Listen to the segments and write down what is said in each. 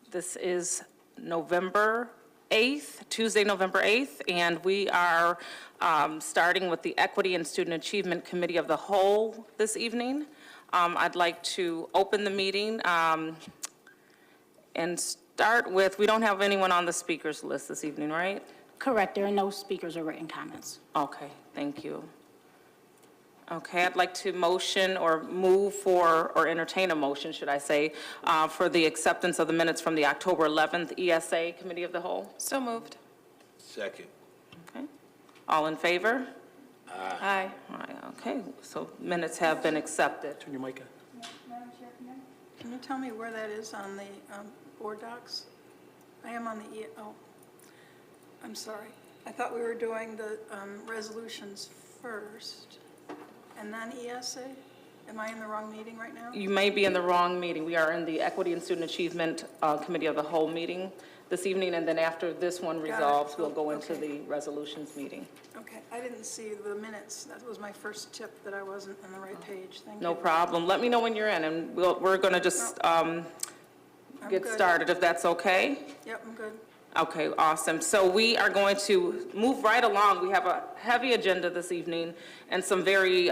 This is November 8th, Tuesday, November 8th, and we are starting with the Equity and Student Achievement Committee of the Whole this evening. I'd like to open the meeting and start with, we don't have anyone on the speakers list this evening, right? Correct. There are no speakers or written comments. Okay, thank you. Okay, I'd like to motion or move for, or entertain a motion, should I say, for the acceptance of the minutes from the October 11th ESA Committee of the Whole. So moved. Second. Okay, all in favor? Aye. Aye, okay, so minutes have been accepted. Turn your mic on. Madam Chair, can you tell me where that is on the board docs? I am on the, I'm sorry. I thought we were doing the resolutions first and then ESA? Am I in the wrong meeting right now? You may be in the wrong meeting. We are in the Equity and Student Achievement Committee of the Whole meeting this evening, and then after this one resolves, we'll go into the resolutions meeting. Okay, I didn't see the minutes. That was my first tip that I wasn't on the right page. Thank you. No problem. Let me know when you're in, and we're going to just I'm get good. started, if that's okay. Yep, I'm good. Okay, awesome. So we are going to move right along. We have a heavy agenda this evening and some very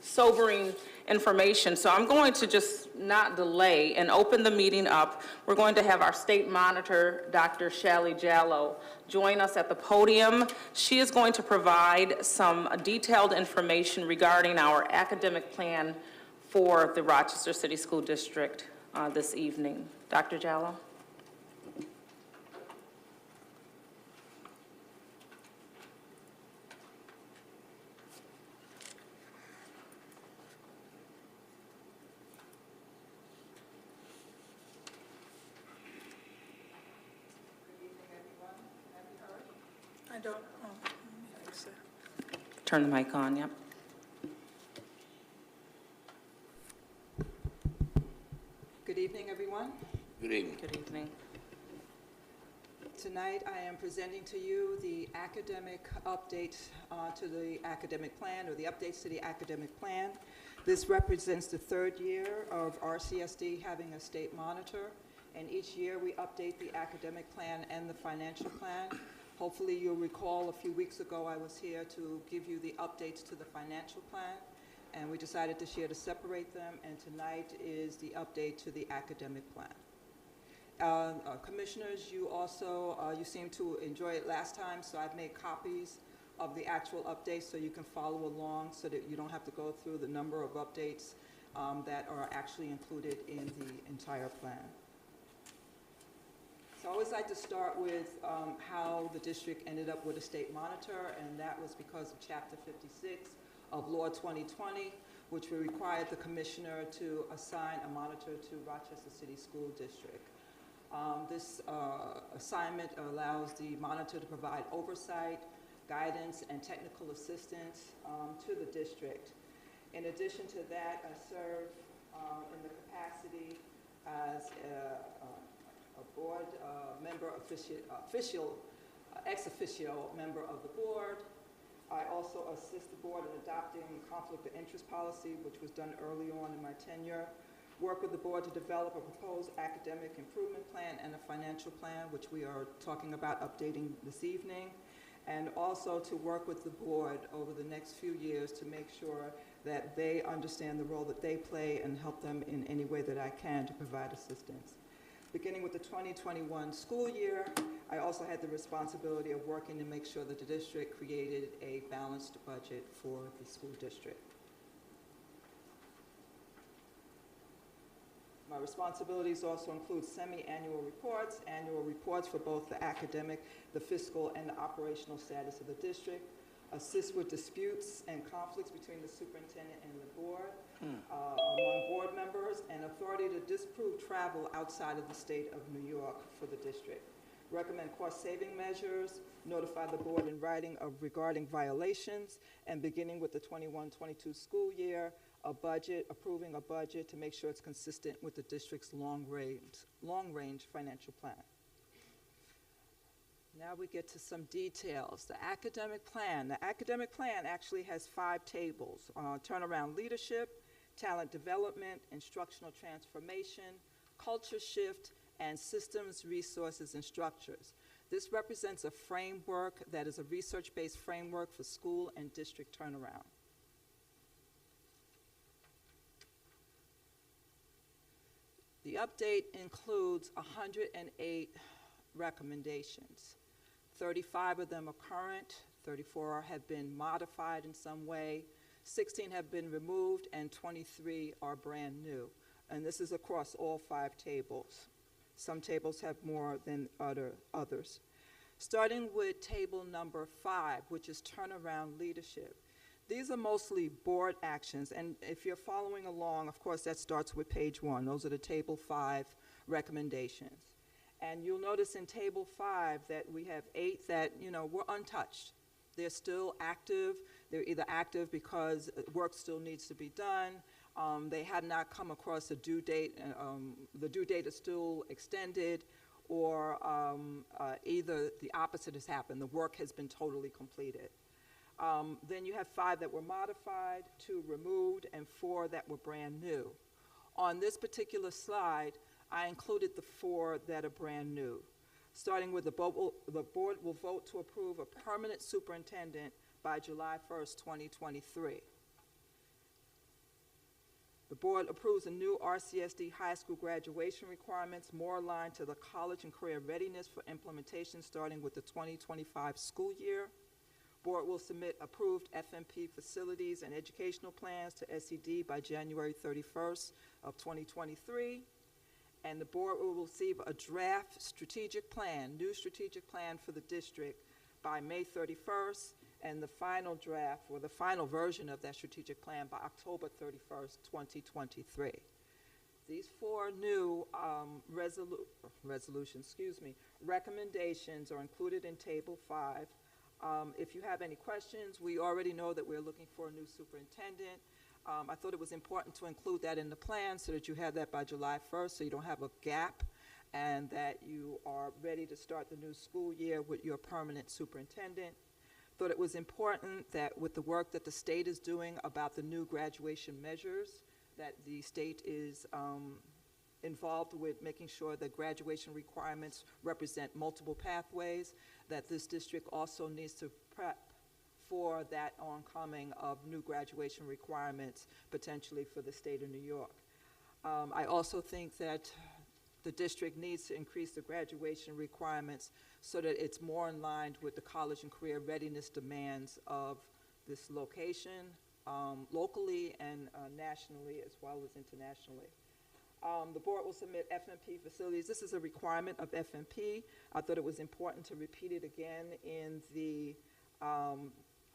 sobering information. So I'm going to just not delay and open the meeting up. We're going to have our state monitor, Dr. Shally Jallow, join us at the podium. She is going to provide some detailed information regarding our academic plan for the Rochester City School District this evening. Dr. Jallow? I don't, oh, let me fix it. Turn the mic on, yep. Good evening, everyone. Good evening. Good evening. Tonight, I am presenting to you the academic update to the academic plan, or the updates to the academic plan. This represents the third year of RCSD having a state monitor, and each year we update the academic plan and the financial plan. Hopefully, you'll recall a few weeks ago I was here to give you the updates to the financial plan, and we decided this year to separate them, and tonight is the update to the academic plan. Commissioners, you also, you seemed to enjoy it last time, so I've made copies of the actual updates so you can follow along so that you don't have to go through the number of updates that are actually included in the entire plan. So I always like to start with how the district ended up with a state monitor, and that was because of Chapter 56 of Law 2020, which required the commissioner to assign a monitor to Rochester City School District. This assignment allows the monitor to provide oversight, guidance, and technical assistance to the district. In addition to that, I serve in the capacity as a board member, ex officio member of the board. I also assist the board in adopting conflict of interest policy, which was done early on in my tenure. Work with the board to develop a proposed academic improvement plan and a financial plan, which we are talking about updating this evening. And also to work with the board over the next few years to make sure that they understand the role that they play and help them in any way that I can to provide assistance. Beginning with the 2021 school year, I also had the responsibility of working to make sure that the district created a balanced budget for the school district. My responsibilities also include semi-annual reports, annual reports for both the academic, the fiscal, and the operational status of the district, assist with disputes and conflicts between the superintendent and the board, among board members, and authority to disapprove travel outside of the state of New York for the district. Recommend cost-saving measures, notify the board in writing regarding violations, and beginning with the 21-22 school year, approving a budget to make sure it's consistent with the district's long-range financial plan. Now we get to some details. The academic plan. The academic plan actually has 5 tables: turnaround leadership, talent development, instructional transformation, culture shift, and systems, resources, and structures. This represents a framework that is a research-based framework for school and district turnaround. The update includes 108 recommendations. 35 of them are current, 34 have been modified in some way, 16 have been removed, and 23 are brand new. And this is across all 5 tables. Some tables have more than others. Starting with table number 5, which is turnaround leadership. These are mostly board actions, and if you're following along, of course, that starts with page 1. Those are the table 5 recommendations. And you'll notice in table 5 that we have 8 that, were untouched. They're still active. They're either active because work still needs to be done. They had not come across a due date. The due date is still extended, or either the opposite has happened. The work has been totally completed. Then you have 5 that were modified, 2 removed, and 4 that were brand new. On this particular slide, I included the 4 that are brand new. Starting with the board will vote to approve a permanent superintendent by July 1st, 2023. The board approves a new RCSD high school graduation requirements more aligned to the college and career readiness for implementation starting with the 2025 school year. Board will submit approved FMP facilities and educational plans to SED by January 31st of 2023. And the board will receive a draft strategic plan, new strategic plan for the district by May 31st, and the final draft, or the final version of that strategic plan by October 31st, 2023. These 4 new recommendations are included in Table 5. If you have any questions, we already know that we're looking for a new superintendent. I thought it was important to include that in the plan so that you have that by July 1st, so you don't have a gap, and that you are ready to start the new school year with your permanent superintendent. Thought it was important that with the work that the state is doing about the new graduation measures, that the state is involved with making sure that graduation requirements represent multiple pathways, that this district also needs to prep for that oncoming of new graduation requirements, potentially for the state of New York. I also think that the district needs to increase the graduation requirements so that it's more in line with the college and career readiness demands of this location, locally and nationally, as well as internationally. The board will submit FMP facilities. This is a requirement of FMP. I thought it was important to repeat it again in the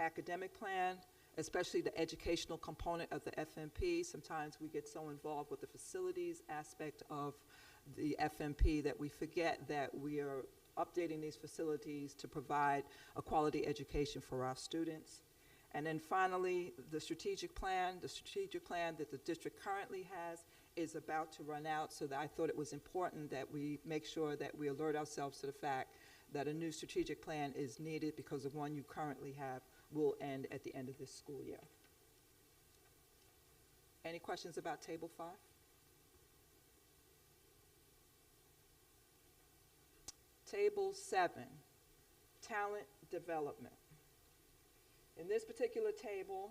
academic plan, especially the educational component of the FMP. Sometimes we get so involved with the facilities aspect of the FMP that we forget that we are updating these facilities to provide a quality education for our students. And then finally, the strategic plan that the district currently has is about to run out, so that I thought it was important that we make sure that we alert ourselves to the fact that a new strategic plan is needed because the one you currently have will end at the end of this school year. Any questions about Table 5? Table 7, talent development. In this particular table,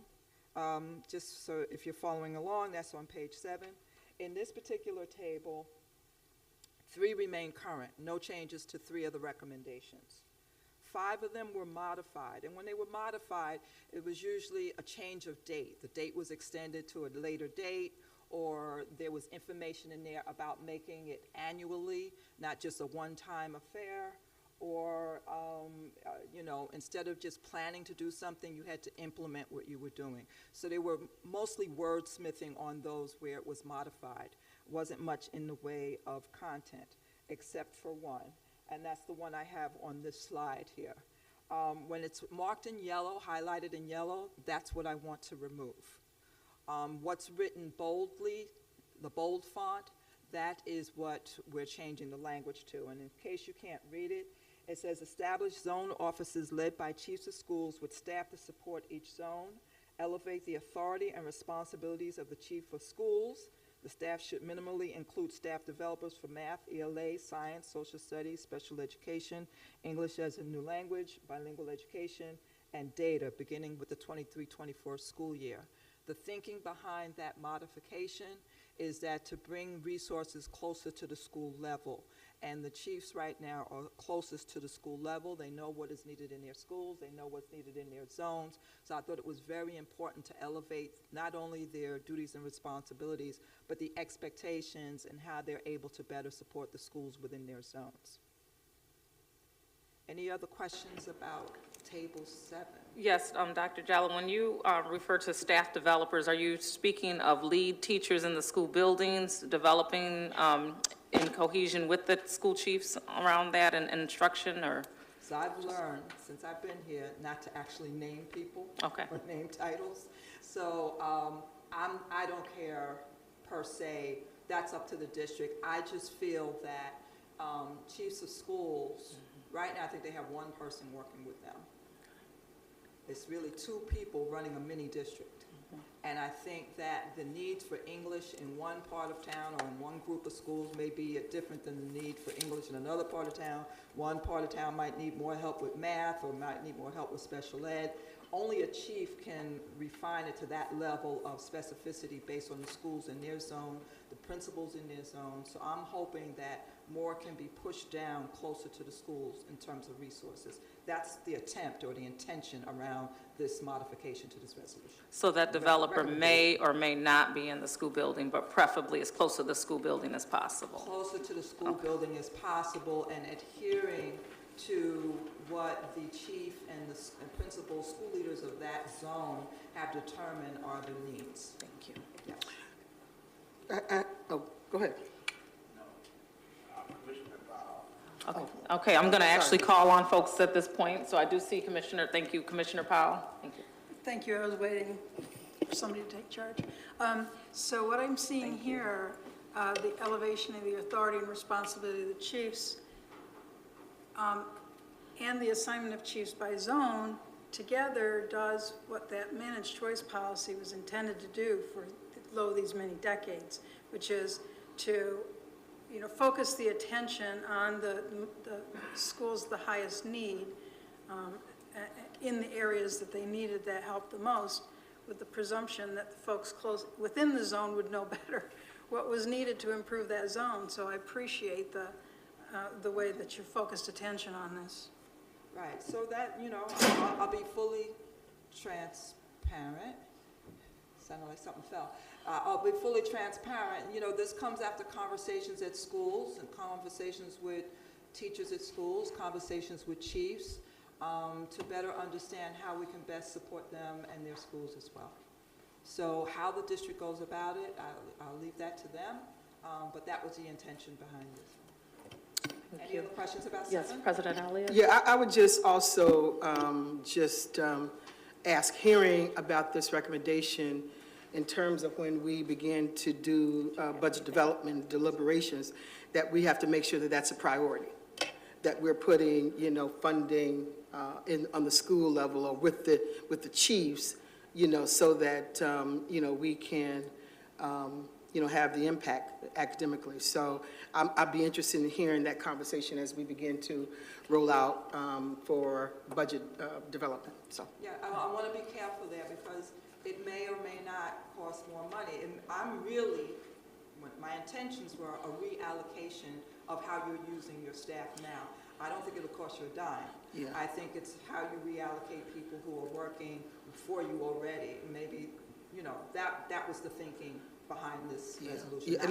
just so if you're following along, that's on page 7. In this particular table, 3 remain current, no changes to 3 of the recommendations. 5 of them were modified, and when they were modified, it was usually a change of date. The date was extended to a later date, or there was information in there about making it annually, not just a one-time affair, or, instead of just planning to do something, you had to implement what you were doing. So they were mostly wordsmithing on those where it was modified. Wasn't much in the way of content, except for one, and that's the one I have on this slide here. When it's marked in yellow, highlighted in yellow, that's what I want to remove. What's written boldly, the bold font, that is what we're changing the language to. And in case you can't read it, it says establish zone offices led by chiefs of schools with staff to support each zone, elevate the authority and responsibilities of the chief of schools, The staff should minimally include staff developers for math, ELA, science, social studies, special education, English as a new language, bilingual education, and data, beginning with the 23-24 school year. The thinking behind that modification is that to bring resources closer to the school level. And the chiefs right now are closest to the school level. They know what is needed in their schools. They know what's needed in their zones. So I thought it was very important to elevate not only their duties and responsibilities, but the expectations and how they're able to better support the schools within their zones. Any other questions about Table 7? Yes, Dr. Jallow, when you refer to staff developers, are you speaking of lead teachers in the school buildings, developing in cohesion with the school chiefs around that and instruction, or? So I've learned, since I've been here, not to actually name people. Okay. Or name titles. So I don't care per se, that's up to the district. I just feel that chiefs of schools, right now I think they have one person working with them. It's really two people running a mini district. And I think that the needs for English in one part of town or in one group of schools may be different than the need for English in another part of town. One part of town might need more help with math or might need more help with special ed. Only a chief can refine it to that level of specificity based on the schools in their zone, the principals in their zone. So I'm hoping that more can be pushed down closer to the schools in terms of resources. That's the attempt or the intention around this modification to this resolution. So that developer may or may not be in the school building, but preferably as close to the school building as possible. Closer to the school building as possible and adhering to what the chief and the principal school leaders of that zone have determined are the needs. Thank you. Yes. Oh, go ahead. Okay, I'm going to actually call on folks at this point. So I do see Commissioner, thank you, Commissioner Powell. Thank you. Thank you, I was waiting for somebody to take charge. So what I'm seeing here, the elevation of the authority and responsibility of the chiefs, and the assignment of chiefs by zone together does what that managed choice policy was intended to do for these many decades, which is to focus the attention on the schools of the highest need in the areas that they needed that help the most, with the presumption that the folks close within the zone would know better what was needed to improve that zone. So I appreciate the way that you focused attention on this. Right, so that, I'll be fully transparent. Sounded like something fell. I'll be fully transparent. This comes after conversations at schools and conversations with teachers at schools, conversations with chiefs, to better understand how we can best support them and their schools as well. So how the district goes about it, I'll leave that to them, but that was the intention behind this. Any other questions about 7? Yes, President Elliott? Yeah, I would just also ask, hearing about this recommendation in terms of when we begin to do budget development deliberations, that we have to make sure that that's a priority, that we're putting, funding on the school level or with the chiefs, so that, we can, have the impact academically. So I'd be interested in hearing that conversation as we begin to roll out for budget development. So. Yeah, I want to be careful there because it may or may not cost more money. And my intentions were a reallocation of how you're using your staff now. I don't think it'll cost you a dime. Yeah. I think it's how you reallocate people who are working for you already. Maybe, that was the thinking behind this resolution. Yeah,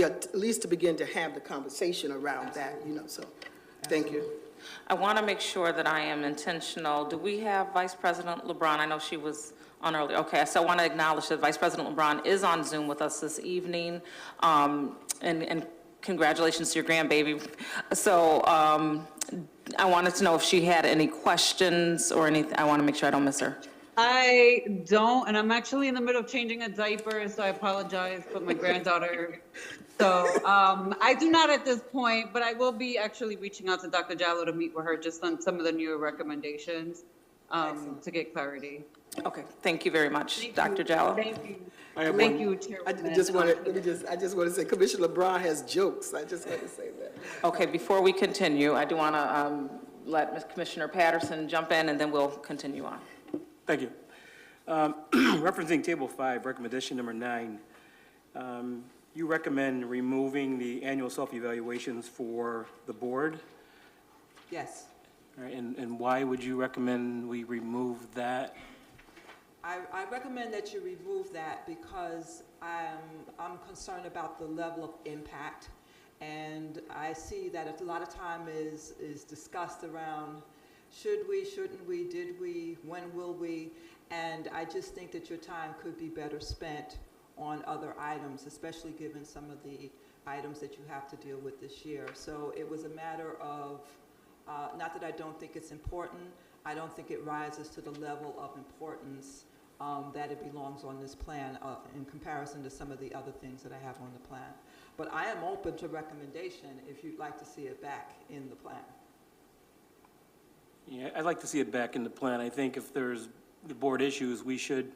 at least to begin to have the conversation around Absolutely. that, so thank you. I want to make sure that I am intentional. Do we have Vice President LeBron? I know she was on earlier. Okay, so I want to acknowledge that Vice President LeBron is on Zoom with us this evening, and congratulations to your grandbaby. So I wanted to know if she had any questions or anything. I want to make sure I don't miss her. I don't, and I'm actually in the middle of changing a diaper, so I apologize, but my granddaughter. So I do not at this point, but I will be actually reaching out to Dr. Jallow to meet with her just on some of the newer recommendations. to get clarity. Okay, thank you very much, Thank Dr. you. Jallo. Thank you. I have Thank one- you, I Chairwoman. just want to, I just want to say Commissioner LeBron has jokes. I just want to say that. Okay, before we continue, I do want to let Ms. Commissioner Patterson jump in, and then we'll continue on. Thank you. Referencing Table 5, recommendation number 9, you recommend removing the annual self-evaluations for the board? Yes. All right, and why would you recommend we remove that? I recommend that you remove that because I'm concerned about the level of impact. And I see that a lot of time is discussed around should we, shouldn't we, did we, when will we? And I just think that your time could be better spent on other items, especially given some of the items that you have to deal with this year. So it was a matter of, not that I don't think it's important, I don't think it rises to the level of importance that it belongs on this plan in comparison to some of the other things that I have on the plan. But I am open to recommendation if you'd like to see it back in the plan. Yeah, I'd like to see it back in the plan. I think if there's the board issues, we should,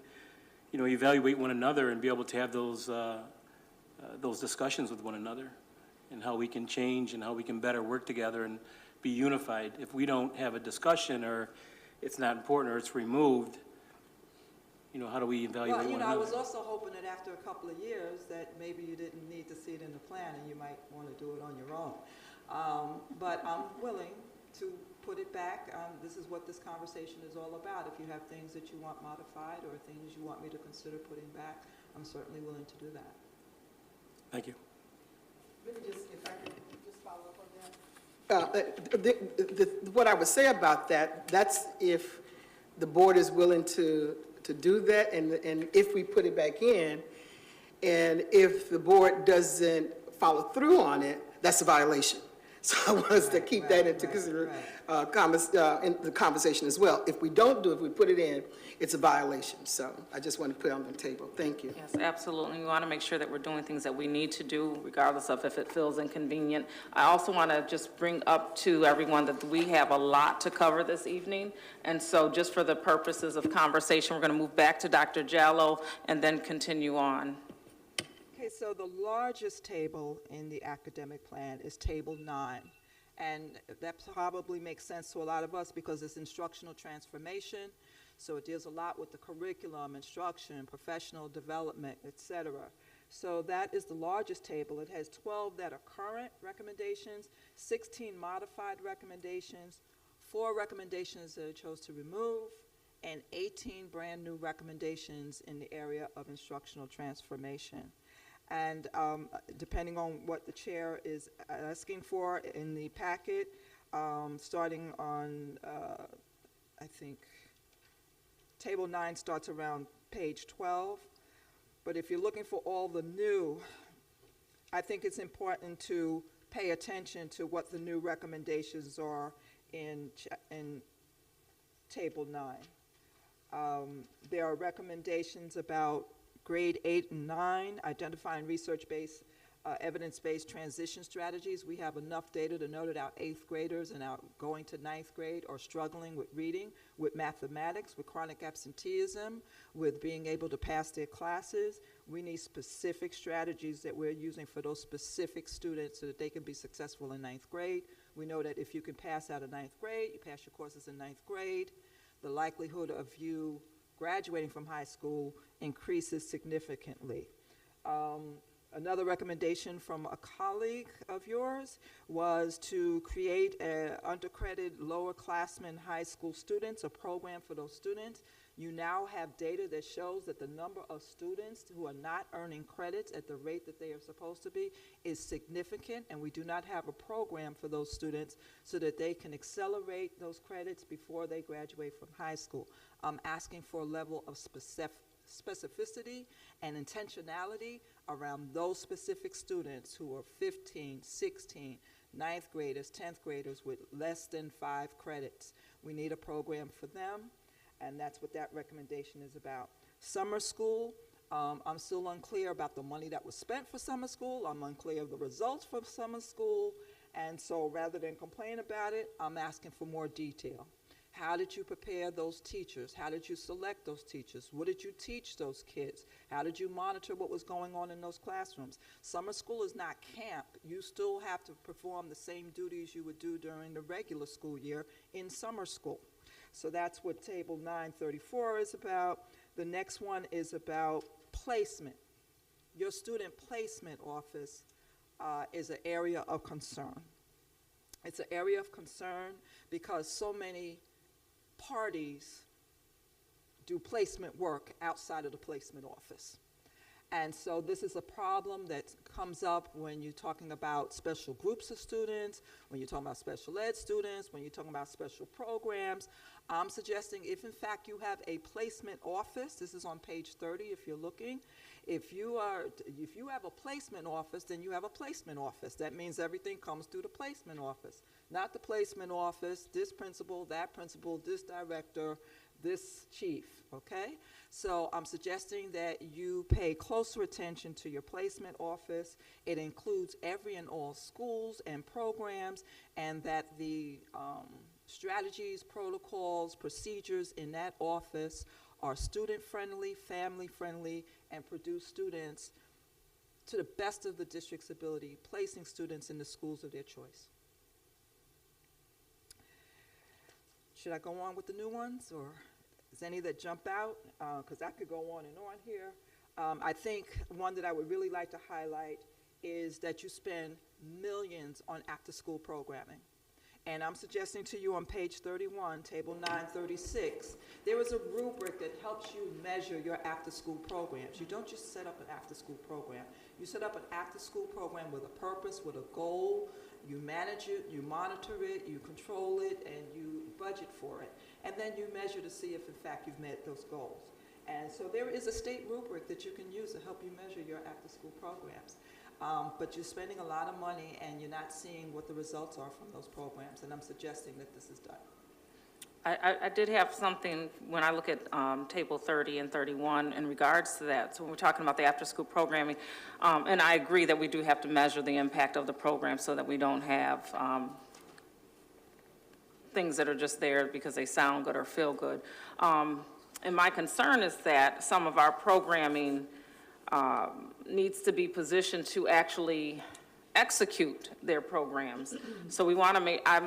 evaluate one another and be able to have those discussions with one another and how we can change and how we can better work together and be unified. If we don't have a discussion or it's not important or it's removed, how do we evaluate Well, one I was another? also hoping that after a couple of years that maybe you didn't need to see it in the plan and you might want to do it on your own. But I'm willing to put it back. This is what this conversation is all about. If you have things that you want modified or things you want me to consider putting back, I'm certainly willing to do that. Thank you. Let me just, if I could just follow up on that. What I would say about that, that's if the board is willing to do that, and if we put it back in, and if the board doesn't follow through on it, that's a violation. So I want us to keep that into consideration, in the conversation as well. If we don't do it, if we put it in, it's a violation. So I just want to put it on the table. Thank you. Yes, absolutely. We want to make sure that we're doing things that we need to do, regardless of if it feels inconvenient. I also want to just bring up to everyone that we have a lot to cover this evening. And so just for the purposes of conversation, we're going to move back to Dr. Jallo and then continue on. Okay, so the largest table in the academic plan is Table 9. And that probably makes sense to a lot of us because it's instructional transformation. So it deals a lot with the curriculum, instruction, professional development, et cetera. So that is the largest table. It has 12 that are current recommendations, 16 modified recommendations, 4 recommendations that I chose to remove, and 18 brand new recommendations in the area of instructional transformation. And depending on what the chair is asking for in the packet, starting on, I think, Table 9 starts around page 12. But if you're looking for all the new, I think it's important to pay attention to what the new recommendations are in Table 9. There are recommendations about grade 8 and 9, identifying research-based, evidence-based transition strategies. We have enough data to know that our 8th graders and our going to 9th grade are struggling with reading, with mathematics, with chronic absenteeism, with being able to pass their classes. We need specific strategies that we're using for those specific students so that they can be successful in 9th grade. We know that if you can pass out of 9th grade, you pass your courses in 9th grade, the likelihood of you graduating from high school increases significantly. Another recommendation from a colleague of yours was to create an undercredited lower classmen high school students, a program for those students. You now have data that shows that the number of students who are not earning credits at the rate that they are supposed to be is significant, and we do not have a program for those students so that they can accelerate those credits before they graduate from high school. I'm asking for a level of specificity and intentionality around those specific students who are 15, 16, 9th graders, 10th graders with less than 5 credits. We need a program for them, and that's what that recommendation is about. Summer school, I'm still unclear about the money that was spent for summer school. I'm unclear of the results for summer school, and so rather than complain about it, I'm asking for more detail. How did you prepare those teachers? How did you select those teachers? What did you teach those kids? How did you monitor what was going on in those classrooms? Summer school is not camp. You still have to perform the same duties you would do during the regular school year in summer school. So that's what Table 934 is about. The next one is about placement. Your student placement office is an area of concern. It's an area of concern because so many parties do placement work outside of the placement office. And so this is a problem that comes up when you're talking about special groups of students, when you're talking about special ed students, when you're talking about special programs. I'm suggesting if in fact you have a placement office, this is on page 30 if you're looking, if you have a placement office, then you have a placement office. That means everything comes through the placement office, not the placement office, this principal, this director, this chief, okay? So I'm suggesting that you pay closer attention to your placement office. It includes every and all schools and programs, and that the strategies, protocols, procedures in that office are student-friendly, family-friendly, and produce students to the best of the district's ability, placing students in the schools of their choice. Should I go on with the new ones, or is any that jump out? Because I could go on and on here. I think one that I would really like to highlight is that you spend millions on after-school programming. And I'm suggesting to you on page 31, table 936, there is a rubric that helps you measure your after-school programs. You don't just set up an after-school program. You set up an after-school program with a purpose, with a goal. You manage it, you monitor it, you control it, and you budget for it. And then you measure to see if, in fact, you've met those goals. And so there is a state rubric that you can use to help you measure your after-school programs. But you're spending a lot of money and you're not seeing what the results are from those programs, and I'm suggesting that this is done. I did have something when I look at Table 30 and 31 in regards to that. So when we're talking about the after-school programming, and I agree that we do have to measure the impact of the program so that we don't have things that are just there because they sound good or feel good. And my concern is that some of our programming needs to be positioned to actually execute their programs. So we want to make, I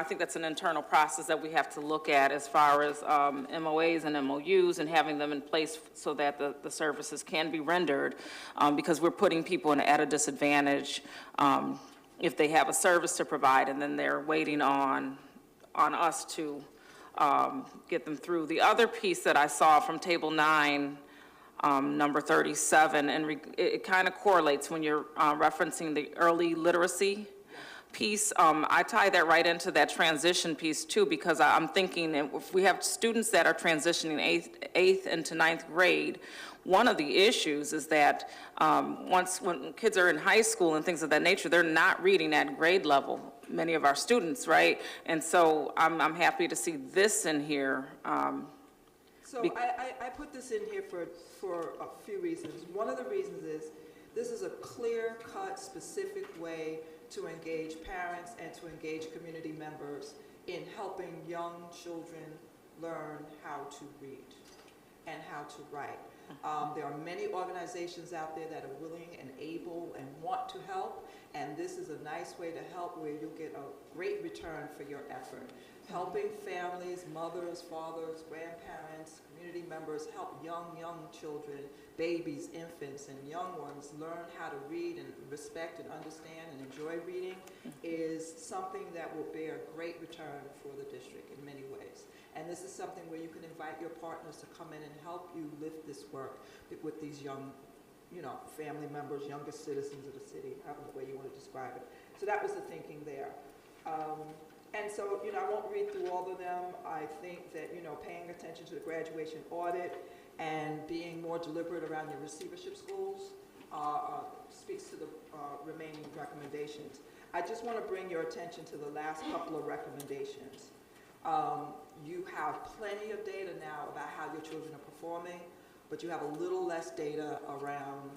think that's an internal process that we have to look at as far as MOAs and MOUs and having them in place so that the services can be rendered, because we're putting people at a disadvantage if they have a service to provide and then they're waiting on us to get them through. The other piece that I saw from Table 9, number 37, and it kind of correlates when you're referencing the early literacy piece. I tie that right into that transition piece too, because I'm thinking if we have students that are transitioning 8th into 9th grade, one of the issues is that when kids are in high school and things of that nature, they're not reading at grade level, many of our students, right? And so I'm happy to see this in here. So I put this in here for a few reasons. One of the reasons is this is a clear-cut, specific way to engage parents and to engage community members in helping young children learn how to read and how to write. There are many organizations out there that are willing and able and want to help, and this is a nice way to help where you'll get a great return for your effort. Helping families, mothers, fathers, grandparents, community members help young children, babies, infants, and young ones learn how to read and respect and understand and enjoy reading is something that will bear great return for the district in many ways. And this is something where you can invite your partners to come in and help you lift this work with these young, family members, younger citizens of the city, however way you want to describe it. So that was the thinking there. And so, I won't read through all of them. I think that, paying attention to the graduation audit and being more deliberate around your receivership schools speaks to the remaining recommendations. I just want to bring your attention to the last couple of recommendations. You have plenty of data now about how your children are performing, but you have a little less data around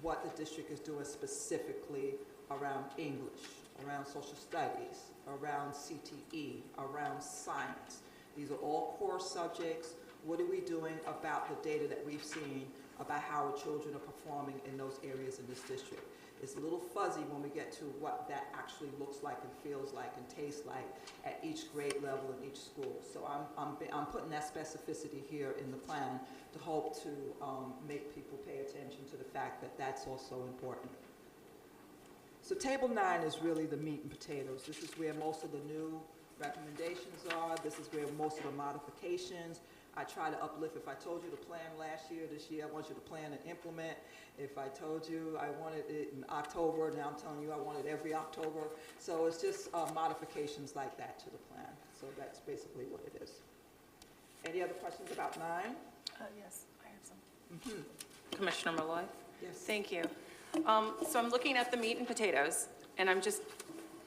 what the district is doing specifically around English, around social studies, around CTE, around science. These are all core subjects. What are we doing about the data that we've seen about how our children are performing in those areas in this district? It's a little fuzzy when we get to what that actually looks like and feels like and tastes like at each grade level in each school. So I'm putting that specificity here in the plan to hope to make people pay attention to the fact that that's also important. So table 9 is really the meat and potatoes. This is where most of the new recommendations are. This is where most of the modifications. I try to uplift. If I told you to plan last year, this year I want you to plan and implement. If I told you I wanted it in October, now I'm telling you I want it every October. So it's just modifications like that to the plan. So that's basically what it is. Any other questions about 9? Yes, I have some. Commissioner Malloy? Yes. Thank you. So I'm looking at the meat and potatoes, and I'm just,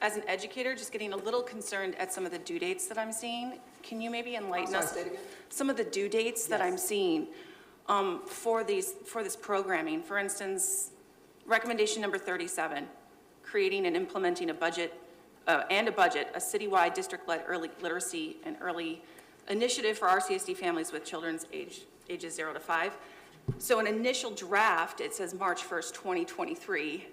as an educator, just getting a little concerned at some of the due dates that I'm seeing. Can you maybe enlighten us? Say it again? Some of the due dates that I'm seeing for this programming. For instance, recommendation number 37, creating and implementing a budget, a citywide district-led early literacy and early initiative for RCSD families with children's ages 0 to 5. So an initial draft, it says March 1st, 2023,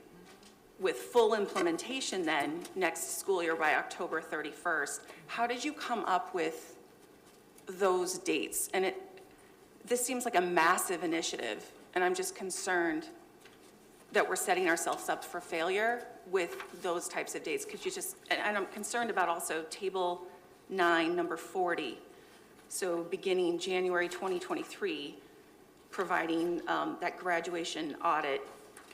with full implementation then next school year by October 31st. How did you come up with those dates? And this seems like a massive initiative, and I'm just concerned that we're setting ourselves up for failure with those types of dates. Could you just, and I'm concerned about also table 9, number 40. So beginning January 2023, providing that graduation audit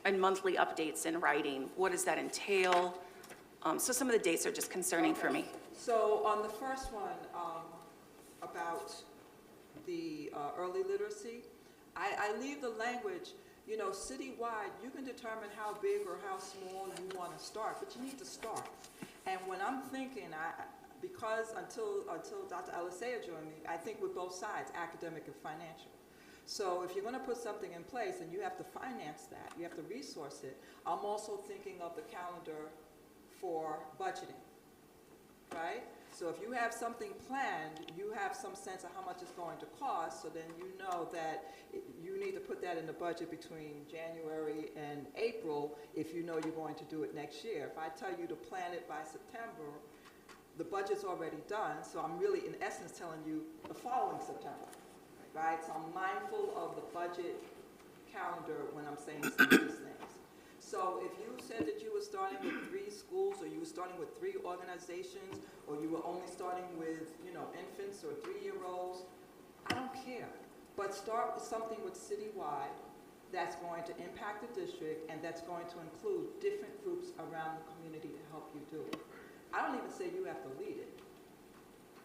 and monthly updates in writing. What does that entail? So some of the dates are just concerning for me. So on the first one, about the early literacy, I leave the language, you know, citywide, you can determine how big or how small you want to start, but you need to start. And when I'm thinking, because until Dr. Alisea joined me, I think with both sides, academic and financial. So if you're going to put something in place and you have to finance that, you have to resource it, I'm also thinking of the calendar for budgeting, right? So if you have something planned, you have some sense of how much it's going to cost, so then you know that you need to put that in the budget between January and April if you know you're going to do it next year. If I tell you to plan it by September, the budget's already done, so I'm really, in essence, telling you the following September. Right? So I'm mindful of the budget calendar when I'm saying some of these things. So if you said that you were starting with 3 schools, or you were starting with 3 organizations, or you were only starting with, you know, infants or 3-year-olds, I don't care. But start with something with citywide that's going to impact the district and that's going to include different groups around the community to help you do it. I don't even say you have to lead it.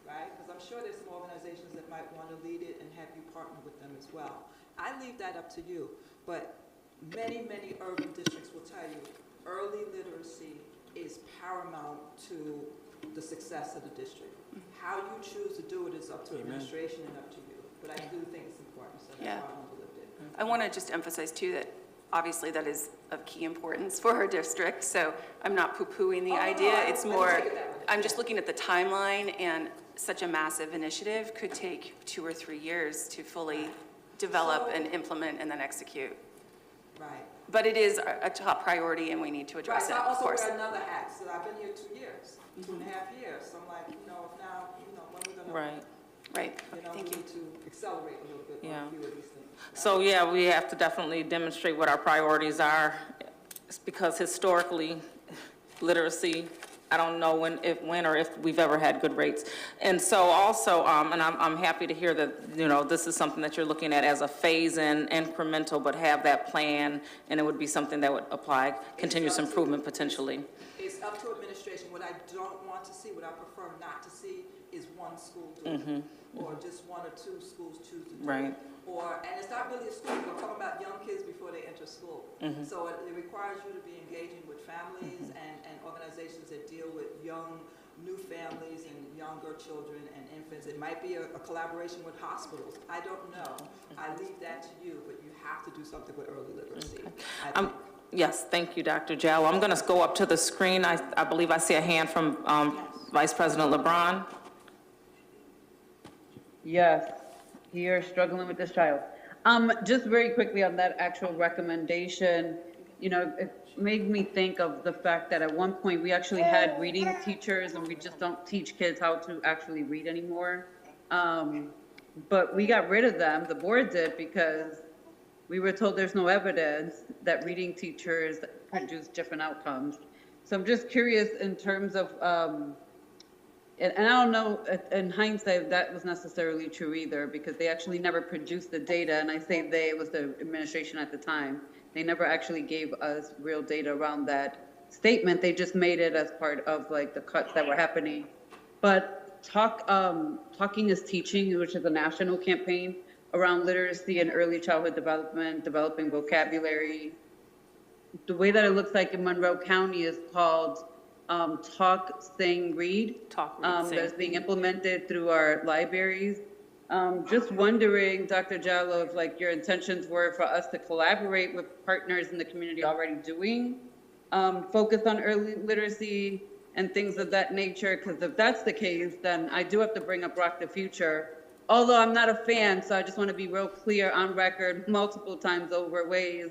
Right? Because I'm sure there's some organizations that might want to lead it and have you partner with them as well. I leave that up to you. But many, many urban districts will tell you early literacy is paramount to the success of the district. How you choose to do it is up to administration and up to you. But I do think it's important, so that's why I want to lift it. I want to just emphasize too that obviously that is of key importance for our district, so I'm not poo-pooing the idea. It's more, I'm just looking at the timeline, and such a massive initiative could take 2 or 3 years to fully develop and implement and then execute. Right. But it is a top priority, and we need to address it, I of also course. wear another hat, so I've been here 2 years, 2.5 years. So I'm like, you know, now, you know, when we're going to, Right, you know, thank we you. need to accelerate a little bit on a few of these things. Right? So, yeah, we have to definitely demonstrate what our priorities are, because historically, literacy, I don't know when or if we've ever had good rates. And so also, and I'm happy to hear that, you know, this is something that you're looking at as a phase-in, incremental, but have that plan, and it would be something that would apply continuous improvement potentially. It's up to administration. What I don't want to see, what I prefer not to see, is one school do it, or just 1 or 2 schools choose to do it. And it's not really a school, we're talking about young kids before they enter school. So it requires you to be engaging with families and organizations that deal with young, new families and younger children and infants. It might be a collaboration with hospitals. I don't know. I leave that to you, but you have to do something with early literacy. Yes, thank you, Dr. Jallo. I'm going to go up to the screen. I believe I see a hand from Vice President LeBron. Yes, you're struggling with this child. Just very quickly on that actual recommendation, you know, it made me think of the fact that at one point we actually had reading teachers and we just don't teach kids how to actually read anymore. But we got rid of them, the board did, because we were told there's no evidence that reading teachers produce different outcomes. So I'm just curious in terms of, and I don't know, in hindsight, that was necessarily true either, because they actually never produced the data, and I say they, it was the administration at the time. They never actually gave us real data around that statement. They just made it as part of like the cuts that were happening. But Talking is Teaching, which is a national campaign around literacy and early childhood development, developing vocabulary. The way that it looks like in Monroe County is called Talk, Sing, Read. Talk, Read, Sing. That's being implemented through our libraries. Just wondering, Dr. Jallo, if like your intentions were for us to collaborate with partners in the community already doing focus on early literacy and things of that nature, because if that's the case, then I do have to bring up Rock the Future. Although I'm not a fan, so I just want to be real clear on record multiple times over ways.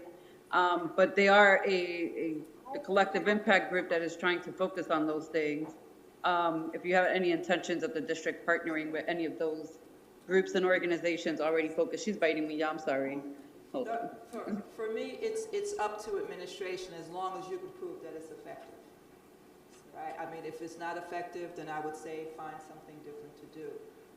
But they are a collective impact group that is trying to focus on those things. If you have any intentions of the district partnering with any of those groups and organizations already focused, she's biting me, yeah, I'm sorry. Hold on. For me, it's up to administration as long as you can prove that it's effective, right? I mean, if it's not effective, then I would say find something different to do.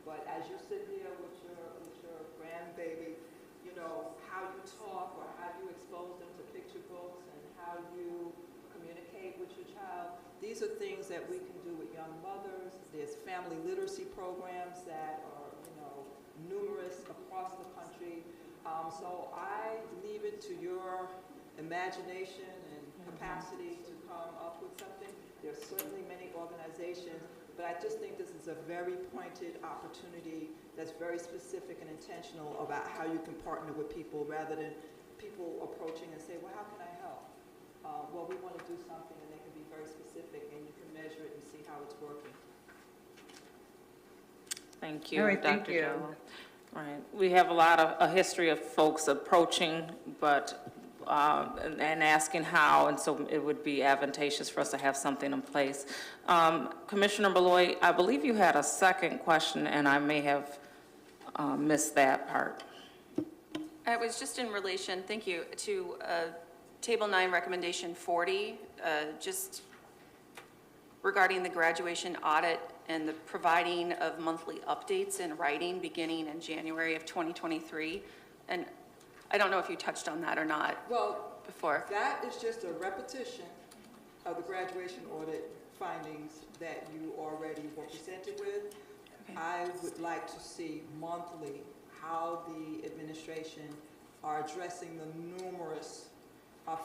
But as you sit here with your grandbaby, you know, how you talk or how you expose them to picture books and how you communicate with your child, these are things that we can do with young mothers. There's family literacy programs that are, you know, numerous across the country. So I leave it to your imagination and capacity to come up with something. There's certainly many organizations, but I just think this is a very pointed opportunity that's very specific and intentional about how you can partner with people rather than people approaching and say, well, how can I help? Well, we want to do something, and they can be very specific, and you can measure it and see how it's working. Thank you, All right, Dr. thank you. Jallo. Right, we have a history of folks approaching, but, and asking how, and so it would be advantageous for us to have something in place. Commissioner Beloy, I believe you had a second question, and I may have missed that part. It was just in relation, thank you, to Table 9, Recommendation 40, just regarding the graduation audit and the providing of monthly updates in writing beginning in January of 2023. And I don't know if you touched on that or not before. That is just a repetition of the graduation audit findings that you already were presented with. Okay. I would like to see monthly how the administration are addressing the numerous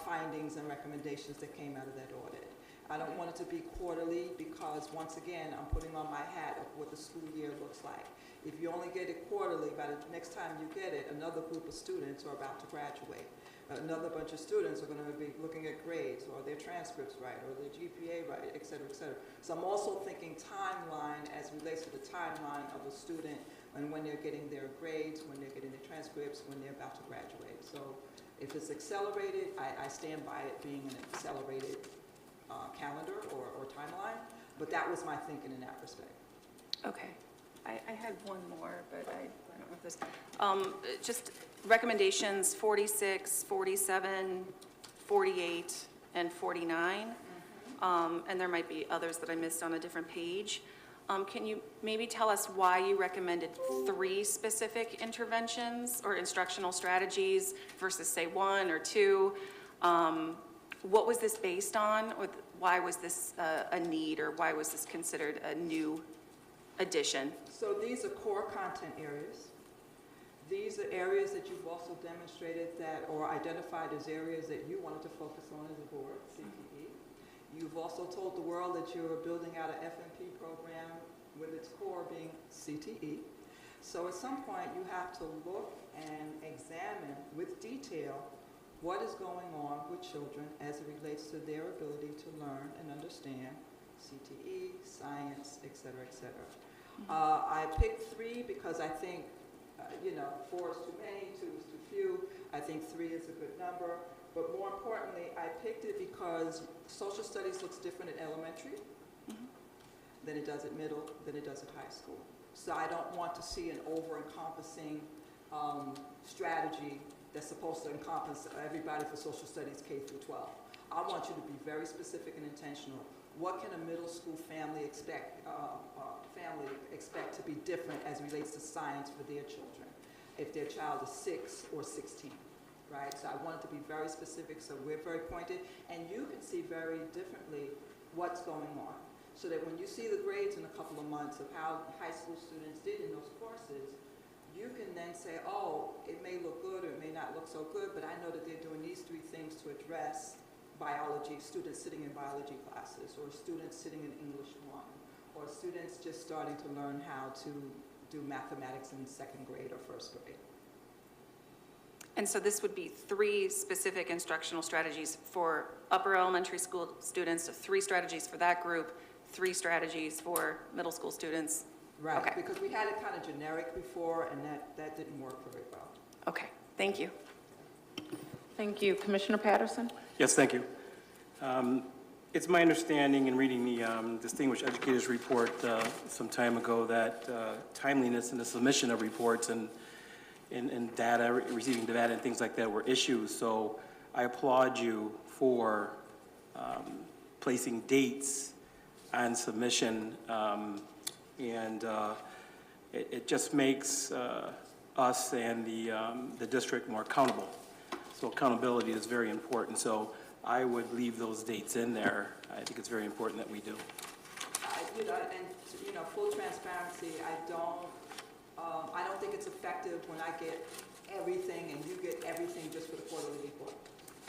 findings and recommendations that came out of that audit. I don't want it to be quarterly because, once again, I'm putting on my hat of what the school year looks like. If you only get it quarterly, by the next time you get it, another group of students are about to graduate. Another bunch of students are going to be looking at grades or their transcripts right or their GPA right, et cetera, et cetera. So I'm also thinking timeline as it relates to the timeline of a student and when they're getting their grades, when they're getting their transcripts, when they're about to graduate. So if it's accelerated, I stand by it being an accelerated calendar or timeline, but that was my thinking in that respect. Okay. I had one more, but I don't know if this, just recommendations 46, 47, 48, and 49. And there might be others that I missed on a different page. Can you maybe tell us why you recommended 3 specific interventions or instructional strategies versus, say, 1 or 2? What was this based on? Or why was this a need, or why was this considered a new addition? So these are core content areas. These are areas that you've also demonstrated that, or identified as areas that you wanted to focus on as a board, CTE. You've also told the world that you're building out an FNP program with its core being CTE. So at some point you have to look and examine with detail what is going on with children as it relates to their ability to learn and understand CTE, science, et cetera, et cetera. I picked 3 because I think, 4 is too many, 2 is too few. I think 3 is a good number. But more importantly, I picked it because social studies looks different at elementary than it does at middle, than it does at high school. So I don't want to see an over-encompassing strategy that's supposed to encompass everybody for social studies K through 12. I want you to be very specific and intentional. What can a middle school family expect to be different as it relates to science for their children if their child is 6 or 16, right? So I wanted to be very specific, so we're very pointed, and you can see very differently what's going on. So that when you see the grades in a couple of months of how high school students did in those courses, you can then say, oh, it may look good or it may not look so good, but I know that they're doing these 3 things to address biology, students sitting in biology classes, or students sitting in English 1, or students just starting to learn how to do mathematics in 2nd grade or 1st grade. And so this would be 3 specific instructional strategies for upper elementary school students, so 3 strategies for that group, 3 strategies for middle school students. Right, Okay. because we had it kind of generic before, and that didn't work very well. Okay, thank you. Thank you. Commissioner Patterson? Yes, thank you. It's my understanding in reading the Distinguished Educators Report some time ago that timeliness in the submission of reports and data, receiving data and things like that were issues. So I applaud you for placing dates on submission, and it just makes us and the district more accountable. So accountability is very important. So I would leave those dates in there. I think it's very important that we do. Full transparency, I don't think it's effective when I get everything and you get everything just for the quarterly report.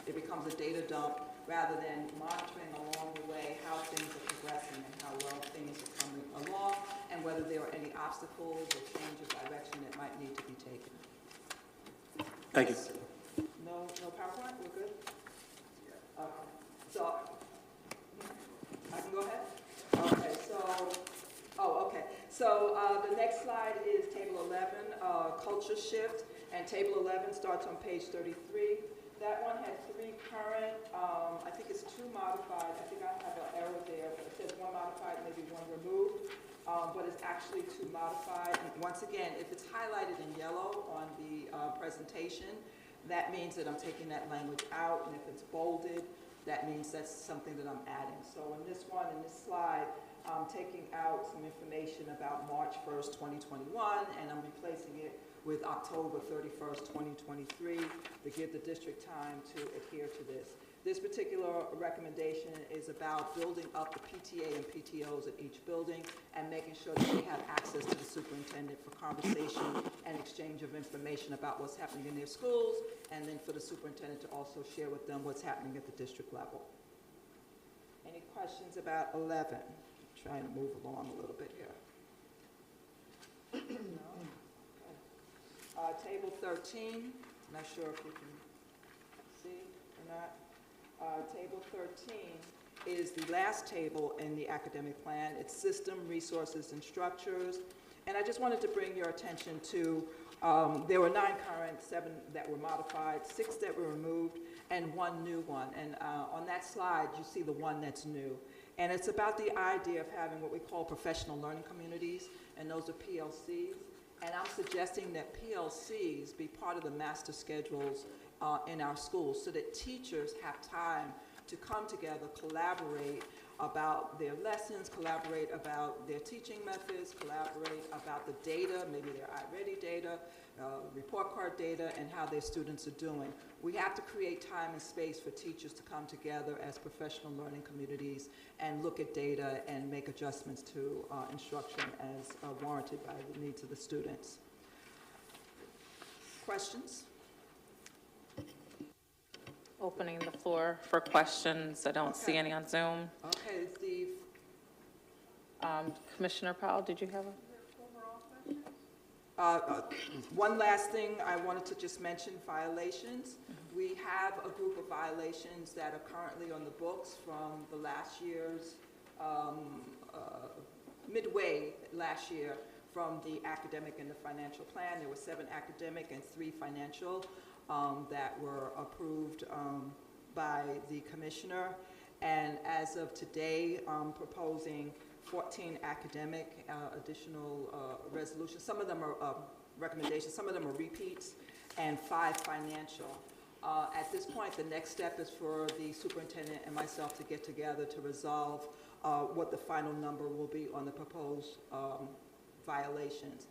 It becomes a data dump rather than monitoring along the way how things are progressing and how well things are coming along and whether there are any obstacles or change of direction that might need to be taken. Thank you. No PowerPoint? We're good? Okay. So, I can go ahead? Okay, so the next slide is Table 11, Culture Shift, and Table 11 starts on page 33. That one had 3 current, I think it's 2 modified. I think I have an error there, but it says 1 modified, maybe 1 removed, but it's actually 2 modified. And once again, if it's highlighted in yellow on the presentation, that means that I'm taking that language out, and if it's bolded, that means that's something that I'm adding. So in this one, in this slide, I'm taking out some information about March 1st, 2021, and I'm replacing it with October 31st, 2023, to give the district time to adhere to this. This particular recommendation is about building up the PTA and PTOs at each building and making sure that they have access to the superintendent for conversation and exchange of information about what's happening in their schools, and then for the superintendent to also share with them what's happening at the district level. Any questions about 11? I'm trying to move along a little bit here. No? Okay. Table 13, not sure if you can see or not. Table 13 is the last table in the academic plan. It's system, resources, and structures. And I just wanted to bring your attention to, there were 9 current, 7 that were modified, 6 that were removed, and 1 new one. And on that slide, you see the one that's new. And it's about the idea of having what we call professional learning communities, and those are PLCs. And I'm suggesting that PLCs be part of the master schedules in our schools so that teachers have time to come together, collaborate about their lessons, collaborate about their teaching methods, collaborate about the data, maybe their iReady data, report card data, and how their students are doing. We have to create time and space for teachers to come together as professional learning communities and look at data and make adjustments to instruction as warranted by the needs of the students. Questions? Opening the floor for questions. I don't see any on Zoom. Okay, Steve. Commissioner Powell, did you have a? One last thing I wanted to just mention, violations. We have a group of violations that are currently on the books from the last year's midway last year from the academic and the financial plan. There were 7 academic and 3 financial that were approved by the commissioner. And as of today, I'm proposing 14 academic additional resolutions. Some of them are recommendations, some of them are repeats, and 5 financial. At this point, the next step is for the superintendent and myself to get together to resolve what the final number will be on the proposed violations.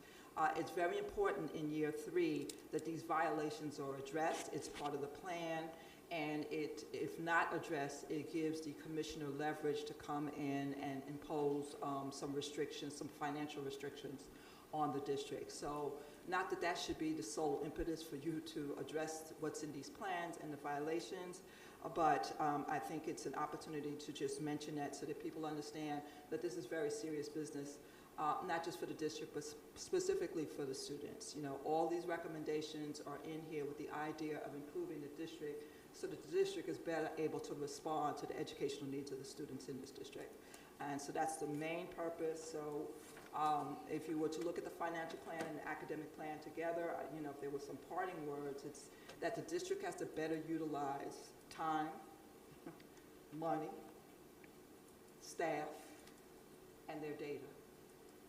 It's very important in year 3 that these violations are addressed. It's part of the plan, and if not addressed, it gives the commissioner leverage to come in and impose some restrictions, some financial restrictions on the district. So not that that should be the sole impetus for you to address what's in these plans and the violations, but I think it's an opportunity to just mention that so that people understand that this is very serious business, not just for the district, but specifically for the students. You know, all these recommendations are in here with the idea of improving the district so that the district is better able to respond to the educational needs of the students in this district. And so that's the main purpose. So if you were to look at the financial plan and the academic plan together, you know, if there were some parting words, it's that the district has to better utilize time, money, staff, and their data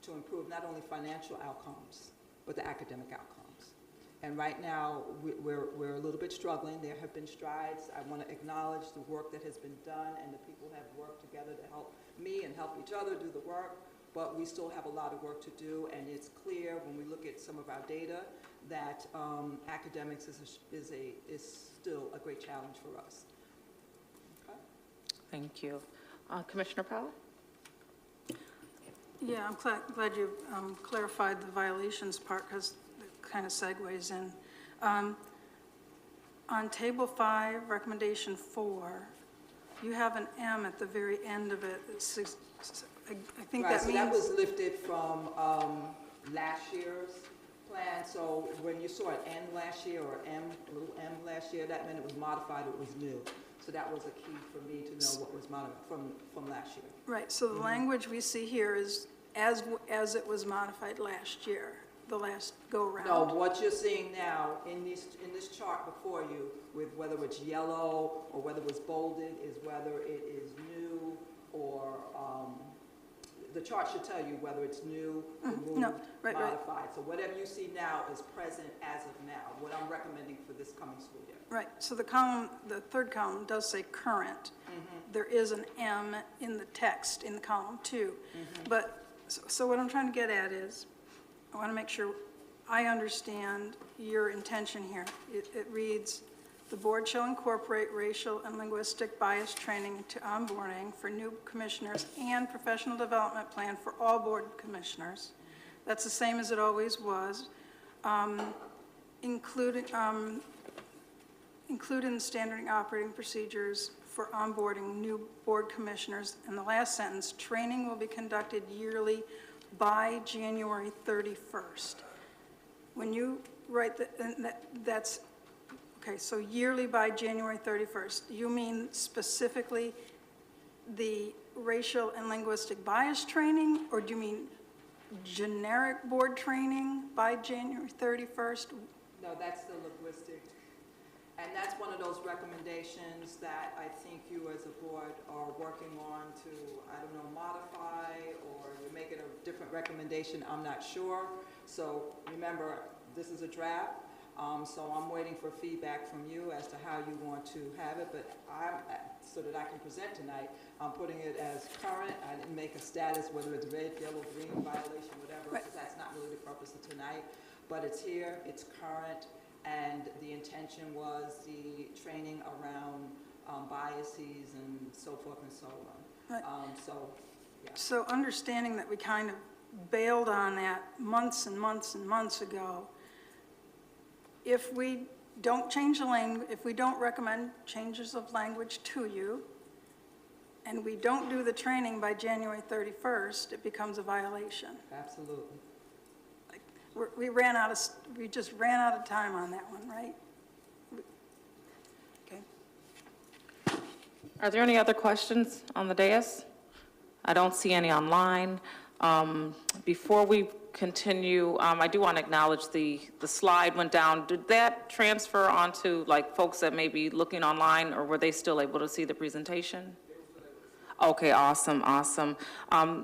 to improve not only financial outcomes, but the academic outcomes. And right now, we're a little bit struggling. There have been strides. I want to acknowledge the work that has been done, and the people have worked together to help me and help each other do the work, but we still have a lot of work to do, and it's clear when we look at some of our data that academics is still a great challenge for us. Okay? Thank you. Commissioner Powell? Yeah, I'm glad you clarified the violations part because it kind of segues in. On Table 5, Recommendation 4, you have an M at the very end of it. I think Right, that so means... that was lifted from last year's plan. So when you saw an N last year or a little M last year, that meant it was modified, it was new. So that was a key for me to know what was modified from last year. Right, so the language we see here is as it was modified last year, the last go-round. No, what you're seeing now in this chart before you, with whether it's yellow or whether it's bolded, is whether it is new or the chart should tell you whether it's new, removed, modified. So whatever you see now is present as of now, what I'm recommending for this coming school year. Right, so the third column does say current. There is an M in the text in column 2. But, so what I'm trying to get at is, I want to make sure I understand your intention here. It reads, the board shall incorporate racial and linguistic bias training into onboarding for new commissioners and professional development plan for all board commissioners. That's the same as it always was. Included in standard operating procedures for onboarding new board commissioners. And the last sentence, training will be conducted yearly by January 31st. When you write that's, okay, so yearly by January 31st, you mean specifically the racial and linguistic bias training, or do you mean generic board training by January 31st? No, that's the linguistic. And that's one of those recommendations that I think you as a board are working on to, I don't know, modify, or you're making a different recommendation, I'm not sure. So remember, this is a draft, so I'm waiting for feedback from you as to how you want to have it, but so that I can present tonight, I'm putting it as current. I didn't make a status, whether it's red, yellow, green, violation, whatever, because that's not really the purpose of tonight. But it's here, it's current, and the intention was the training around biases and so forth and so on. Right. Yeah. So understanding that we kind of bailed on that months and months and months ago, if we don't change the language, if we don't recommend changes of language to you, and we don't do the training by January 31st, it becomes a violation. Absolutely. We just ran out of time on that one, right? Okay. Are there any other questions on the dais? I don't see any online. Before we continue, I do want to acknowledge the slide went down. Did that transfer onto like folks that may be looking online, or were they still able to see the presentation? Okay, awesome, awesome.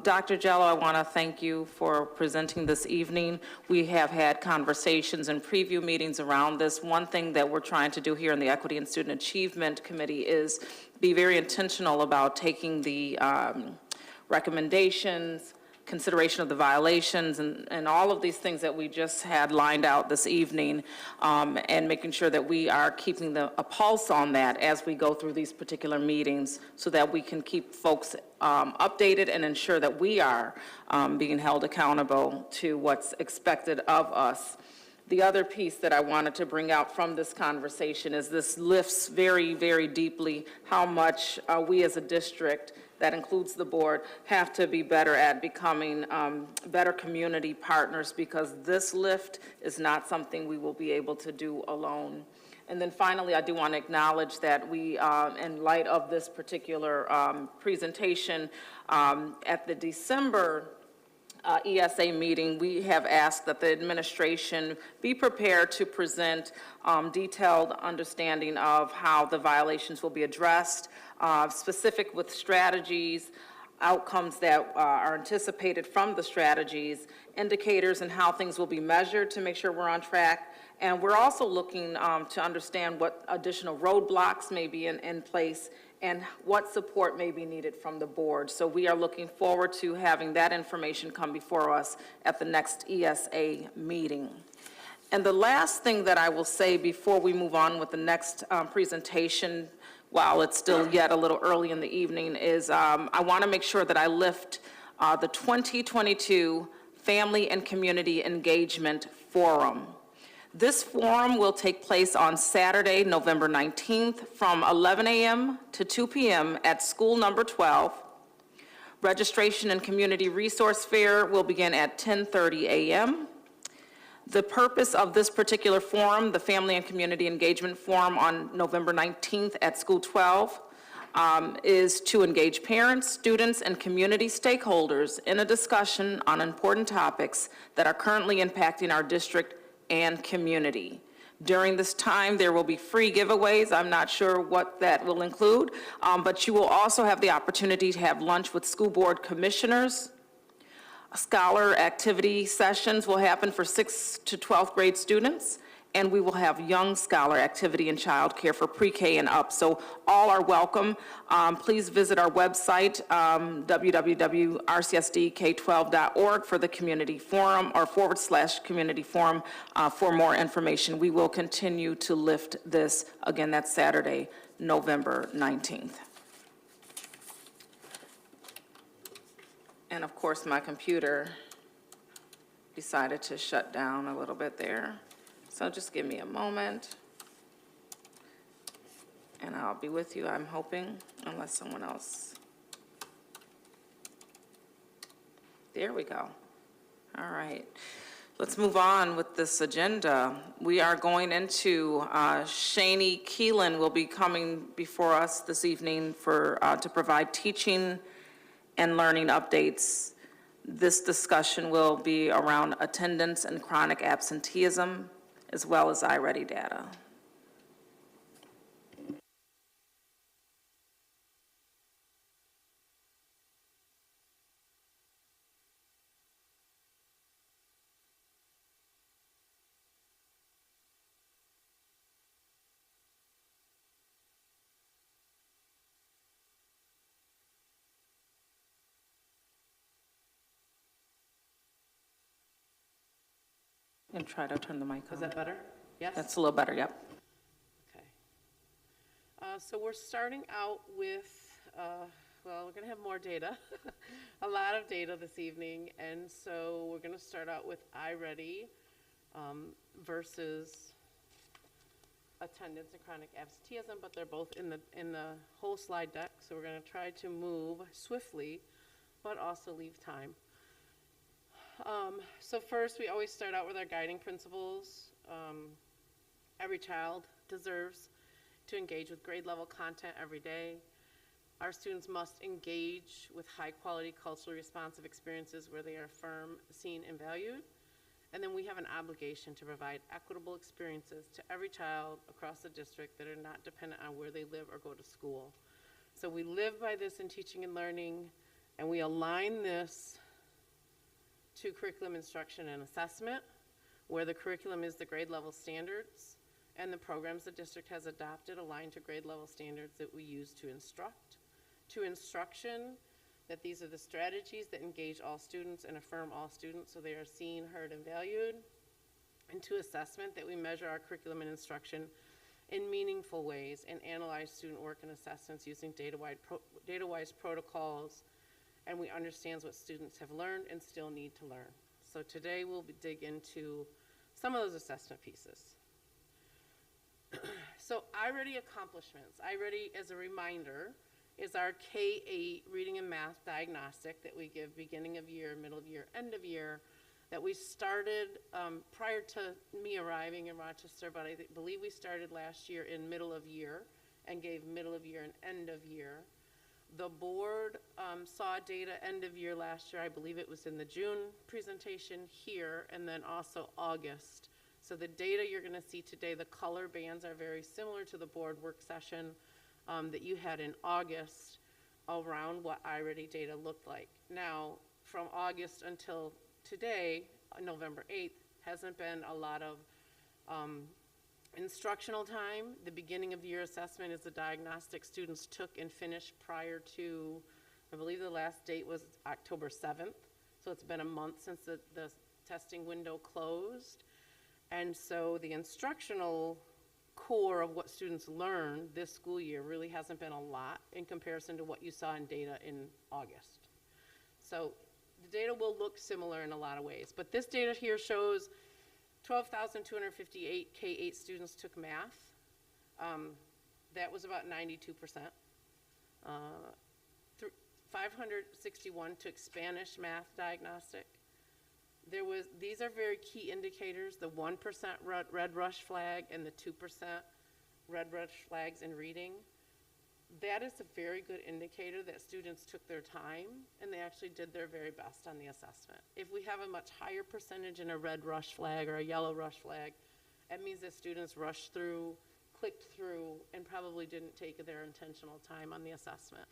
Dr. Jello, I want to thank you for presenting this evening. We have had conversations and preview meetings around this. One thing that we're trying to do here in the Equity and Student Achievement Committee is be very intentional about taking the recommendations, consideration of the violations, and all of these things that we just had lined out this evening, and making sure that we are keeping a pulse on that as we go through these particular meetings so that we can keep folks updated and ensure that we are being held accountable to what's expected of us. The other piece that I wanted to bring out from this conversation is this lifts very, very deeply how much we as a district, that includes the board, have to be better at becoming better community partners, because this lift is not something we will be able to do alone. And then finally, I do want to acknowledge that we, in light of this particular presentation, at the December ESA meeting, we have asked that the administration be prepared to present detailed understanding of how the violations will be addressed, specific with strategies, outcomes that are anticipated from the strategies, indicators, and how things will be measured to make sure we're on track. And we're also looking to understand what additional roadblocks may be in place and what support may be needed from the board. So we are looking forward to having that information come before us at the next ESA meeting. And the last thing that I will say before we move on with the next presentation, while it's still yet a little early in the evening, is I want to make sure that I lift the 2022 Family and Community Engagement Forum. This forum will take place on Saturday, November 19th from 11 a.m. to 2 p.m. at school number 12. Registration and Community Resource Fair will begin at 10:30 a.m. The purpose of this particular forum, the Family and Community Engagement Forum on November 19th at School 12, is to engage parents, students, and community stakeholders in a discussion on important topics that are currently impacting our district and community. During this time, there will be free giveaways. I'm not sure what that will include, but you will also have the opportunity to have lunch with school board commissioners. Scholar activity sessions will happen for 6th to 12th grade students, and we will have young scholar activity and childcare for pre-K and up. So all are welcome. Please visit our website, www.rcsdk12.org for the community forum, or /community forum for more information. We will continue to lift this. Again, that's Saturday, November 19th. And of course, my computer decided to shut down a little bit there. So just give me a moment, and I'll be with you, I'm hoping, unless someone else. There we go. All right. Let's move on with this agenda. We are going into, Shani Keelan will be coming before us this evening to provide teaching and learning updates. This discussion will be around attendance and chronic absenteeism, as well as iReady data. And try to turn the mic on. Is that better? Yes? That's a little better, yep. Okay. So we're starting out with, well, we're going to have more data, a lot of data this evening. And so we're going to start out with iReady versus attendance and chronic absenteeism, but they're both in the whole slide deck. So we're going to try to move swiftly, but also leave time. So first, we always start out with our guiding principles. Every child deserves to engage with grade level content every day. Our students must engage with high-quality, culturally responsive experiences where they are affirmed, seen, and valued. And then we have an obligation to provide equitable experiences to every child across the district that are not dependent on where they live or go to school. So we live by this in teaching and learning, and we align this to curriculum instruction and assessment, where the curriculum is the grade level standards, and the programs the district has adopted align to grade level standards that we use to instruct. To instruction, that these are the strategies that engage all students and affirm all students so they are seen, heard, and valued. And to assessment, that we measure our curriculum and instruction in meaningful ways and analyze student work and assessments using data-wise protocols, and we understand what students have learned and still need to learn. So today we'll dig into some of those assessment pieces. So I-Ready accomplishments. I-Ready, as a reminder, is our K-8 reading and math diagnostic that we give beginning of year, middle of year, end of year, that we started prior to me arriving in Rochester, but I believe we started last year in middle of year and gave middle of year and end of year. The board saw data end of year last year. I believe it was in the June presentation here, and then also August. So the data you're going to see today, the color bands are very similar to the board work session that you had in August around what I-Ready data looked like. Now, from August until today, November 8th, hasn't been a lot of instructional time. The beginning of the year assessment is the diagnostic students took and finished prior to, I believe the last date was October 7th. So it's been a month since the testing window closed. And so the instructional core of what students learned this school year really hasn't been a lot in comparison to what you saw in data in August. So the data will look similar in a lot of ways, but this data here shows 12,258 K-8 students took math. That was about 92%. 561 took Spanish math diagnostic. These are very key indicators, the 1% red rush flag and the 2% red rush flags in reading. That is a very good indicator that students took their time and they actually did their very best on the assessment. If we have a much higher percentage in a red rush flag or a yellow rush flag, it means that students rushed through, clicked through, and probably didn't take their intentional time on the assessment.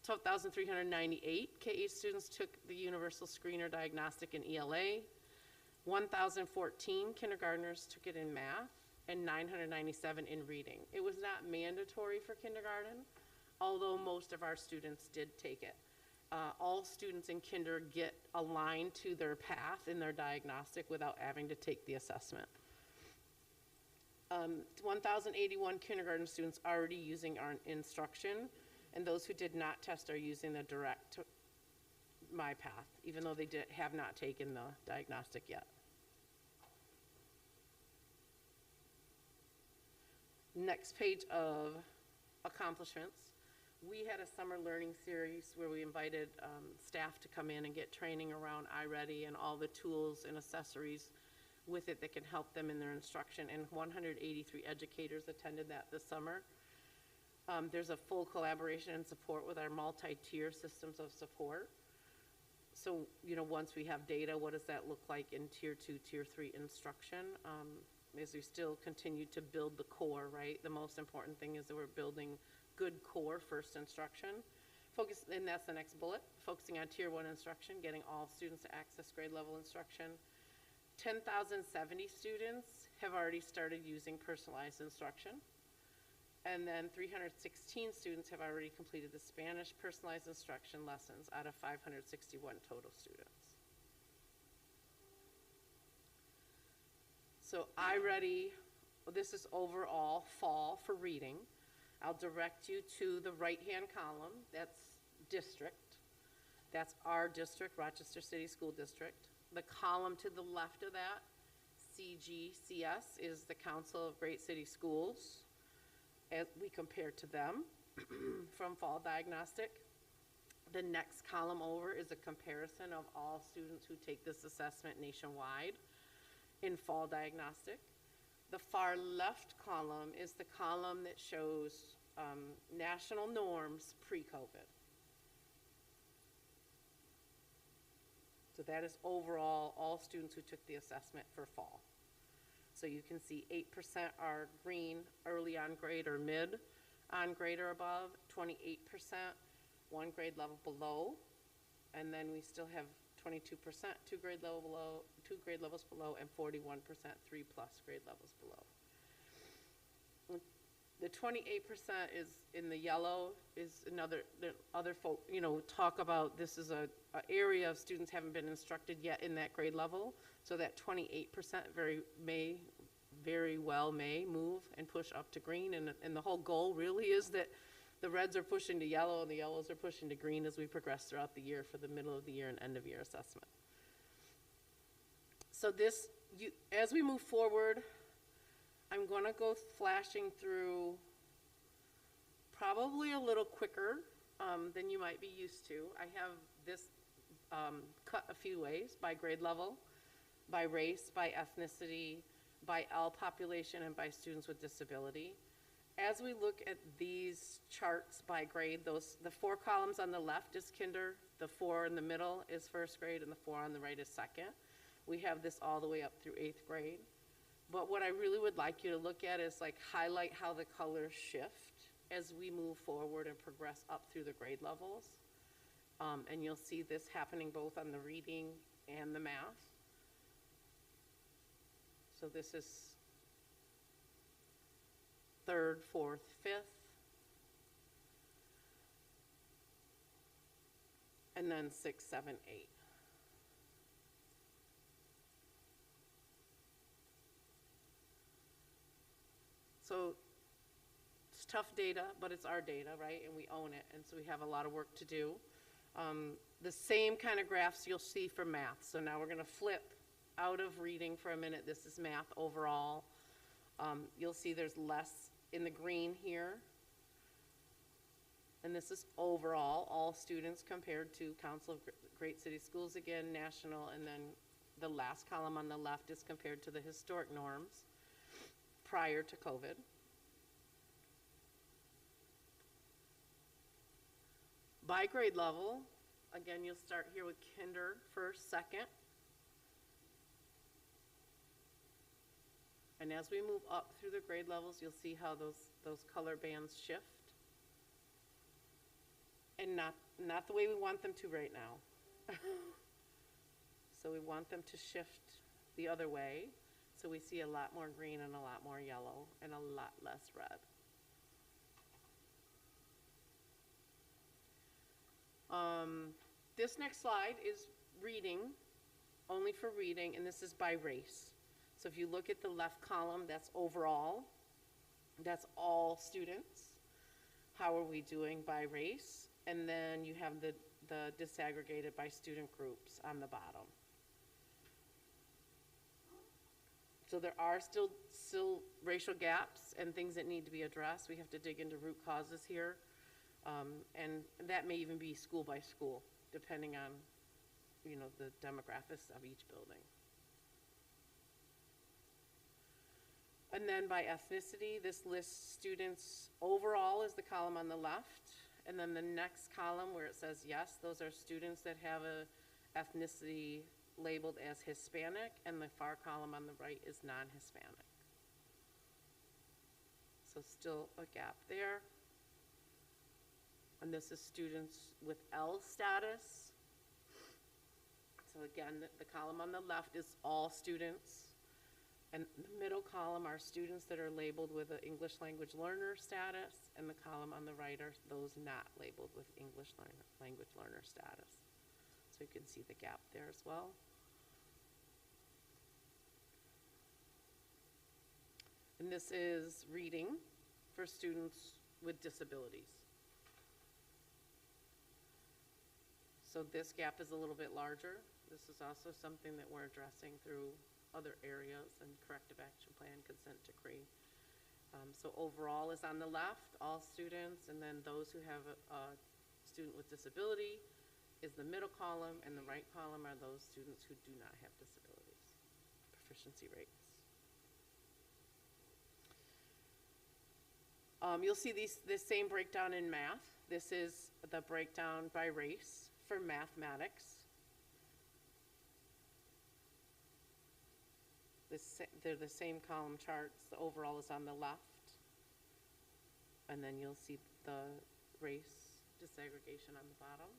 12,398 K-8 students took the Universal Screener Diagnostic in ELA. 1,014 kindergartners took it in math, and 997 in reading. It was not mandatory for kindergarten, although most of our students did take it. All students in kinder get aligned to their path in their diagnostic without having to take the assessment. 1,081 kindergarten students already using our instruction, and those who did not test are using the direct My Path, even though they have not taken the diagnostic yet. Next page of accomplishments. We had a summer learning series where we invited staff to come in and get training around I-Ready and all the tools and accessories with it that can help them in their instruction, and 183 educators attended that this summer. There's a full collaboration and support with our multi-tier systems of support. So, once we have data, what does that look like in tier 2, tier 3 instruction? As we still continue to build the core, right? The most important thing is that we're building good core first instruction. And that's the next bullet, focusing on tier 1 instruction, getting all students to access grade level instruction. 10,070 students have already started using personalized instruction. And then 316 students have already completed the Spanish personalized instruction lessons out of 561 total students. So I-Ready, this is overall fall for reading. I'll direct you to the right-hand column. That's district. That's our district, Rochester City School District. The column to the left of that, CGCS, is the Council of Great City Schools, as we compare to them from fall diagnostic. The next column over is a comparison of all students who take this assessment nationwide in fall diagnostic. The far left column is the column that shows national norms pre-COVID. So that is overall, all students who took the assessment for fall. So you can see 8% are green, early on grade or mid on grade or above, 28% one grade level below, and then we still have 22% two grade levels below, and 41% 3+ grade levels below. The 28% is in the yellow is the other folk, talk about this is a area of students haven't been instructed yet in that grade level. So that 28% very well may move and push up to green. And the whole goal really is that the reds are pushing to yellow and the yellows are pushing to green as we progress throughout the year for the middle of the year and end of year assessment. So as we move forward, I'm going to go flashing through probably a little quicker than you might be used to. I have this cut a few ways: by grade level, by race, by ethnicity, by L population, and by students with disability. As we look at these charts by grade, the 4 columns on the left is kinder, the 4 in the middle is first grade, and the 4 on the right is second. We have this all the way up through 8th grade. But what I really would like you to look at is highlight how the colors shift as we move forward and progress up through the grade levels. And you'll see this happening both on the reading and the math. So this is 3rd, 4th, 5th. And then 6, 7, 8. So it's tough data, but it's our data, right? And we own it, and so we have a lot of work to do. The same kind of graphs you'll see for math. So now we're going to flip out of reading for a minute. This is math overall. You'll see there's less in the green here. And this is overall, all students compared to Council of Great City Schools, again, national, and then the last column on the left is compared to the historic norms prior to COVID. By grade level, again, you'll start here with kinder first, second. And as we move up through the grade levels, you'll see how those color bands shift. And not the way we want them to right now. So we want them to shift the other way. So we see a lot more green and a lot more yellow and a lot less red. This next slide is reading, only for reading, and this is by race. So if you look at the left column, that's overall. That's all students. How are we doing by race? And then you have the disaggregated by student groups on the bottom. So there are still racial gaps and things that need to be addressed. We have to dig into root causes here. And that may even be school by school, depending on, the demographics of each building. And then by ethnicity, this lists students overall is the column on the left. And then the next column where it says yes, those are students that have a ethnicity labeled as Hispanic, and the far column on the right is non-Hispanic. So still a gap there. And this is students with L status. So again, the column on the left is all students. And the middle column are students that are labeled with an English language learner status, and the column on the right are those not labeled with English language learner status. So you can see the gap there as well. And this is reading for students with disabilities. So this gap is a little bit larger. This is also something that we're addressing through other areas and corrective action plan, consent decree. So overall is on the left, all students, and then those who have a student with disability is the middle column, and the right column are those students who do not have disabilities, proficiency rates. You'll see this same breakdown in math. This is the breakdown by race for mathematics. They're the same column charts. The overall is on the left. And then you'll see the race disaggregation on the bottom.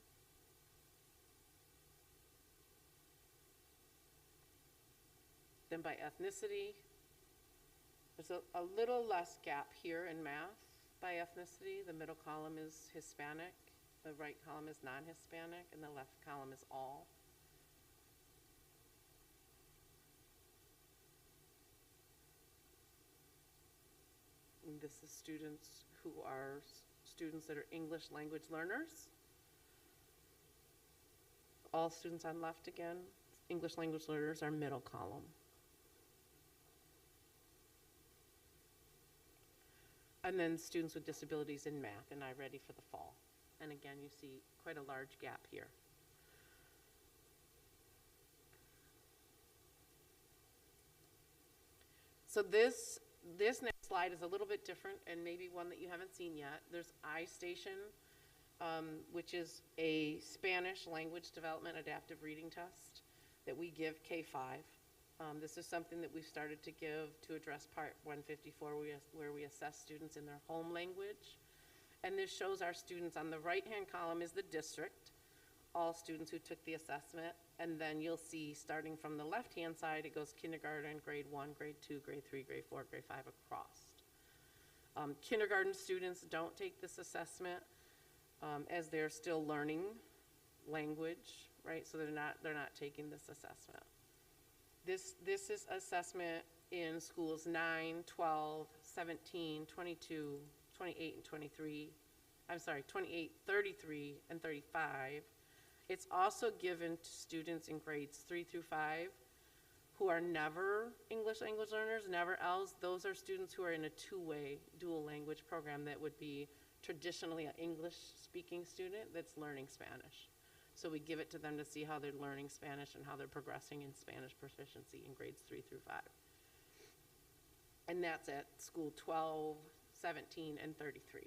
Then by ethnicity, there's a little less gap here in math by ethnicity. The middle column is Hispanic, the right column is non-Hispanic, and the left column is all. And this is students who are students that are English language learners. All students on left again. English language learners are middle column. And then students with disabilities in math and iReady for the fall. And again, you see quite a large gap here. So this next slide is a little bit different and maybe one that you haven't seen yet. There's iStation, which is a Spanish language development adaptive reading test that we give K-5. This is something that we've started to give to address Part 154, where we assess students in their home language. And this shows our students. On the right-hand column is the district, all students who took the assessment. And then you'll see, starting from the left-hand side, it goes kindergarten, grade 1, grade 2, grade 3, grade 4, grade 5, across. Kindergarten students don't take this assessment as they're still learning language, right? So they're not taking this assessment. This is assessment in schools 9, 12, 17, 22, 28, and 23. I'm sorry, 28, 33, and 35. It's also given to students in grades 3 through 5 who are never English language learners, never ELs. Those are students who are in a two-way dual language program that would be traditionally an English-speaking student that's learning Spanish. So we give it to them to see how they're learning Spanish and how they're progressing in Spanish proficiency in grades 3 through 5. And that's at school 12, 17, and 33.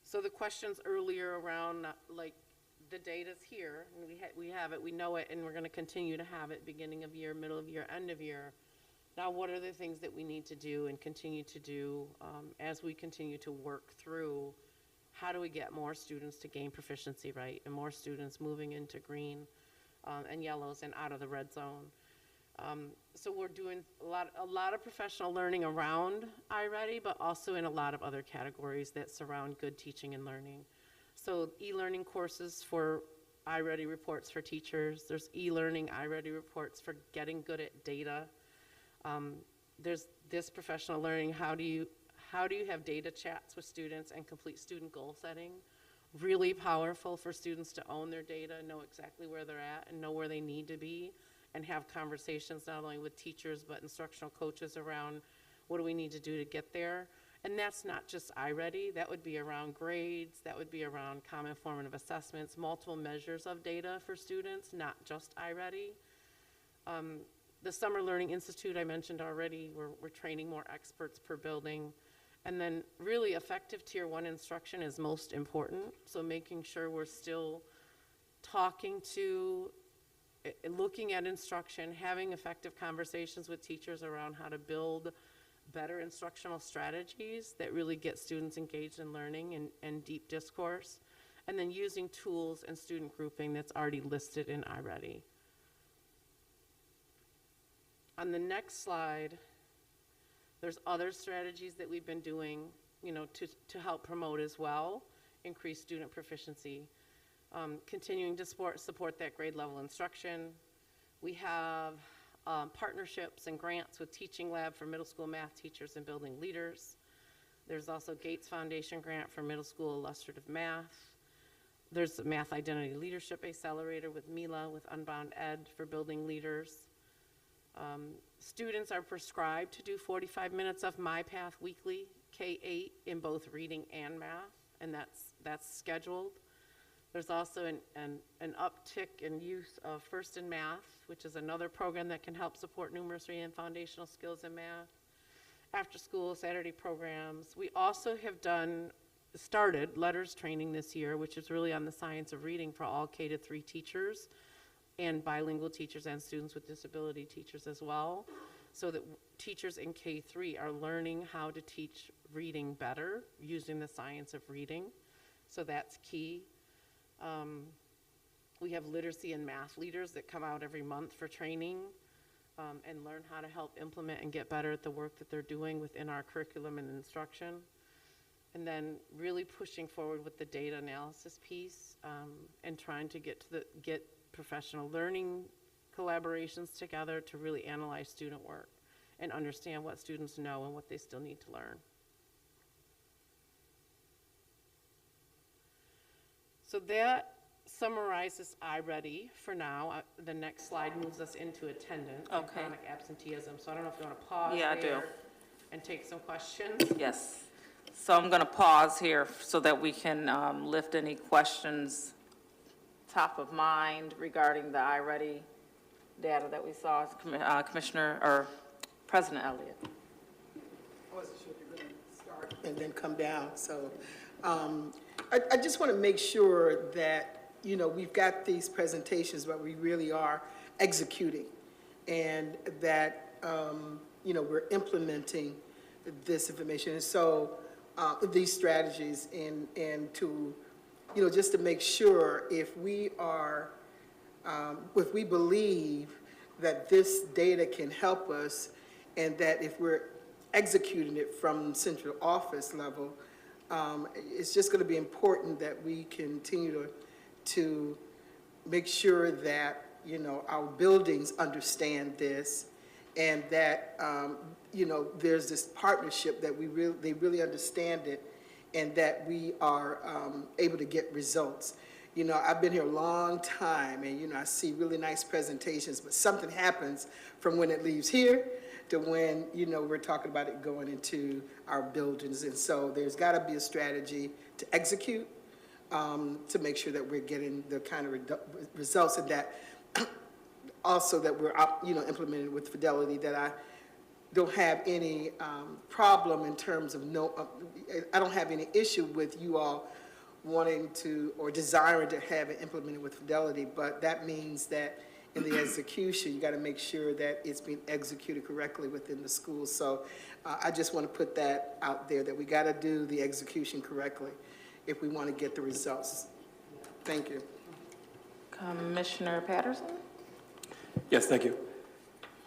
So the questions earlier around, like, the data's here, and we have it, we know it, and we're going to continue to have it beginning of year, middle of year, end of year. Now, what are the things that we need to do and continue to do as we continue to work through how do we get more students to gain proficiency, right, and more students moving into green and yellows and out of the red zone. So we're doing a lot of professional learning around iReady, but also in a lot of other categories that surround good teaching and learning. So e-learning courses for iReady reports for teachers. There's e-learning iReady reports for getting good at data. There's this professional learning. How do you have data chats with students and complete student goal setting? Really powerful for students to own their data, know exactly where they're at, and know where they need to be, and have conversations not only with teachers but instructional coaches around what do we need to do to get there. And that's not just iReady. That would be around grades. That would be around common formative assessments, multiple measures of data for students, not just iReady. The Summer Learning Institute I mentioned already, we're training more experts per building. And then really effective Tier 1 instruction is most important. So making sure we're still talking to, looking at instruction, having effective conversations with teachers around how to build better instructional strategies that really get students engaged in learning and deep discourse. And then using tools and student grouping that's already listed in iReady. On the next slide, there's other strategies that we've been doing, to help promote as well, increase student proficiency, continuing to support that grade level instruction. We have partnerships and grants with Teaching Lab for middle school math teachers and building leaders. There's also Gates Foundation grant for middle school illustrative math. There's the Math Identity Leadership Accelerator with Mila with Unbound Ed for building leaders. Students are prescribed to do 45 minutes of MyPath weekly, K-8, in both reading and math, and that's scheduled. There's also an uptick in use of First in Math, which is another program that can help support numeracy and foundational skills in math. After-school Saturday programs. We also have started letters training this year, which is really on the science of reading for all K-3 teachers and bilingual teachers and students with disability teachers as well, so that teachers in K-3 are learning how to teach reading better using the science of reading. So that's key. We have literacy and math leaders that come out every month for training and learn how to help implement and get better at the work that they're doing within our curriculum and instruction. And then really pushing forward with the data analysis piece and trying to get professional learning collaborations together to really analyze student work and understand what students know and what they still need to learn. So that summarizes iReady for now. The next slide moves us into attendance and Okay. chronic absenteeism. So I don't know if you want to pause Yeah, I do. there and take some questions. Yes. So I'm going to pause here so that we can lift any questions top of mind regarding the iReady data that we saw. Commissioner, or President Elliott. I wasn't sure if you were going to start and then come down, so I just want to make sure that, you know, we've got these presentations, but we really are executing, and that, you know, we're implementing this information. And so these strategies and to, you know, just to make sure if we are, if we believe that this data can help us, and that if we're executing it from central office level, it's just going to be important that we continue to make sure that, you know, our buildings understand this, and that, you know, there's this partnership that they really understand it, and that we are able to get results. You know, I've been here a long time, and, you know, I see really nice presentations, but something happens from when it leaves here to when, you know, we're talking about it going into our buildings. And so there's got to be a strategy to execute, to make sure that we're getting the kind of results, and that also that we're, you know, implementing with fidelity, that I don't have any problem in terms of I don't have any issue with you all wanting to or desiring to have it implemented with fidelity, but that means that in the execution, you got to make sure that it's being executed correctly within the school. So I just want to put that out there, that we got to do the execution correctly if we want to get the results. Thank you. Commissioner Patterson? Yes, thank you.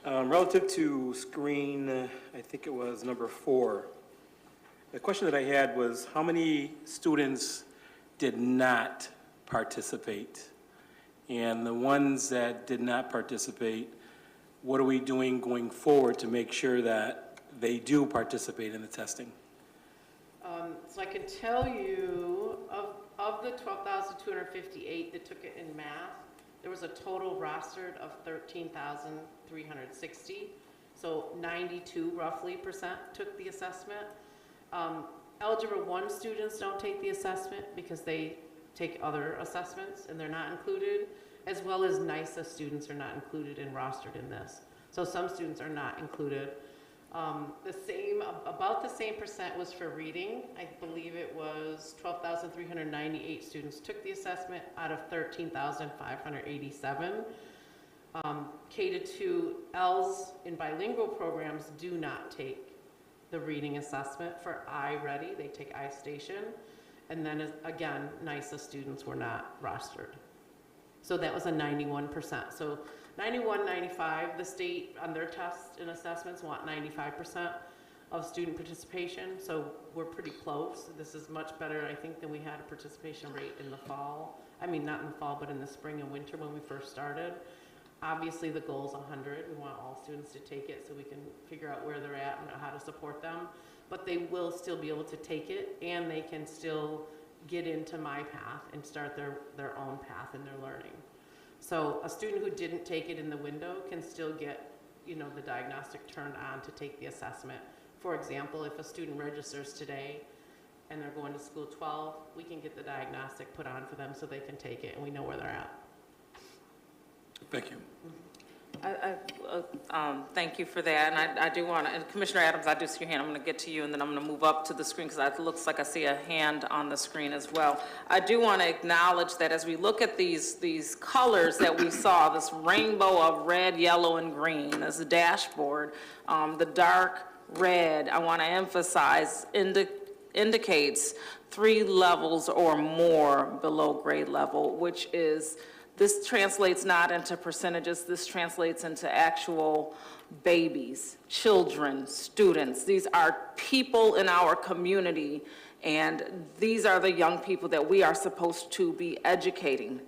Relative to screen, I think it was number 4, the question that I had was how many students did not participate? And the ones that did not participate, what are we doing going forward to make sure that they do participate in the testing? So I can tell you, of the 12,258 that took it in math, there was a total rostered of 13,360. So 92 roughly percent took the assessment. Algebra 1 students don't take the assessment because they take other assessments and they're not included, as well as NISA students are not included and rostered in this. So some students are not included. About the same percent was for reading. I believe it was 12,398 students took the assessment out of 13,587. K-2 Ls in bilingual programs do not take the reading assessment for iReady. They take iStation. And then again, NISA students were not rostered. So that was a 91%. So 91, 95, the state on their tests and assessments want 95% of student participation. So we're pretty close. This is much better, I think, than we had a participation rate in the fall. I mean, not in the fall, but in the spring and winter when we first started. Obviously, the goal is 100. We want all students to take it so we can figure out where they're at and how to support them. But they will still be able to take it, and they can still get into my path and start their own path in their learning. So a student who didn't take it in the window can still get, you know, the diagnostic turned on to take the assessment. For example, if a student registers today and they're going to school 12, we can get the diagnostic put on for them so they can take it and we know where they're at. Thank you. Thank you for that, and I do want to, and Commissioner Adams, I do see your hand, I'm going to get to you, and then I'm going to move up to the screen, because it looks like I see a hand on the screen as well. I do want to acknowledge that as we look at these colors that we saw, this rainbow of red, yellow, and green as a dashboard, the dark red, I want to emphasize, indicates 3 levels or more below grade level, which is, this translates not into percentages, this translates into actual babies, children, students. These are people in our community, and these are the young people that we are supposed to be educating.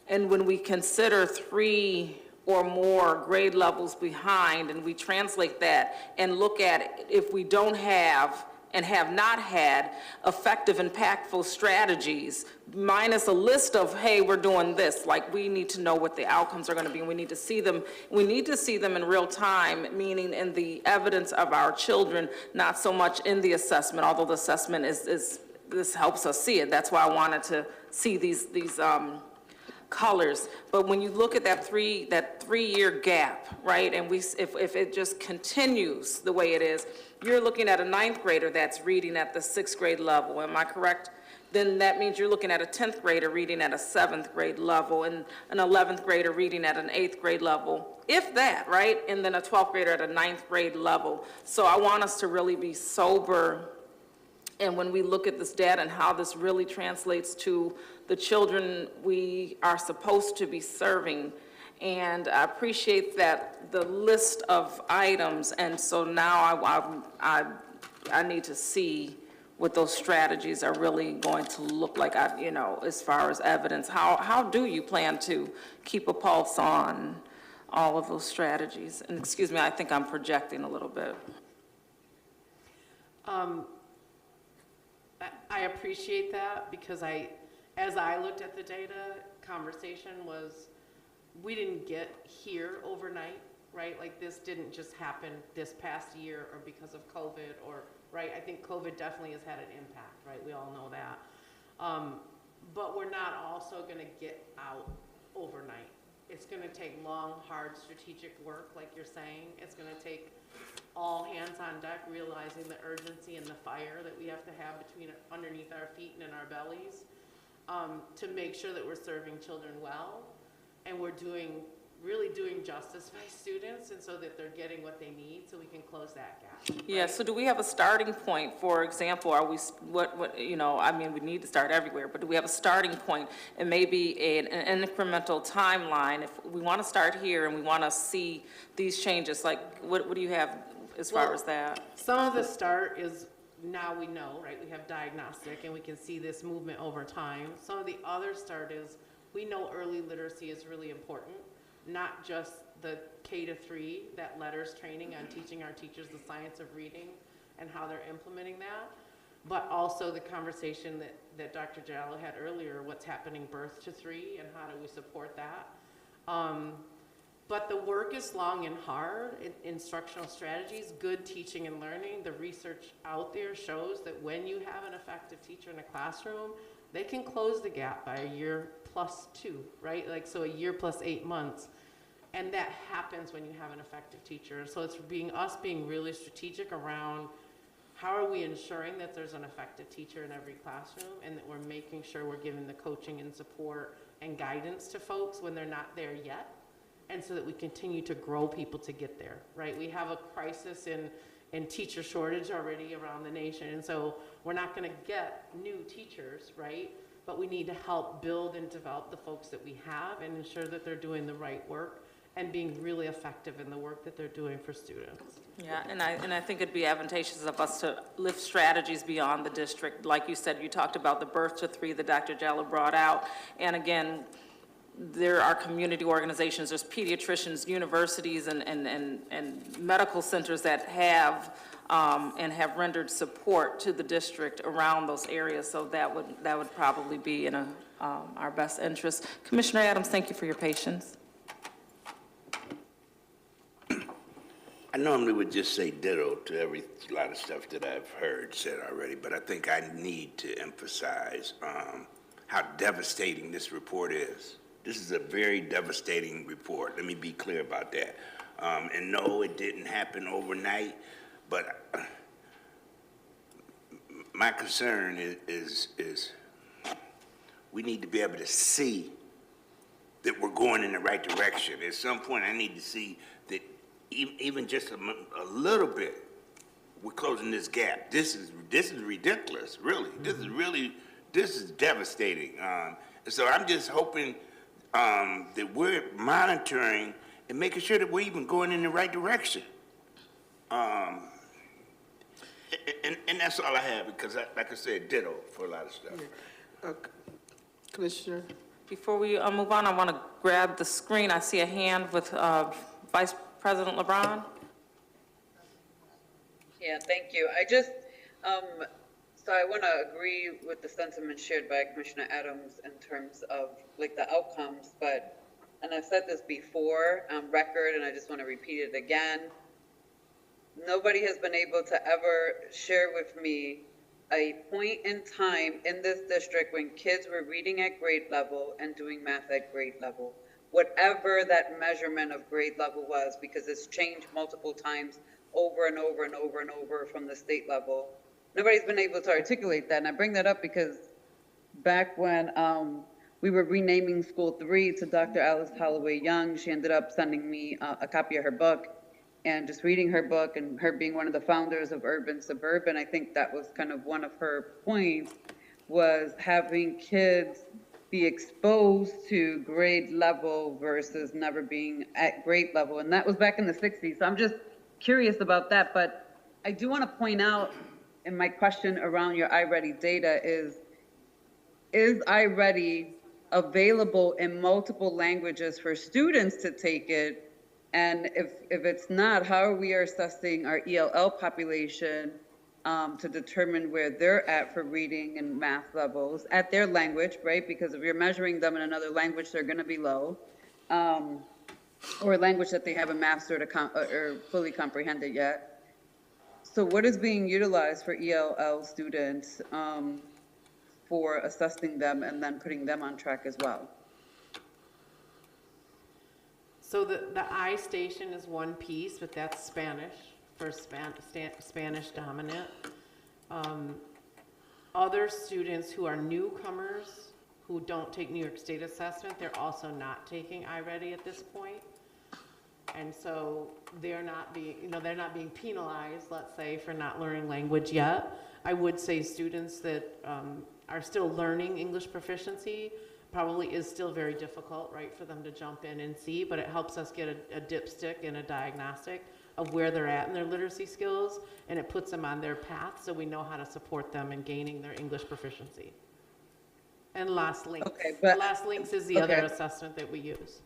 And when we consider 3 or more grade levels behind, and we translate that and look at it, if we don't have and have not had effective, impactful strategies, minus a list of, hey, we're doing this, like we need to know what the outcomes are going to be, and we need to see them in real time, meaning in the evidence of our children, not so much in the assessment, although the assessment this helps us see it. That's why I wanted to see these colors. But when you look at that 3-year gap, right, and if it just continues the way it is, you're looking at a 9th grader that's reading at the 6th grade level, am I correct? Then that means you're looking at a 10th grader reading at a 7th grade level, and an 11th grader reading at an 8th grade level, if that, right? And then a 12th grader at a 9th grade level. So I want us to really be sober, and when we look at this data and how this really translates to the children we are supposed to be serving. And I appreciate that the list of items, and so now I need to see what those strategies are really going to look like, as far as evidence. How do you plan to keep a pulse on all of those strategies? And excuse me, I think I'm projecting a little bit. I appreciate that, because as I looked at the data, conversation was, we didn't get here overnight, right? Like, this didn't just happen this past year or because of COVID, or, right? I think COVID definitely has had an impact, right? We all know that. But we're not also going to get out overnight. It's going to take long, hard strategic work, like you're saying. It's going to take all hands on deck, realizing the urgency and the fire that we have to have underneath our feet and in our bellies, to make sure that we're serving children well, and we're really doing justice by students, and so that they're getting what they need, so we can close that gap. Yeah, right? so do we have a starting point? For example, are we, we need to start everywhere, but do we have a starting point and maybe an incremental timeline? If we want to start here and we want to see these changes, like what do you have as far as that? Some of the start is, now we know, right? We have diagnostic and we can see this movement over time. Some of the other start is, we know early literacy is really important, not just the K-3, that letters training on teaching our teachers the science of reading and how they're implementing that, but also the conversation that Dr. Jallo had earlier, what's happening birth to 3 and how do we support that. But the work is long and hard. Instructional strategies, good teaching and learning, the research out there shows that when you have an effective teacher in a classroom, they can close the gap by a year plus 2, right? Like, so a year plus 8 months. And that happens when you have an effective teacher. So it's us being really strategic around how are we ensuring that there's an effective teacher in every classroom, and that we're making sure we're giving the coaching and support and guidance to folks when they're not there yet, and so that we continue to grow people to get there, right? We have a crisis in teacher shortage already around the nation, and so we're not going to get new teachers, right? But we need to help build and develop the folks that we have and ensure that they're doing the right work and being really effective in the work that they're doing for students. Yeah, and I think it'd be advantageous of us to lift strategies beyond the district. Like you said, you talked about the birth to 3 that Dr. Jallo brought out. And again, there are community organizations, there's pediatricians, universities, and medical centers that have and have rendered support to the district around those areas. So that would probably be in our best interest. Commissioner Adams, thank you for your patience. I normally would just say ditto to every lot of stuff that I've heard said already, but I think I need to emphasize how devastating this report is. This is a very devastating report. Let me be clear about that. And no, it didn't happen overnight, but my concern is we need to be able to see that we're going in the right direction. At some point, I need to see that even just a little bit, we're closing this gap. This is ridiculous, really. This is devastating. And so I'm just hoping that we're monitoring and making sure that we're even going in the right direction. And that's all I have, because, like I said, ditto for a lot of stuff. Commissioner? Before we move on, I want to grab the screen. I see a hand with Vice President LeBron. Yeah, thank you. I just, so I want to agree with the sentiment shared by Commissioner Adams in terms of like the outcomes, but, and I've said this before on record, and I just want to repeat it again. Nobody has been able to ever share with me a point in time in this district when kids were reading at grade level and doing math at grade level, whatever that measurement of grade level was, because it's changed multiple times over and over and over and over from the state level. Nobody's been able to articulate that. And I bring that up because back when we were renaming School 3 to Dr. Alice Holloway Young, she ended up sending me a copy of her book. And just reading her book and her being one of the founders of Urban Suburban, I think that was kind of one of her points, was having kids be exposed to grade level versus never being at grade level. And that was back in the 60s. So I'm just curious about that. But I do want to point out in my question around your iReady data is iReady available in multiple languages for students to take it? And if it's not, how are we assessing our ELL population to determine where they're at for reading and math levels at their language, right? Because if you're measuring them in another language, they're going to be low, or a language that they haven't mastered or fully comprehended yet. So what is being utilized for ELL students for assessing them and then putting them on track as well? So the iStation is one piece, but that's Spanish for Spanish dominant. Other students who are newcomers who don't take New York State assessment, they're also not taking iReady at this point. And so they're not being penalized, let's say, for not learning language yet. I would say students that are still learning English proficiency probably is still very difficult, right, for them to jump in and see, but it helps us get a dipstick and a diagnostic of where they're at in their literacy skills, and it puts them on their path so we know how to support them in gaining their English proficiency. And Last Links. Okay, but, Last Links is the other assessment that we use.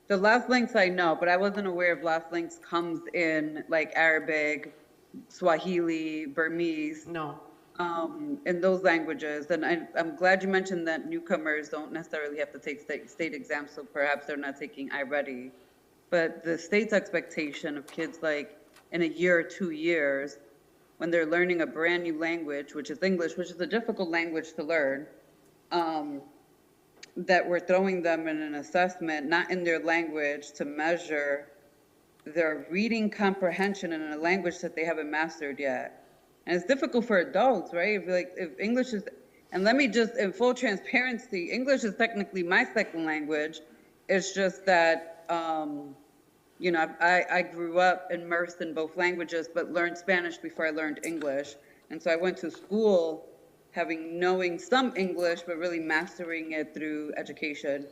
The Last Links I know, but I wasn't aware if Last Links comes in like Arabic, Swahili, Burmese. No. In those languages. And I'm glad you mentioned that newcomers don't necessarily have to take state exams, so perhaps they're not taking iReady. But the state's expectation of kids like in a year or 2 years, when they're learning a brand new language, which is English, which is a difficult language to learn, that we're throwing them in an assessment, not in their language, to measure their reading comprehension in a language that they haven't mastered yet. And it's difficult for adults, right? If English is, and let me just, in full transparency, English is technically my second language. It's just that, you know, I grew up immersed in both languages, but learned Spanish before I learned English. And so I went to school knowing some English, but really mastering it through education,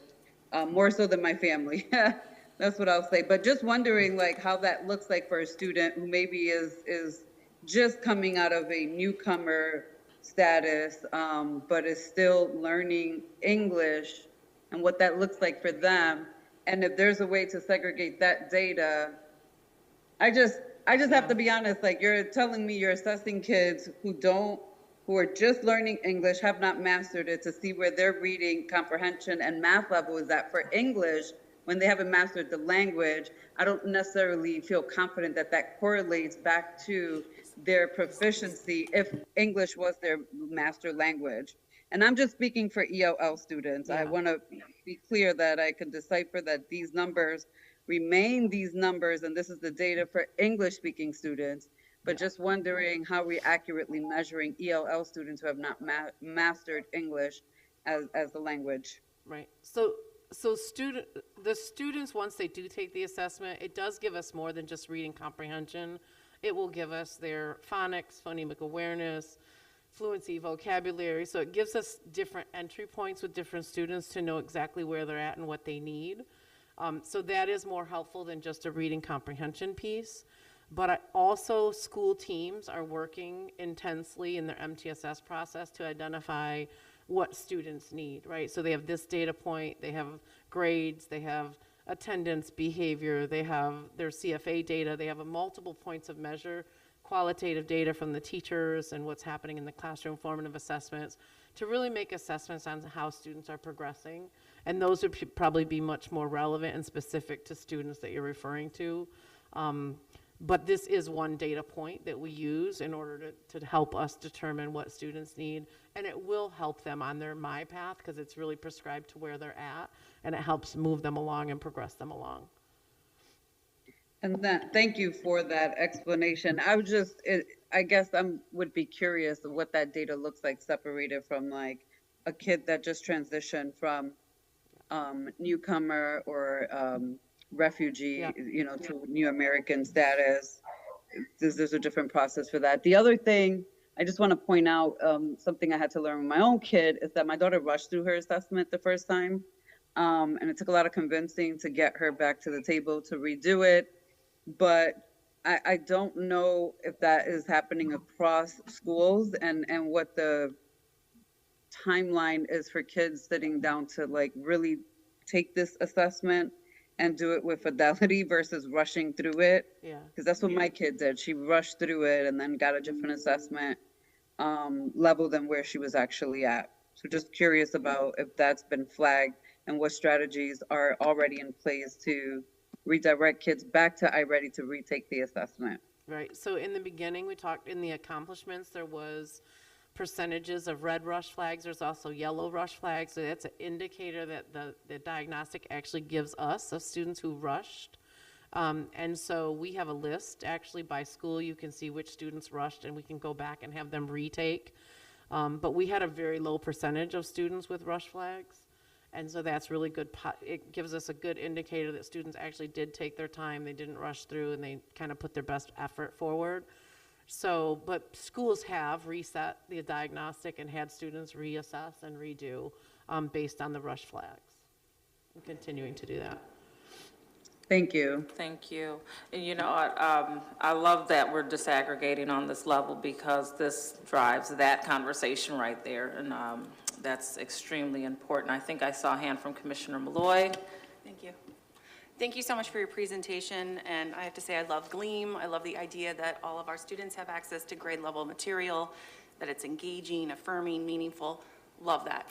more so than my family. That's what I'll say. But just wondering like how that looks like for a student who maybe is just coming out of a newcomer status, but is still learning English, and what that looks like for them. And if there's a way to segregate that data, I just have to be honest, like you're telling me you're assessing kids who are just learning English, have not mastered it, to see where their reading comprehension and math level is at for English, when they haven't mastered the language, I don't necessarily feel confident that that correlates back to their proficiency if English was their master language. And I'm just speaking for ELL students. I want to be clear that I can decipher that these numbers remain these numbers, and this is the data for English speaking students, but just wondering how we accurately measuring ELL students who have not mastered English as the language. Right. So the students, once they do take the assessment, it does give us more than just reading comprehension. It will give us their phonics, phonemic awareness, fluency, vocabulary. So it gives us different entry points with different students to know exactly where they're at and what they need. So that is more helpful than just a reading comprehension piece. But also school teams are working intensely in their MTSS process to identify what students need, right? So they have this data point, they have grades, they have attendance, behavior, they have their CFA data, they have multiple points of measure, qualitative data from the teachers and what's happening in the classroom, formative assessments, to really make assessments on how students are progressing. And those would probably be much more relevant and specific to students that you're referring to. But this is one data point that we use in order to help us determine what students need. And it will help them on their My Path because it's really prescribed to where they're at, and it helps move them along and progress them along. And that, thank you for that explanation. I guess would be curious of what that data looks like separated from like a kid that just transitioned from newcomer or refugee, to new American status. There's a different process for that. The other thing I just want to point out, something I had to learn with my own kid is that my daughter rushed through her assessment the first time. And it took a lot of convincing to get her back to the table to redo it. But I don't know if that is happening across schools and what the timeline is for kids sitting down to like really take this assessment and do it with fidelity versus rushing through it. Yeah. Because that's what my kid did. She rushed through it and then got a different assessment level than where she was actually at. So just curious about if that's been flagged and what strategies are already in place to redirect kids back to iReady to retake the assessment. Right. So in the beginning, we talked in the accomplishments, there was percentages of red rush flags. There's also yellow rush flags. So that's an indicator that the diagnostic actually gives us of students who rushed. And so we have a list actually by school. You can see which students rushed and we can go back and have them retake. But we had a very low percentage of students with rush flags. And so that's really good. It gives us a good indicator that students actually did take their time. They didn't rush through and they kind of put their best effort forward. So, but schools have reset the diagnostic and had students reassess and redo based on the rush flags. I'm continuing to do that. Thank you. Thank you. And you know what, I love that we're disaggregating on this level because this drives that conversation right there. And that's extremely important. I think I saw a hand from Commissioner Malloy. Thank you. Thank you so much for your presentation, and I have to say I love Gleam. I love the idea that all of our students have access to grade level material, that it's engaging, affirming, meaningful. Love that.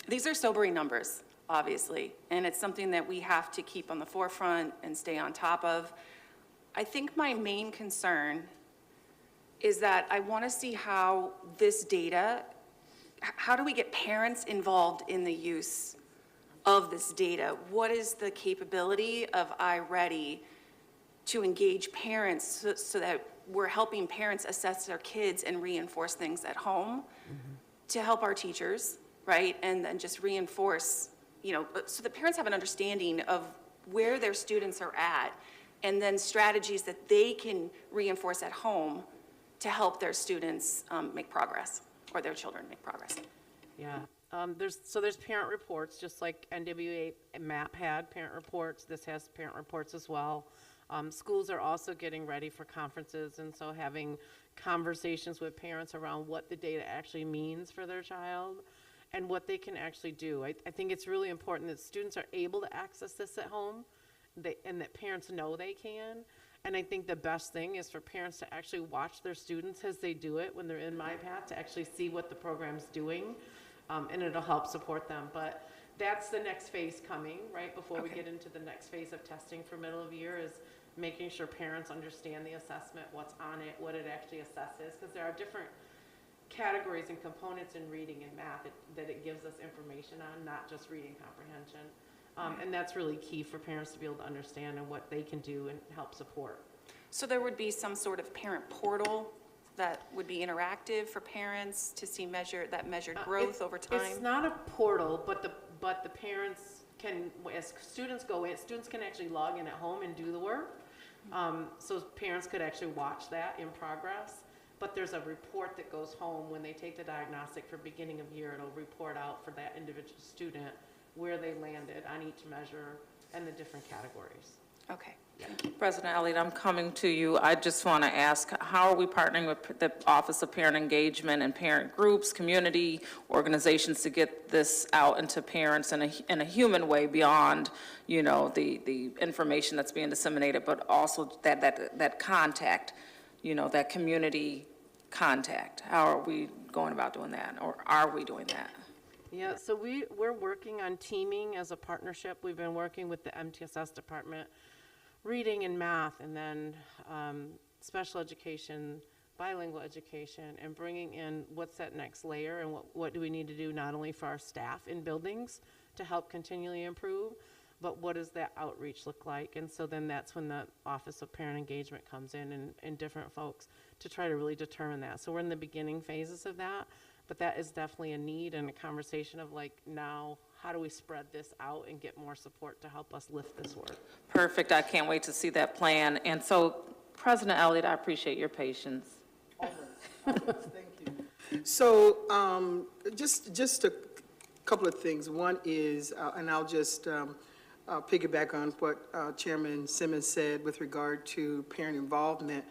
These are sobering numbers, obviously, and it's something that we have to keep on the forefront and stay on top of. I think my main concern is that I want to see how this data, how do we get parents involved in the use of this data? What is the capability of iReady to engage parents so that we're helping parents assess their kids and reinforce things at home to help our teachers, right? And then just reinforce, so the parents have an understanding of where their students are at and then strategies that they can reinforce at home to help their students make progress or their children make progress. Yeah. There's parent reports, just like NWA MAP had parent reports. This has parent reports as well. Schools are also getting ready for conferences, and so having conversations with parents around what the data actually means for their child and what they can actually do. I think it's really important that students are able to access this at home and that parents know they can. And I think the best thing is for parents to actually watch their students as they do it when they're in My Path, to actually see what the program's doing. And it'll help support them. But that's the next phase coming, right? Before we get into the next phase of testing for middle of year is making sure parents understand the assessment, what's on it, what it actually assesses, because there are different categories and components in reading and math that it gives us information on, not just reading comprehension. And that's really key for parents to be able to understand and what they can do and help support. So there would be some sort of parent portal that would be interactive for parents to see measured growth over time? It's not a portal, but the parents can, as students go in, students can actually log in at home and do the work. So parents could actually watch that in progress. But there's a report that goes home when they take the diagnostic for beginning of year. It'll report out for that individual student where they landed on each measure and the different categories. Okay. President Elliott, I'm coming to you. I just want to ask, how are we partnering with the Office of Parent Engagement and parent groups, community organizations to get this out into parents in a human way beyond, you know, the information that's being disseminated, but also that contact, you know, that community contact? How are we going about doing that, or are we doing that? Yeah, so we're working on teaming as a partnership. We've been working with the MTSS department, reading and math, and then special education, bilingual education, and bringing in what's that next layer and what do we need to do not only for our staff in buildings to help continually improve, but what does that outreach look like? And so then that's when the Office of Parent Engagement comes in and different folks to try to really determine that. So we're in the beginning phases of that, but that is definitely a need and a conversation of like, now, how do we spread this out and get more support to help us lift this work? Perfect. I can't wait to see that plan. And so, President Elliott, I appreciate your patience. Thank you. So just a couple of things. One is, and I'll just piggyback on what Chairman Simmons said with regard to parent involvement.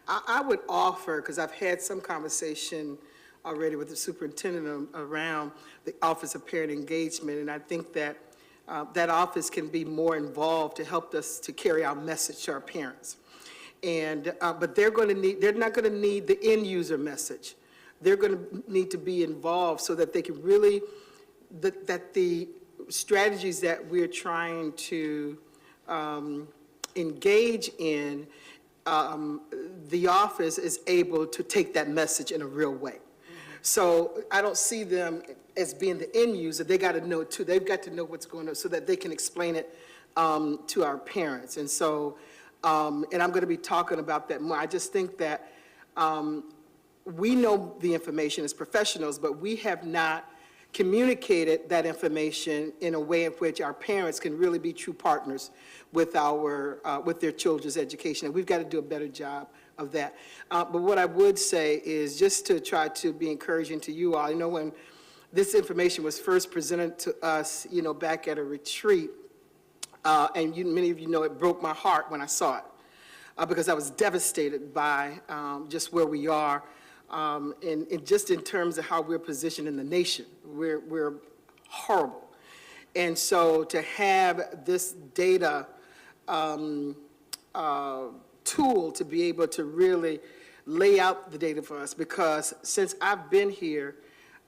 I would offer, because I've had some conversation already with the superintendent around the Office of Parent Engagement, and I think that that office can be more involved to help us to carry our message to our parents. And but they're not going to need the end user message. They're going to need to be involved so that they can really, that the strategies that we're trying to engage in, the office is able to take that message in a real way. So I don't see them as being the end user. They got to know too. They've got to know what's going on so that they can explain it to our parents. And so, and I'm going to be talking about that more. I just think that we know the information as professionals, but we have not communicated that information in a way in which our parents can really be true partners with with their children's education. And we've got to do a better job of that. But what I would say is just to try to be encouraging to you all. You know, when this information was first presented to us, you know, back at a retreat, and many of you know it broke my heart when I saw it, because I was devastated by just where we are, and just in terms of how we're positioned in the nation. We're horrible. And so to have this data tool to be able to really lay out the data for us, because since I've been here,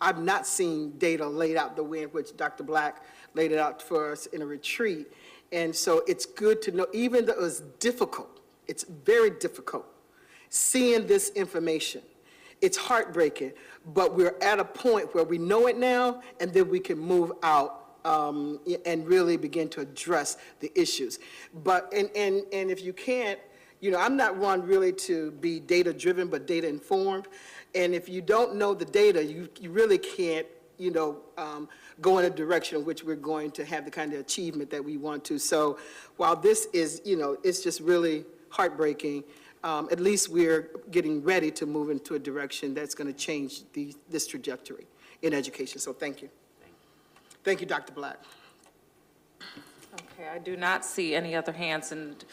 I've not seen data laid out the way in which Dr. Black laid it out for us in a retreat. And so it's good to know, even though it's difficult, it's very difficult, seeing this information. It's heartbreaking, but we're at a point where we know it now, and then we can move out and really begin to address the issues. But, and if you can't, you know, I'm not one really to be data-driven, but data-informed. And if you don't know the data, you really can't, you know, go in a direction in which we're going to have the kind of achievement that we want to. So while this is, you know, it's just really heartbreaking, at least we're getting ready to move into a direction that's going to change this trajectory in education. So thank you. Thank you, Dr. Black. Okay, I do not see any other hands, and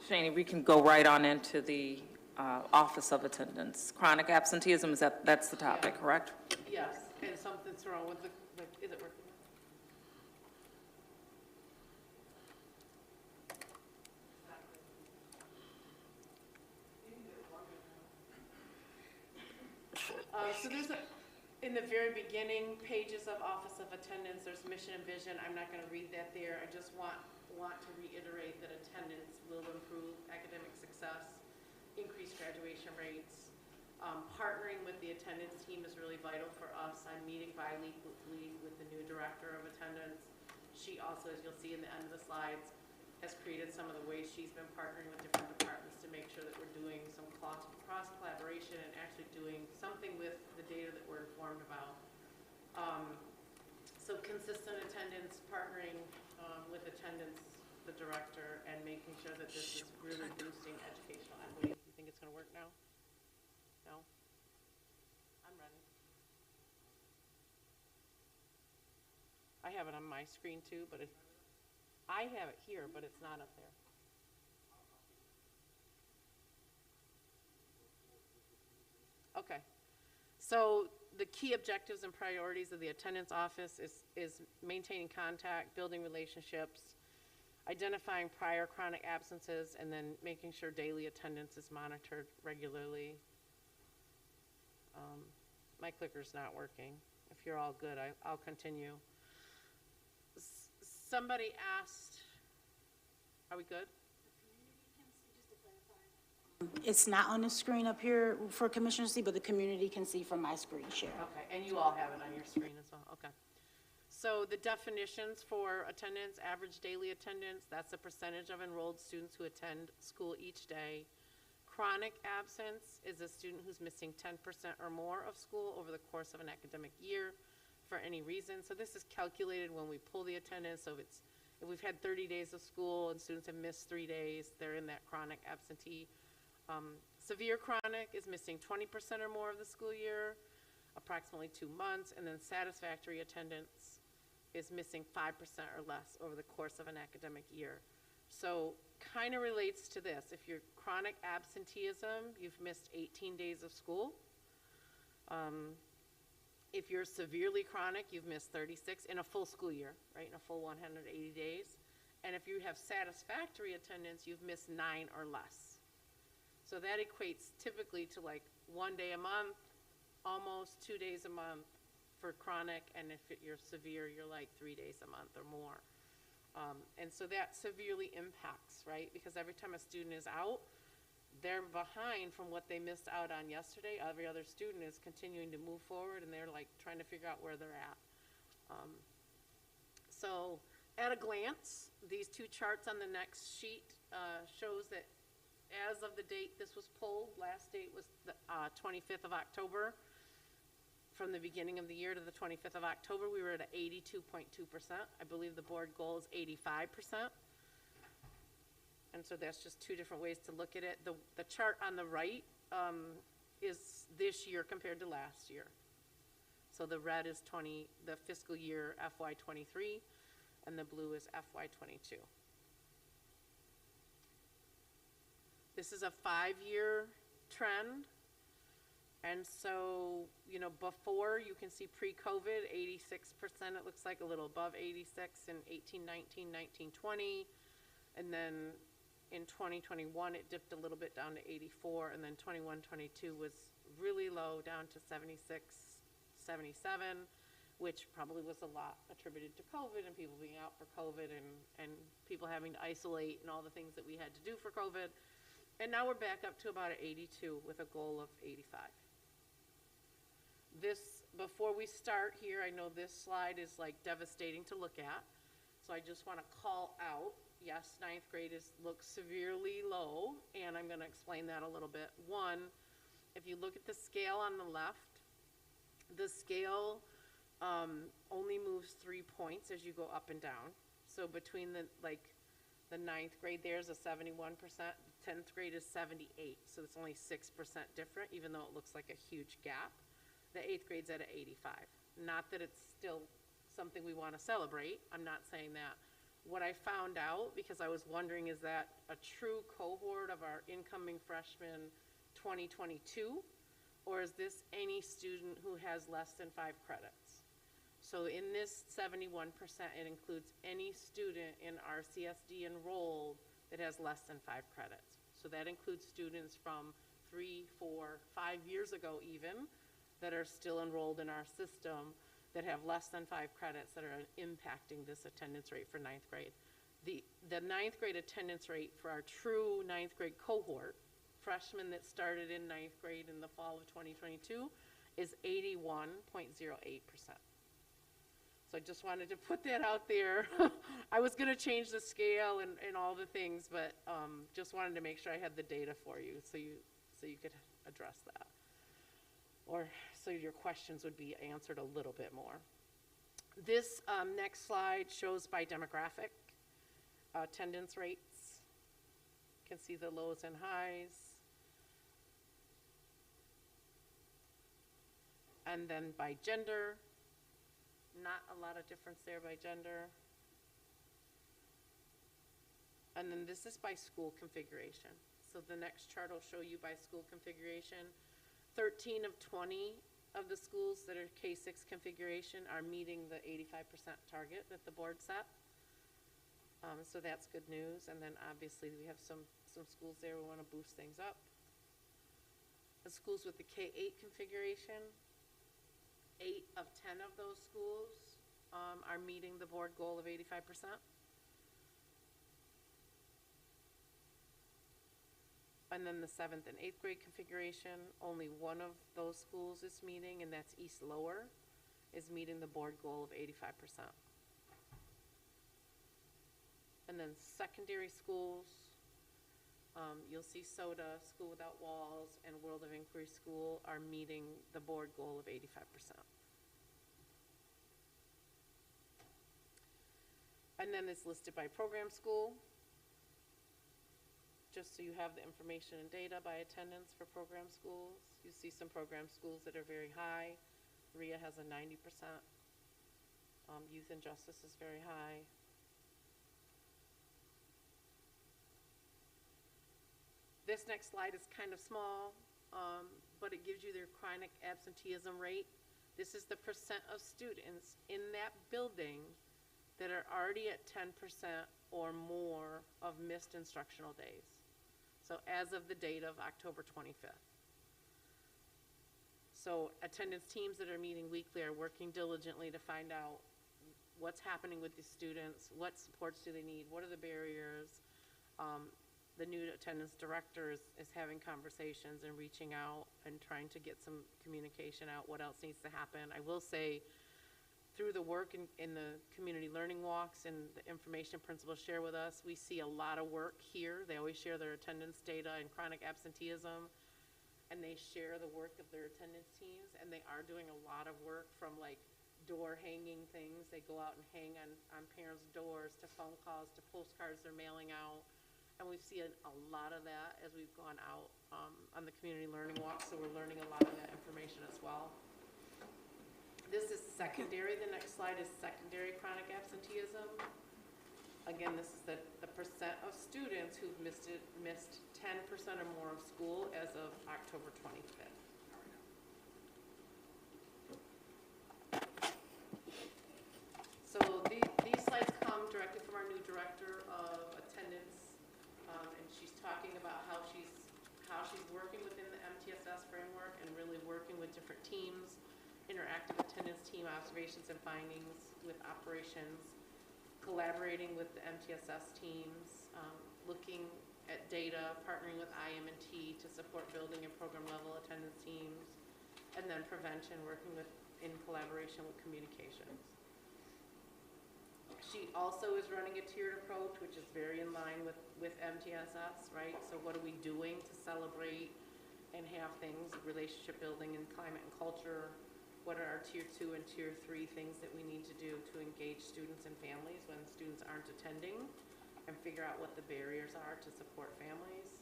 Shani, we can go right on into the Office of Attendance. Chronic absenteeism, that's the topic, correct? Yes, and something's wrong with is it working? So In the very beginning pages of Office of Attendance, there's mission and vision. I'm not going to read that there. I just want to reiterate that attendance will improve academic success, increase graduation rates. Partnering with the attendance team is really vital for us. I'm meeting bi-weekly with the new director of attendance. She also, as you'll see in the end of the slides, has created some of the ways she's been partnering with different departments to make sure that we're doing some cross collaboration and actually doing something with the data that we're informed about. So consistent attendance, partnering with attendance, the director, and making sure that this is really boosting educational equity. You think it's going to work now? No? I'm ready. I have it on my screen too, but I have it here, but it's not up there. Okay. So the key objectives and priorities of the attendance office is maintaining contact, building relationships, identifying prior chronic absences, and then making sure daily attendance is monitored regularly. My clicker's not working. If you're all good, I'll continue. Somebody asked, are we good? It's not on the screen up here for Commissioner to see, but the community can see from my screen share. Okay, and you all have it on your screen as well, okay. So the definitions for attendance, average daily attendance, that's a percentage of enrolled students who attend school each day. Chronic absence is a student who's missing 10% or more of school over the course of an academic year for any reason. So this is calculated when we pull the attendance. So if we've had 30 days of school and students have missed 3 days, they're in that chronic absentee. Severe chronic is missing 20% or more of the school year, approximately 2 months, and then satisfactory attendance is missing 5% or less over the course of an academic year. So kind of relates to this. If you're chronic absenteeism, you've missed 18 days of school. If you're severely chronic, you've missed 36 in a full school year, right, in a full 180 days. And if you have satisfactory attendance, you've missed 9 or less. So that equates typically to like 1 day a month, almost 2 days a month for chronic, and if you're severe, you're like 3 days a month or more. And so that severely impacts, right? Because every time a student is out, they're behind from what they missed out on yesterday. Every other student is continuing to move forward, and they're like trying to figure out where they're at. So at a glance, these two charts on the next sheet shows that as of the date this was pulled, last date was the 25th of October. From the beginning of the year to the 25th of October, we were at 82.2%. I believe the board goal is 85%. And so that's just two different ways to look at it. The chart on the right is this year compared to last year. So the red is the fiscal year FY23, and the blue is FY22. This is a 5-year trend. And so, you know, before, you can see pre-COVID, 86%, it looks like a little above 86 in 18, 19, 19, 20. And then in 2021, it dipped a little bit down to 84. And then 21, 22 was really low, down to 76, 77, which probably was a lot attributed to COVID and people being out for COVID and people having to isolate and all the things that we had to do for COVID. And now we're back up to about 82 with a goal of 85. This, before we start here, I know this slide is like devastating to look at. So I just want to call out, yes, 9th grade looks severely low, and I'm going to explain that a little bit. One, if you look at the scale on the left, the scale only moves 3 points as you go up and down. So between the 9th grade, there's a 71%, 10th grade is 78, so it's only 6% different, even though it looks like a huge gap. The 8th grade's at an 85. Not that it's still something we want to celebrate, I'm not saying that. What I found out, because I was wondering, is that a true cohort of our incoming freshmen 2022, or is this any student who has less than 5 credits? So in this 71%, it includes any student in our CSD enrolled that has less than 5 credits. So that includes students from 3, 4, 5 years ago even, that are still enrolled in our system that have less than 5 credits that are impacting this attendance rate for ninth grade. The ninth grade attendance rate for our true ninth grade cohort, freshmen that started in ninth grade in the fall of 2022, is 81.08%. So I just wanted to put that out there. I was gonna change the scale and all the things, but just wanted to make sure I had the data for you so you could address that. Or so your questions would be answered a little bit more. This next slide shows by demographic attendance rates. You can see the lows and highs. And then by gender, not a lot of difference there by gender. And then this is by school configuration. So the next chart will show you by school configuration. 13 of 20 of the schools that are K-6 configuration are meeting the 85% target that the board set. So that's good news. And then obviously we have some schools there we want to boost things up. The schools with the K-8 configuration, 8 of 10 of those schools are meeting the board goal of 85%. And then the 7th and 8th grade configuration, only 1 of those schools is meeting, and that's East Lower, is meeting the board goal of 85%. And then secondary schools, you'll see SOTA, School Without Walls, and World of Inquiry School are meeting the board goal of 85%. And then it's listed by program school, just so you have the information and data by attendance for program schools. You see some program schools that are very high. RIA has a 90%. Youth and Justice is very high. This next slide is kind of small, but it gives you their chronic absenteeism rate. This is the percent of students in that building that are already at 10% or more of missed instructional days. So as of the date of October 25th. So attendance teams that are meeting weekly are working diligently to find out what's happening with the students, what supports do they need, what are the barriers. The new attendance director is having conversations and reaching out and trying to get some communication out, what else needs to happen. I will say, through the work in the community learning walks and the information principals share with us, we see a lot of work here. They always share their attendance data and chronic absenteeism, and they share the work of their attendance teams, and they are doing a lot of work from like door hanging things. They go out and hang on parents' doors, to phone calls, to postcards they're mailing out. And we see a lot of that as we've gone out on the community learning walk, so we're learning a lot of that information as well. This is secondary. The next slide is secondary chronic absenteeism. Again, this is the percent of students who've missed 10% or more of school as of October 25th. So these slides come directly from our new director of attendance, and she's talking about how she's working within the MTSS framework and really working with different teams, interactive attendance team observations and findings with operations, collaborating with the MTSS teams, looking at data, partnering with IM&T to support building and program level attendance teams, and then prevention, working in collaboration with communications. She also is running a tiered approach, which is very in line with MTSS, right? So what are we doing to celebrate and have things, relationship building and climate and culture? What are our tier 2 and tier 3 things that we need to do to engage students and families when students aren't attending, and figure out what the barriers are to support families?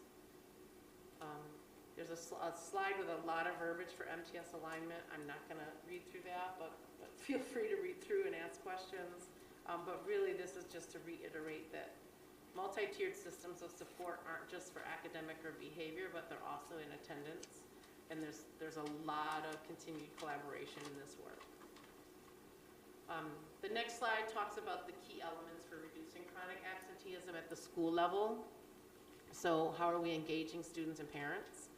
There's a slide with a lot of verbiage for MTS alignment. I'm not going to read through that, but feel free to read through and ask questions. But really, this is just to reiterate that multi-tiered systems of support aren't just for academic or behavior, but they're also in attendance. And there's a lot of continued collaboration in this work. The next slide talks about the key elements for reducing chronic absenteeism at the school level. So how are we engaging students and parents?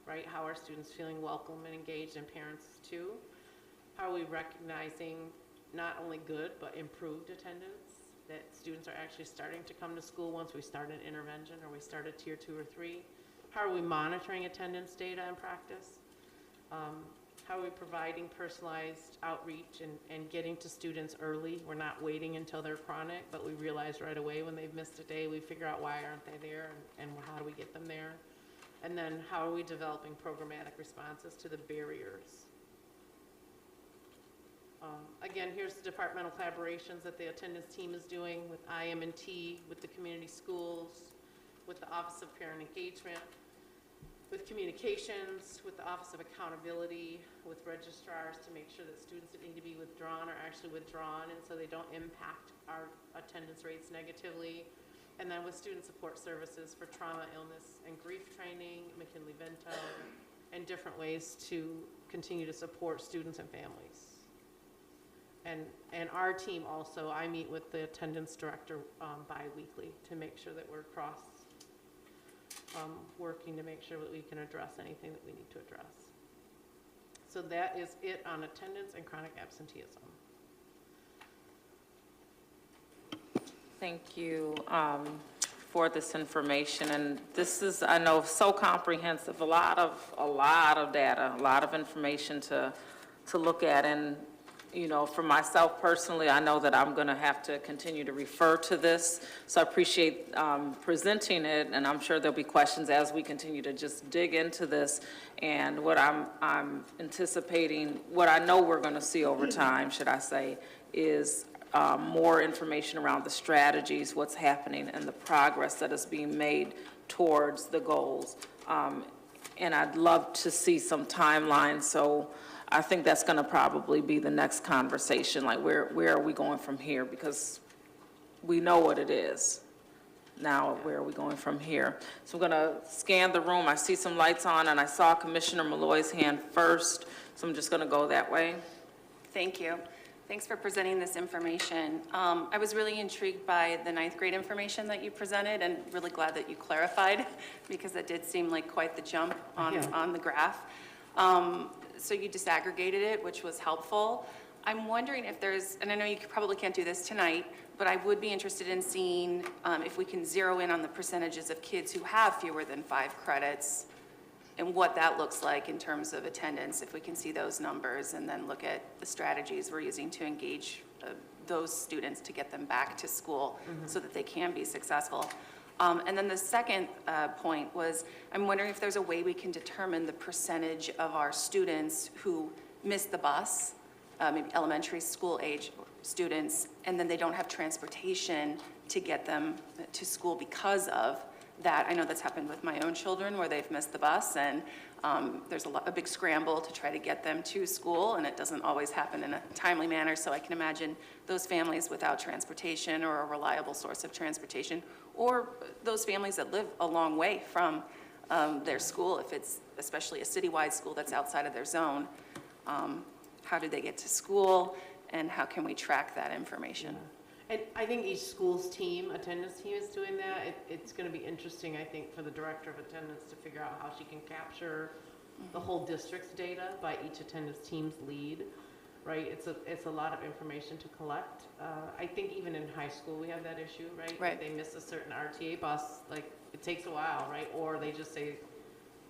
right? How are students feeling welcome and engaged, and parents too? How are we recognizing not only good, but improved attendance? That students are actually starting to come to school once we start an intervention or we start a tier 2 or 3? How are we monitoring attendance data and practice? How are we providing personalized outreach and getting to students early? We're not waiting until they're chronic, but we realize right away when they've missed a day, we figure out why aren't they there and how do we get them there? And then how are we developing programmatic responses to the barriers? Again, here's the departmental collaborations that the attendance team is doing with IM&T, with the community schools, with the Office of Parent Engagement, with communications, with the Office of Accountability, with registrars to make sure that students that need to be withdrawn are actually withdrawn and so they don't impact our attendance rates negatively. And then with student support services for trauma, illness, and grief training, McKinley-Vento, and different ways to continue to support students and families. And our team also, I meet with the attendance director bi-weekly to make sure that we're working to make sure that we can address anything that we need to address. So that is it on attendance and chronic absenteeism. Thank you for this information, and this is, I know, so comprehensive, a lot of data, a lot of information to look at, and you know, for myself personally, I know that I'm going to have to continue to refer to this, so I appreciate presenting it, and I'm sure there'll be questions as we continue to just dig into this. And what I'm anticipating, what I know we're going to see over time, should I say, is more information around the strategies, what's happening, and the progress that is being made towards the goals. And I'd love to see some timelines, so I think that's going to probably be the next conversation, like where are we going from here? Because we know what it is. Now, where are we going from here? So I'm going to scan the room. I see some lights on, and I saw Commissioner Malloy's hand first, so I'm just going to go that way. Thank you. Thanks for presenting this information. I was really intrigued by the 9th grade information that you presented, and really glad that you clarified, because it did seem like quite the jump on the graph. So you disaggregated it, which was helpful. I'm wondering if there's, and I know you probably can't do this tonight, but I would be interested in seeing if we can zero in on the percentages of kids who have fewer than 5 credits and what that looks like in terms of attendance, if we can see those numbers, and then look at the strategies we're using to engage those students to get them back to school so that they can be successful. And then the second point was, I'm wondering if there's a way we can determine the percentage of our students who miss the bus, maybe elementary school age students, and then they don't have transportation to get them to school because of that. I know that's happened with my own children where they've missed the bus, and there's a big scramble to try to get them to school, and it doesn't always happen in a timely manner. So I can imagine those families without transportation or a reliable source of transportation, or those families that live a long way from their school, if it's especially a citywide school that's outside of their zone. How do they get to school, and how can we track that information? And I think each school's team, attendance team, is doing that. It's going to be interesting, I think, for the director of attendance to figure out how she can capture the whole district's data by each attendance team's lead, right? It's a lot of information to collect. I think even in high school we have that issue, right? Right. If they miss a certain RTA bus, like, it takes a while, right? Or they just say,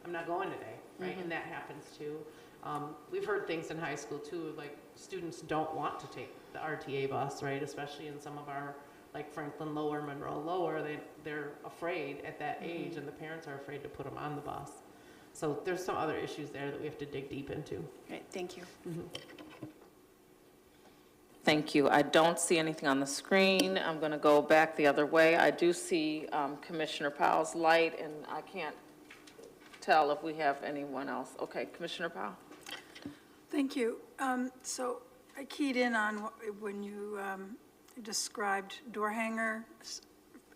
I'm not going today, right? And that happens too. We've heard things in high school too, like students don't want to take the RTA bus, right? Especially in some of our, like Franklin Lower, Monroe Lower, they're afraid at that age, and the parents are afraid to put them on the bus. So there's some other issues there that we have to dig deep into. Great, thank you. Thank you. I don't see anything on the screen. I'm going to go back the other way. I do see Commissioner Powell's light, and I can't tell if we have anyone else. Okay, Commissioner Powell. Thank you. So I keyed in on when you described door hanger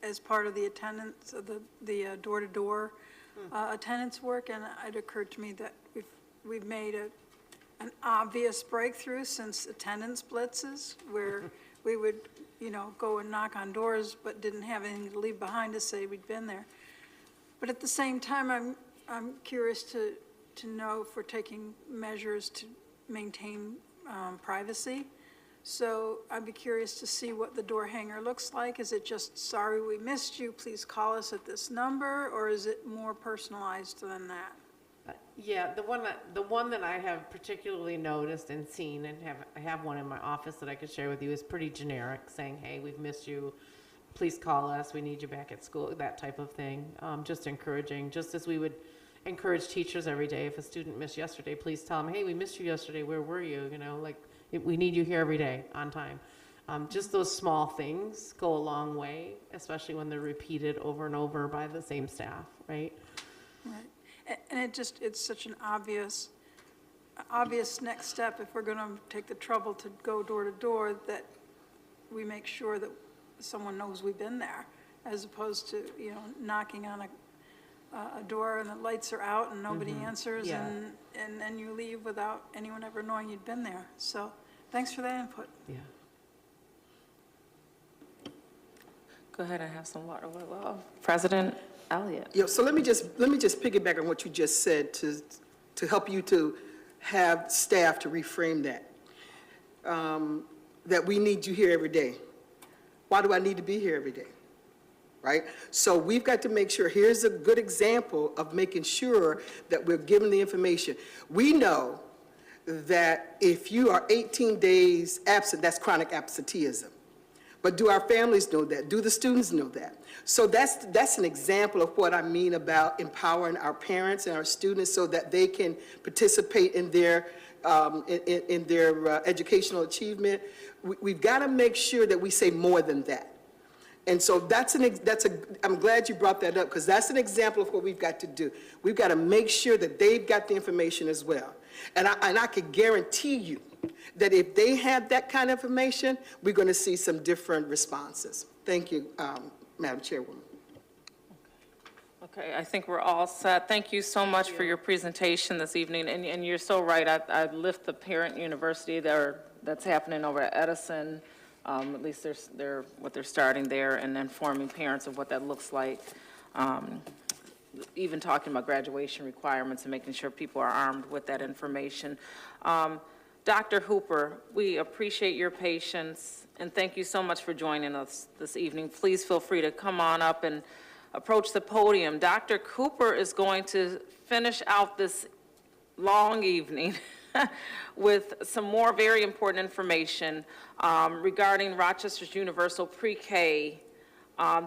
as part of the attendance, of the door-to-door attendance work, and it occurred to me that we've made an obvious breakthrough since attendance blitzes, where we would, go and knock on doors but didn't have anything to leave behind to say we'd been there. But at the same time, I'm curious to to know if we're taking measures to maintain privacy. So I'd be curious to see what the door hanger looks like. Is it just, sorry we missed you, please call us at this number, or is it more personalized than that? Yeah, the one that I have particularly noticed and seen, and I have one in my office that I could share with you, is pretty generic, saying, hey, we've missed you, please call us, we need you back at school, that type of thing. Just encouraging, just as we would encourage teachers every day. If a student missed yesterday, please tell them, hey, we missed you yesterday, where were you? You know, like, we need you here every day, on time. Just those small things go a long way, especially when they're repeated over and over by the same staff, right? Right. And it's such an obvious next step, if we're going to take the trouble to go door to door, that we make sure that someone knows we've been there, as opposed to, knocking on a door and the lights are out and nobody answers, Yeah. and then you leave without anyone ever knowing you'd been there. So thanks for that input. Yeah. Go ahead and have some water. Well, President Elliott. Yeah, so let me just piggyback on what you just said to help you to have staff to reframe that. That we need you here every day. Why do I need to be here every day? Right? So we've got to make sure, here's a good example of making sure that we're giving the information. We know that if you are 18 days absent, that's chronic absenteeism. But do our families know that? Do the students know that? So that's an example of what I mean about empowering our parents and our students so that they can participate in their educational achievement. We've got to make sure that we say more than that. And so I'm glad you brought that up, because that's an example of what we've got to do. We've got to make sure that they've got the information as well. And I can guarantee you that if they have that kind of information, we're going to see some different responses. Thank you, Madam Chairwoman. Okay, I think we're all set. Thank you so much for your presentation this evening. And you're so right. I lift the parent university that's happening over at Edison. At least what they're starting there, and informing parents of what that looks like. Even talking about graduation requirements and making sure people are armed with that information. Dr. Hooper, we appreciate your patience, and thank you so much for joining us this evening. Please feel free to come on up and approach the podium. Dr. Cooper is going to finish out this long evening with some more very important information regarding Rochester's Universal Pre-K.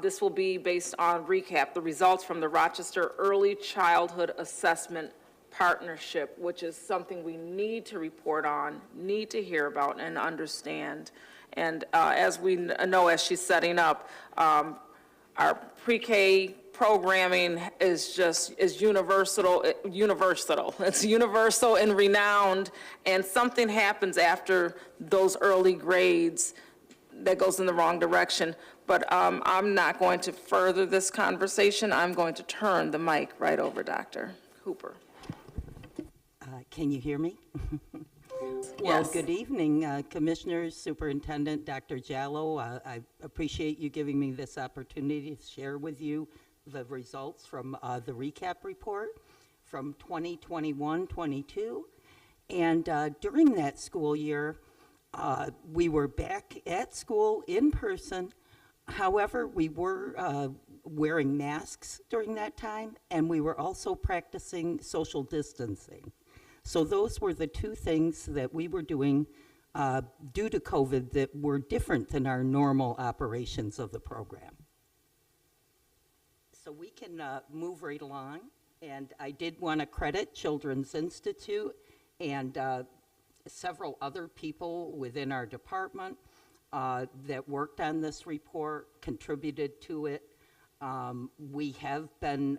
This will be based on recap, the results from the Rochester Early Childhood Assessment Partnership, which is something we need to report on, need to hear about and understand. And as we know, as she's setting up, our pre-K programming is universal. It's universal and renowned, and something happens after those early grades that goes in the wrong direction. But I'm not going to further this conversation. I'm going to turn the mic right over Dr. Hooper. Can you hear me? Yes. Well, good evening, Commissioners, Superintendent Dr. Jallo. I appreciate you giving me this opportunity to share with you the results from the recap report from 2021-22. And during that school year, we were back at school in person. However, we were wearing masks during that time, and we were also practicing social distancing. So those were the two things that we were doing due to COVID that were different than our normal operations of the program. So we can move right along, and I did want to credit Children's Institute and several other people within our department that worked on this report, contributed to it. We have been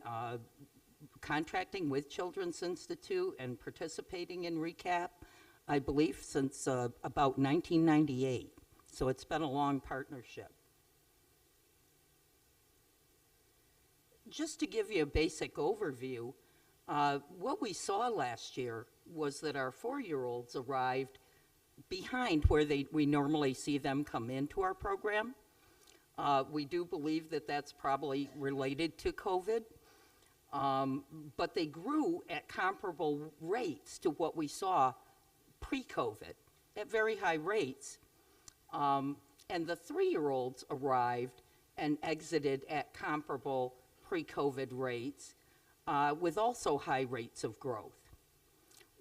contracting with Children's Institute and participating in RECAP, I believe, since about 1998. So it's been a long partnership. Just to give you a basic overview, what we saw last year was that our 4-year-olds arrived behind where we normally see them come into our program. We do believe that that's probably related to COVID. but they grew at comparable rates to what we saw pre-COVID, at very high rates. And the 3-year-olds arrived and exited at comparable pre-COVID rates, with also high rates of growth.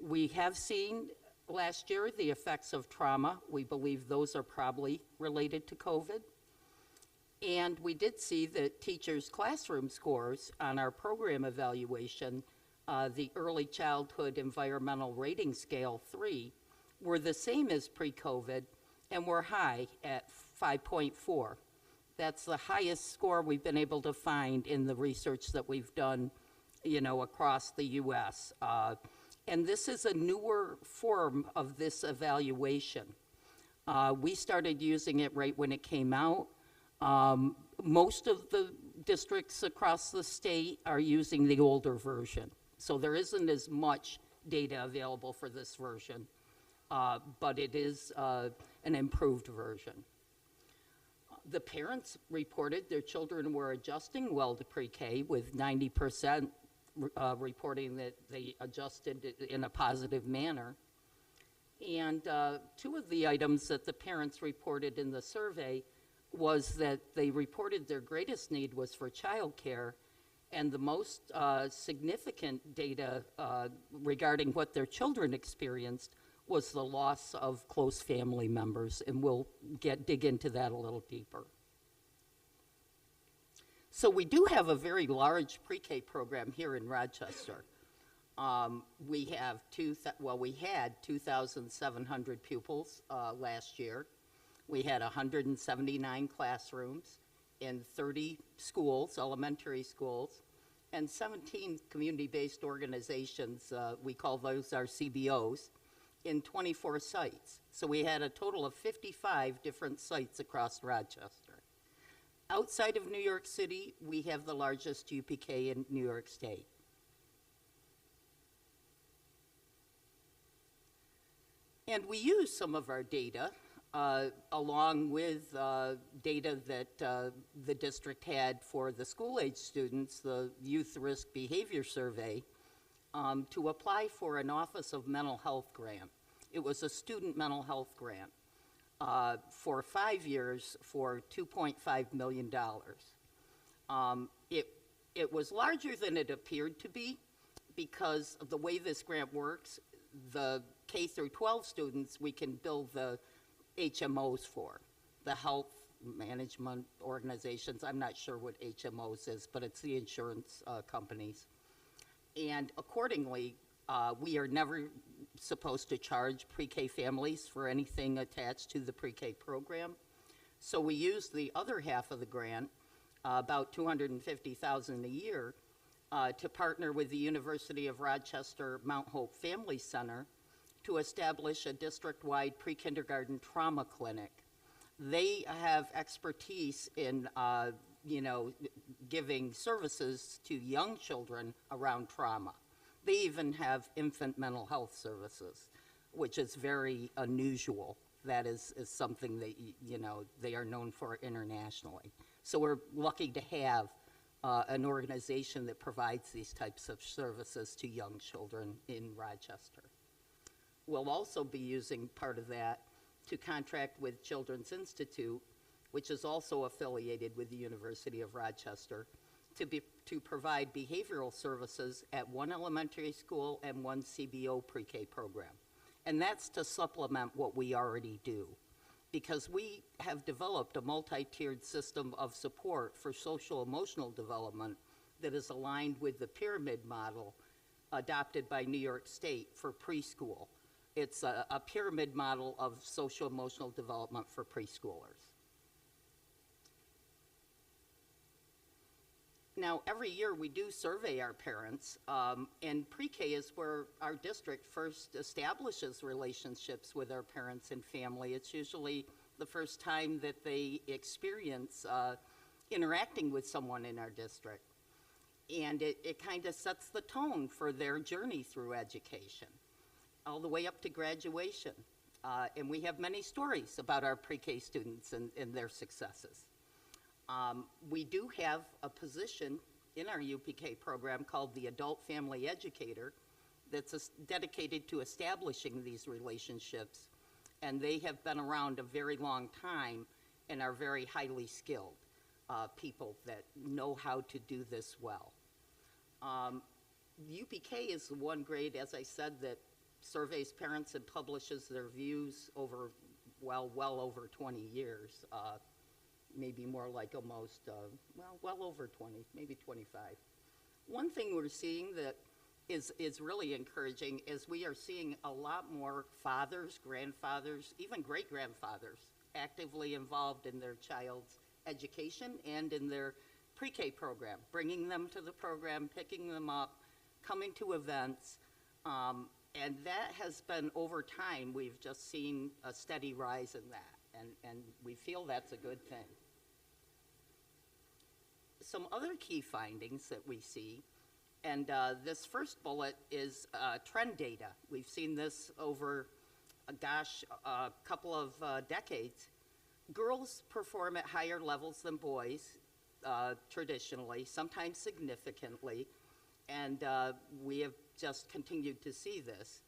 We have seen last year the effects of trauma. We believe those are probably related to COVID. And we did see that teachers' classroom scores on our program evaluation, the Early Childhood Environmental Rating Scale 3, were the same as pre-COVID and were high at 5.4. That's the highest score we've been able to find in the research that we've done, across the U.S. And this is a newer form of this evaluation. We started using it right when it came out. Most of the districts across the state are using the older version, so there isn't as much data available for this version, but it is an improved version. The parents reported their children were adjusting well to pre-K, with 90% reporting that they adjusted in a positive manner. And 2 of the items that the parents reported in the survey was that they reported their greatest need was for childcare, and the most significant data regarding what their children experienced was the loss of close family members, and we'll dig into that a little deeper. So we do have a very large pre-K program here in Rochester. We had 2,700 pupils last year. We had 179 classrooms in 30 schools, elementary schools, and 17 community-based organizations, we call those our CBOs, in 24 sites. So we had a total of 55 different sites across Rochester. Outside of New York City, we have the largest UPK in New York State. And we use some of our data along with data that the district had for the school-age students, the Youth Risk Behavior Survey, to apply for an Office of Mental Health grant. It was a student mental health grant for 5 years for $2.5 million. It was larger than it appeared to be because of the way this grant works. The K through 12 students, we can build the HMOs for, the health management organizations. I'm not sure what HMOs is, but it's the insurance companies. And accordingly, we are never supposed to charge pre-K families for anything attached to the pre-K program. So we use the other half of the grant, about $250,000 a year, to partner with the University of Rochester Mount Hope Family Center to establish a district-wide pre-kindergarten trauma clinic. They have expertise in, giving services to young children around trauma. They even have infant mental health services, which is very unusual. That is something that, they are known for internationally. So we're lucky to have an organization that provides these types of services to young children in Rochester. We'll also be using part of that to contract with Children's Institute, which is also affiliated with the University of Rochester, to provide behavioral services at one elementary school and one CBO pre-K program. And that's to supplement what we already do, because we have developed a multi-tiered system of support for social emotional development that is aligned with the pyramid model adopted by New York State for preschool. It's a pyramid model of social emotional development for preschoolers. Now, every year we do survey our parents, and pre-K is where our district first establishes relationships with our parents and family. It's usually the first time that they experience interacting with someone in our district. And it kind of sets the tone for their journey through education, all the way up to graduation. And we have many stories about our pre-K students and their successes. We do have a position in our UPK program called the Adult Family Educator that's dedicated to establishing these relationships, and they have been around a very long time and are very highly skilled people that know how to do this well. UPK is the one grade, as I said, that surveys parents and publishes their views over, well over 20 years, maybe more like almost, well over 20, maybe 25. One thing we're seeing that is really encouraging is we are seeing a lot more fathers, grandfathers, even great-grandfathers actively involved in their child's education and in their pre-K program, bringing them to the program, picking them up, coming to events, and that has been, over time, we've just seen a steady rise in that, and we feel that's a good thing. Some other key findings that we see, and this first bullet is trend data. We've seen this over, a couple of decades. Girls perform at higher levels than boys, traditionally, sometimes significantly, and we have just continued to see this.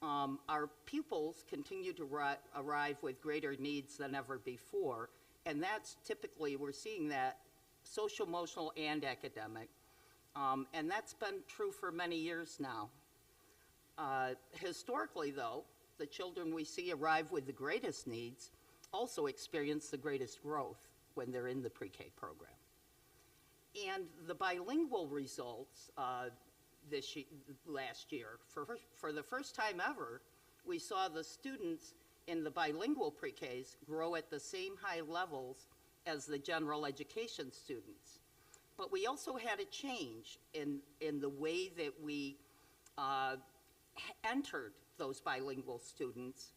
Our pupils continue to arrive with greater needs than ever before, and that's typically, we're seeing that social, emotional, and academic, and that's been true for many years now. Historically, though, the children we see arrive with the greatest needs also experience the greatest growth when they're in the pre-K program. And the bilingual results last year, for the first time ever, we saw the students in the bilingual pre-Ks grow at the same high levels as the general education students. But we also had a change in the way that we entered those bilingual students.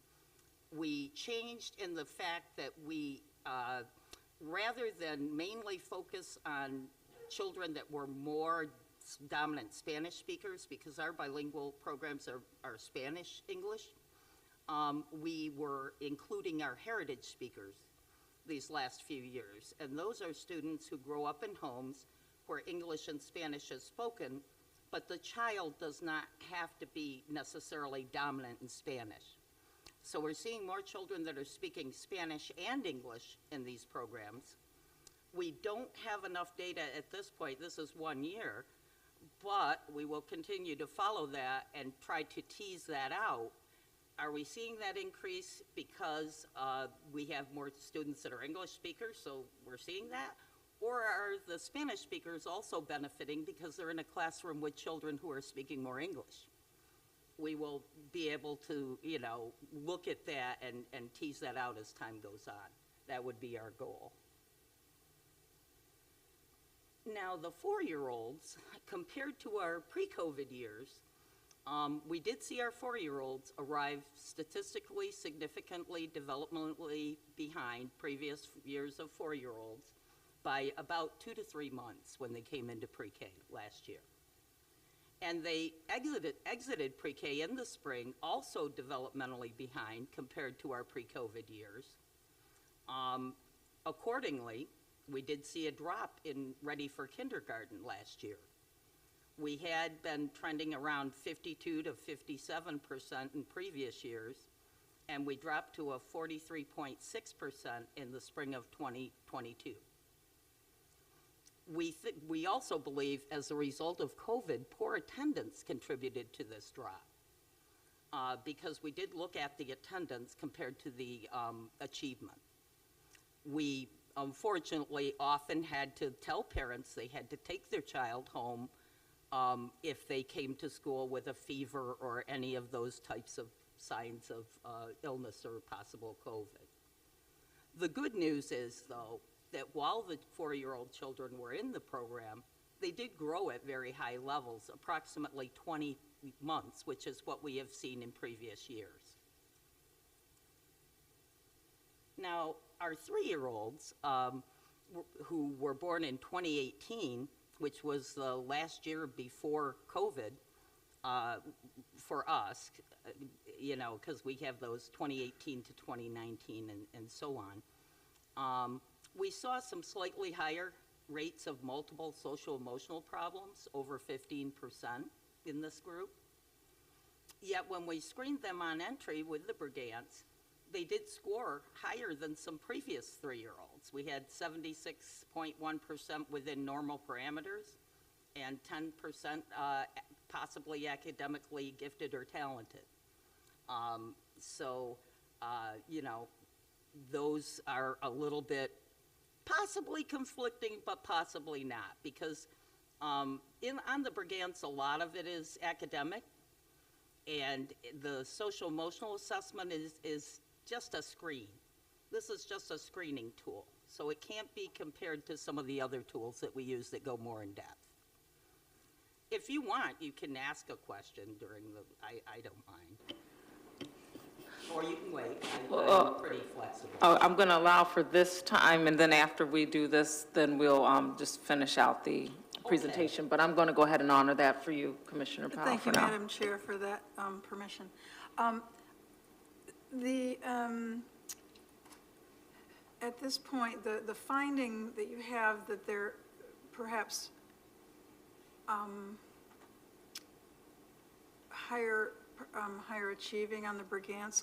We changed in the fact that we, rather than mainly focus on children that were more dominant Spanish speakers, because our bilingual programs are Spanish-English, we were including our heritage speakers these last few years. And those are students who grow up in homes where English and Spanish is spoken, but the child does not have to be necessarily dominant in Spanish. So we're seeing more children that are speaking Spanish and English in these programs. We don't have enough data at this point, this is 1 year, but we will continue to follow that and try to tease that out. Are we seeing that increase because we have more students that are English speakers, so we're seeing that? Or are the Spanish speakers also benefiting because they're in a classroom with children who are speaking more English? We will be able to, look at that and tease that out as time goes on. That would be our goal. Now, the 4-year-olds, compared to our pre-COVID years, we did see our 4-year-olds arrive statistically, significantly, developmentally behind previous years of 4-year-olds by about 2 to 3 months when they came into pre-K last year. And they exited pre-K in the spring, also developmentally behind compared to our pre-COVID years. Accordingly, we did see a drop in ready for kindergarten last year. We had been trending around 52 to 57% in previous years, and we dropped to a 43.6% in the spring of 2022. We also believe, as a result of COVID, poor attendance contributed to this drop, because we did look at the attendance compared to the achievement. We unfortunately often had to tell parents they had to take their child home if they came to school with a fever or any of those types of signs of illness or possible COVID. The good news is, though, that while the 4-year-old children were in the program, they did grow at very high levels, approximately 20 months, which is what we have seen in previous years. Now, our 3-year-olds who were born in 2018, which was the last year before COVID for us, because we have those 2018 to 2019 and so on, we saw some slightly higher rates of multiple social emotional problems, over 15% in this group. Yet when we screened them on entry with the Brigance, they did score higher than some previous 3-year-olds. We had 76.1% within normal parameters and 10% possibly academically gifted or talented. You know, those are a little bit possibly conflicting, but possibly not, because on the Brigance, a lot of it is academic, and the social emotional assessment is just a screen. This is just a screening tool, so it can't be compared to some of the other tools that we use that go more in depth. If you want, you can ask a question during I don't mind. Or you can wait. I'm pretty flexible. I'm going to allow for this time, and then after we do this, then we'll just finish out the presentation. But I'm going to go ahead and honor that for you, Commissioner Powell, Thank you, for now. Madam Chair, for that permission. At this point, the finding that you have that they're perhaps higher achieving on the Brigance,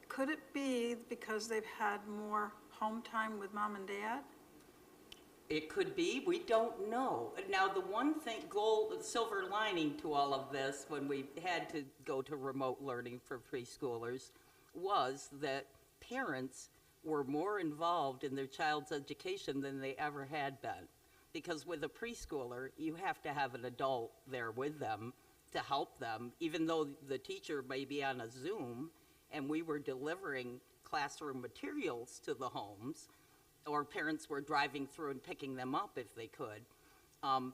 could it be because they've had more home time with mom and dad? It could be, we don't know. Now, the one thing, silver lining to all of this, when we had to go to remote learning for preschoolers, was that parents were more involved in their child's education than they ever had been. Because with a preschooler, you have to have an adult there with them to help them, even though the teacher may be on a Zoom, and we were delivering classroom materials to the homes, or parents were driving through and picking them up if they could.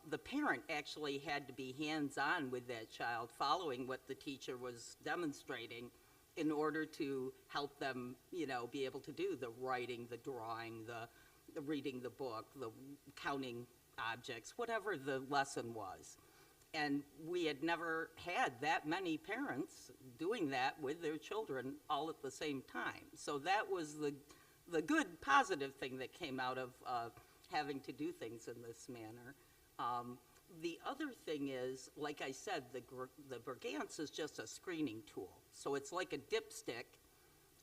The parent actually had to be hands-on with that child, following what the teacher was demonstrating in order to help them, you know, be able to do the writing, the drawing, the reading the book, the counting objects, whatever the lesson was. And we had never had that many parents doing that with their children all at the same time. So that was the good, positive thing that came out of having to do things in this manner. The other thing is, like I said, the Brigance is just a screening tool. So it's like a dipstick,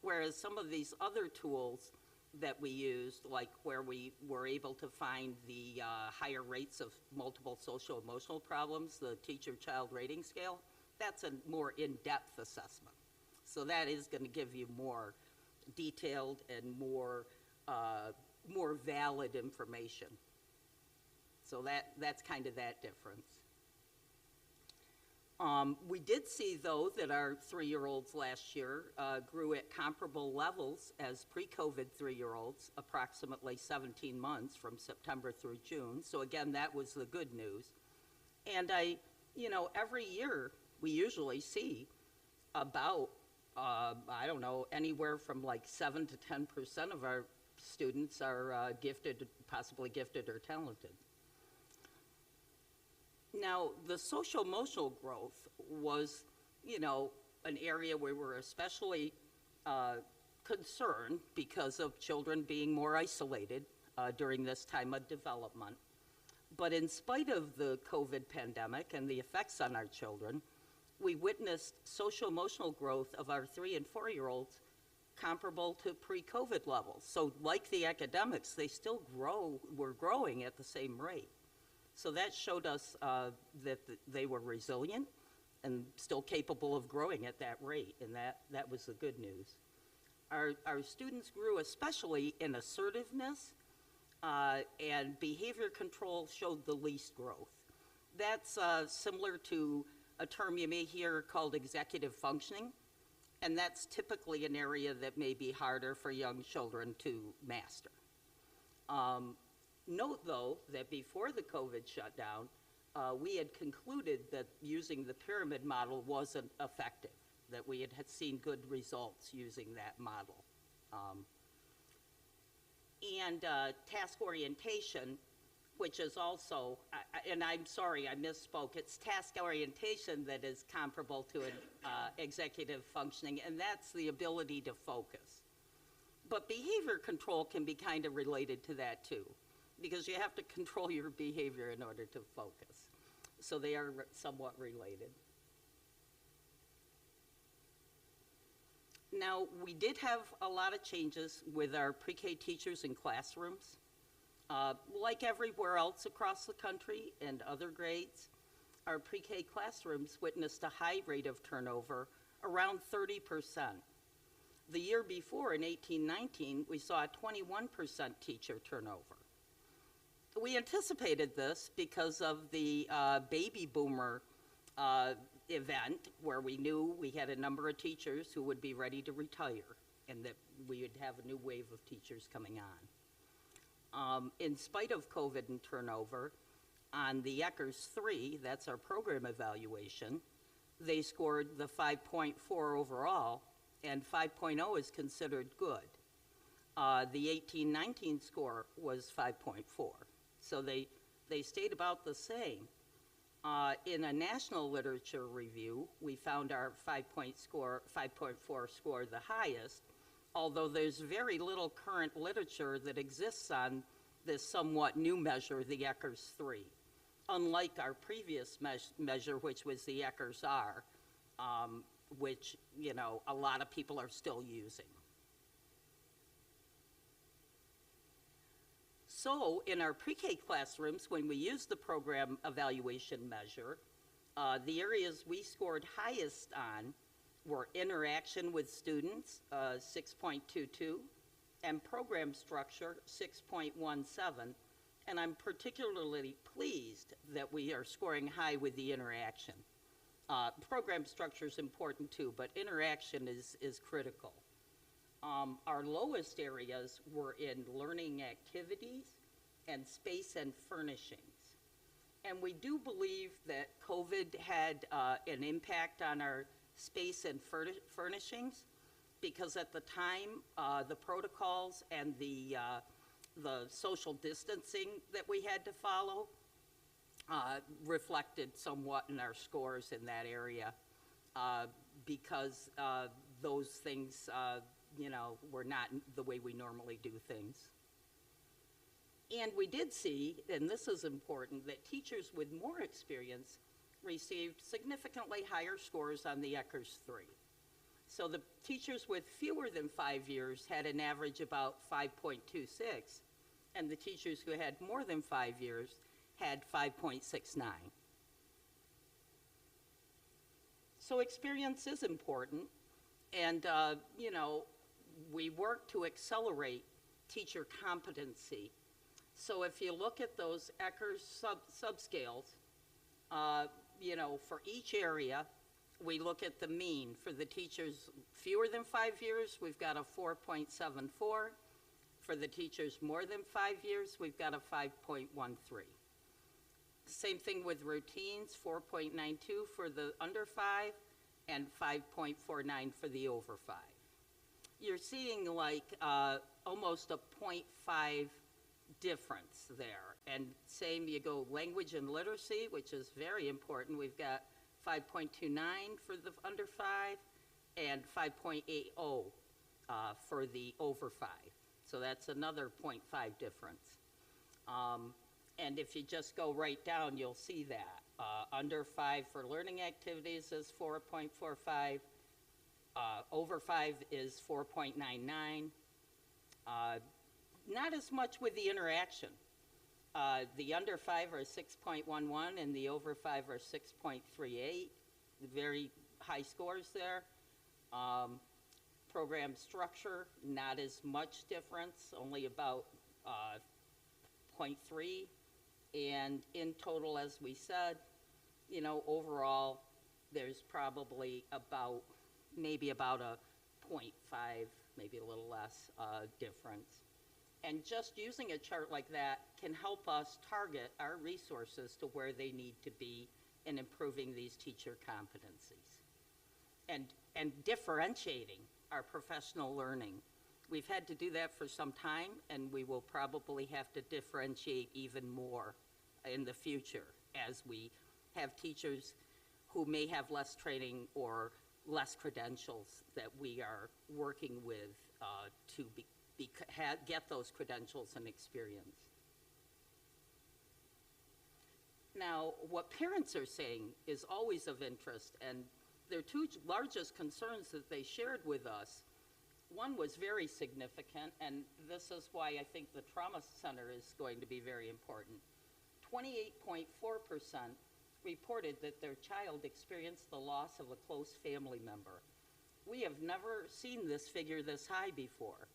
whereas some of these other tools that we used, like where we were able to find the higher rates of multiple social emotional problems, the teacher-child rating scale, that's a more in-depth assessment. So that is going to give you more detailed and more valid information. So that's kind of that difference. We did see, though, that our 3-year-olds last year grew at comparable levels as pre-COVID 3-year-olds, approximately 17 months from September through June. So again, that was the good news. And every year we usually see about, I don't know, anywhere from like 7 to 10% of our students are gifted, possibly gifted or talented. Now, the social emotional growth was, an area where we're especially concerned because of children being more isolated during this time of development. But in spite of the COVID pandemic and the effects on our children, we witnessed social emotional growth of our 3- and 4-year-olds comparable to pre-COVID levels. So like the academics, they still were growing at the same rate. So that showed us that they were resilient and still capable of growing at that rate, and that was the good news. Our students grew especially in assertiveness, and behavior control showed the least growth. That's similar to a term you may hear called executive functioning, and that's typically an area that may be harder for young children to master. Note, though, that before the COVID shutdown, we had concluded that using the pyramid model wasn't effective, that we had seen good results using that model. And task orientation, which is also, and I'm sorry, I misspoke, it's task orientation that is comparable to an executive functioning, and that's the ability to focus. But behavior control can be kind of related to that too. because you have to control your behavior in order to focus. So they are somewhat related. Now, we did have a lot of changes with our pre-K teachers in classrooms. Like everywhere else across the country and other grades, our pre-K classrooms witnessed a high rate of turnover, around 30%. The year before, in 1819, we saw a 21% teacher turnover. We anticipated this because of the baby boomer event, where we knew we had a number of teachers who would be ready to retire and that we would have a new wave of teachers coming on. In spite of COVID and turnover, on the ECHRS 3, that's our program evaluation, they scored the 5.4 overall, and 5.0 is considered good. The 1819 score was 5.4, so they stayed about the same. In a national literature review, we found our 5.4 score the highest, although there's very little current literature that exists on this somewhat new measure, the ECHRS 3, unlike our previous measure, which was the ECHRS R, which, you know, a lot of people are still using. So in our pre-K classrooms, when we used the program evaluation measure, the areas we scored highest on were interaction with students, 6.22, and program structure, 6.17. And I'm particularly pleased that we are scoring high with the interaction. Program structure is important too, but interaction is critical. Our lowest areas were in learning activities and space and furnishings. And we do believe that COVID had an impact on our space and furnishings, because at the time, the protocols and the social distancing that we had to follow reflected somewhat in our scores in that area, because those things you know, were not the way we normally do things. And we did see, and this is important, that teachers with more experience received significantly higher scores on the ECHRS 3. So the teachers with fewer than 5 years had an average about 5.26, and the teachers who had more than 5 years had 5.69. So experience is important, and you know, we work to accelerate teacher competency. So if you look at those ECHRS subscales, you know, for each area, we look at the mean. For the teachers fewer than 5 years, we've got a 4.74. For the teachers more than 5 years, we've got a 5.13. Same thing with routines, 4.92 for the under 5 and 5.49 for the over 5. You're seeing like almost a 0.5 difference there. And same, you go language and literacy, which is very important. We've got 5.29 for the under 5 and 5.80 for the over 5. So that's another 0.5 difference. And if you just go right down, you'll see that. Under 5 for learning activities is 4.45. Over 5 is 4.99. Not as much with the interaction. The under 5 are 6.11 and the over 5 are 6.38. Very high scores there. Program structure, not as much difference, only about 0.3. And in total, as we said, you know, overall, there's probably about, maybe about a 0.5, maybe a little less difference. And just using a chart like that can help us target our resources to where they need to be in improving these teacher competencies. And differentiating our professional learning. We've had to do that for some time, and we will probably have to differentiate even more in the future as we have teachers who may have less training or less credentials that we are working with to get those credentials and experience. Now, what parents are saying is always of interest, and their two largest concerns that they shared with us, one was very significant, and this is why I think the trauma center is going to be very important. 28.4% reported that their child experienced the loss of a close family member. We have never seen this figure this high before.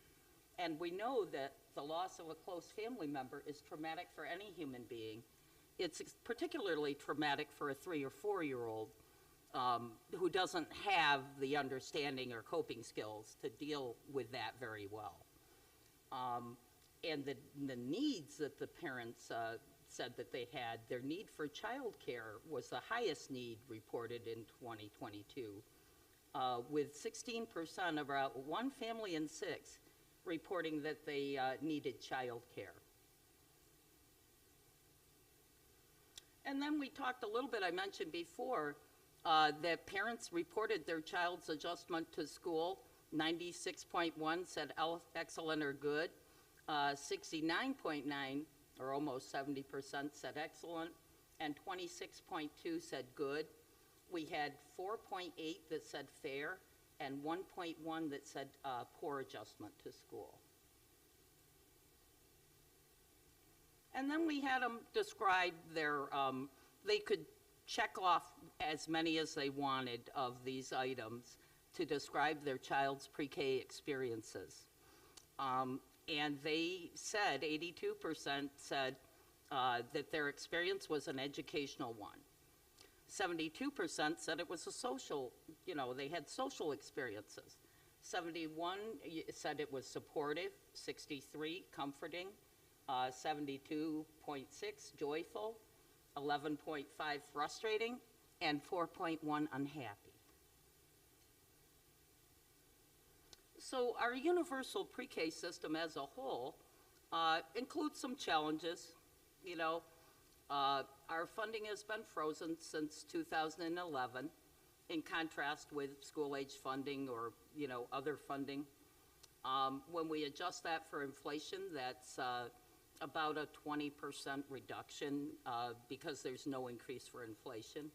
And we know that the loss of a close family member is traumatic for any human being. It's particularly traumatic for a 3 or 4-year-old who doesn't have the understanding or coping skills to deal with that very well. And the needs that the parents said that they had, their need for childcare was the highest need reported in 2022, with 16%, about one family in 6, reporting that they needed childcare. And then we talked a little bit, I mentioned before, that parents reported their child's adjustment to school. 96.1 said excellent or good. 69.9, or almost 70%, said excellent, and 26.2 said good. We had 4.8 that said fair, and 1.1 that said poor adjustment to school. And then we had them describe their, they could check off as many as they wanted of these items to describe their child's pre-K experiences. And they said, 82% said that their experience was an educational one. 72% said it was a social, they had social experiences. 71 said it was supportive, 63 comforting, 72.6 joyful, 11.5 frustrating, and 4.1 unhappy. So our universal pre-K system as a whole includes some challenges. Our funding has been frozen since 2011, in contrast with school-age funding or, other funding. When we adjust that for inflation, that's about a 20% reduction because there's no increase for inflation.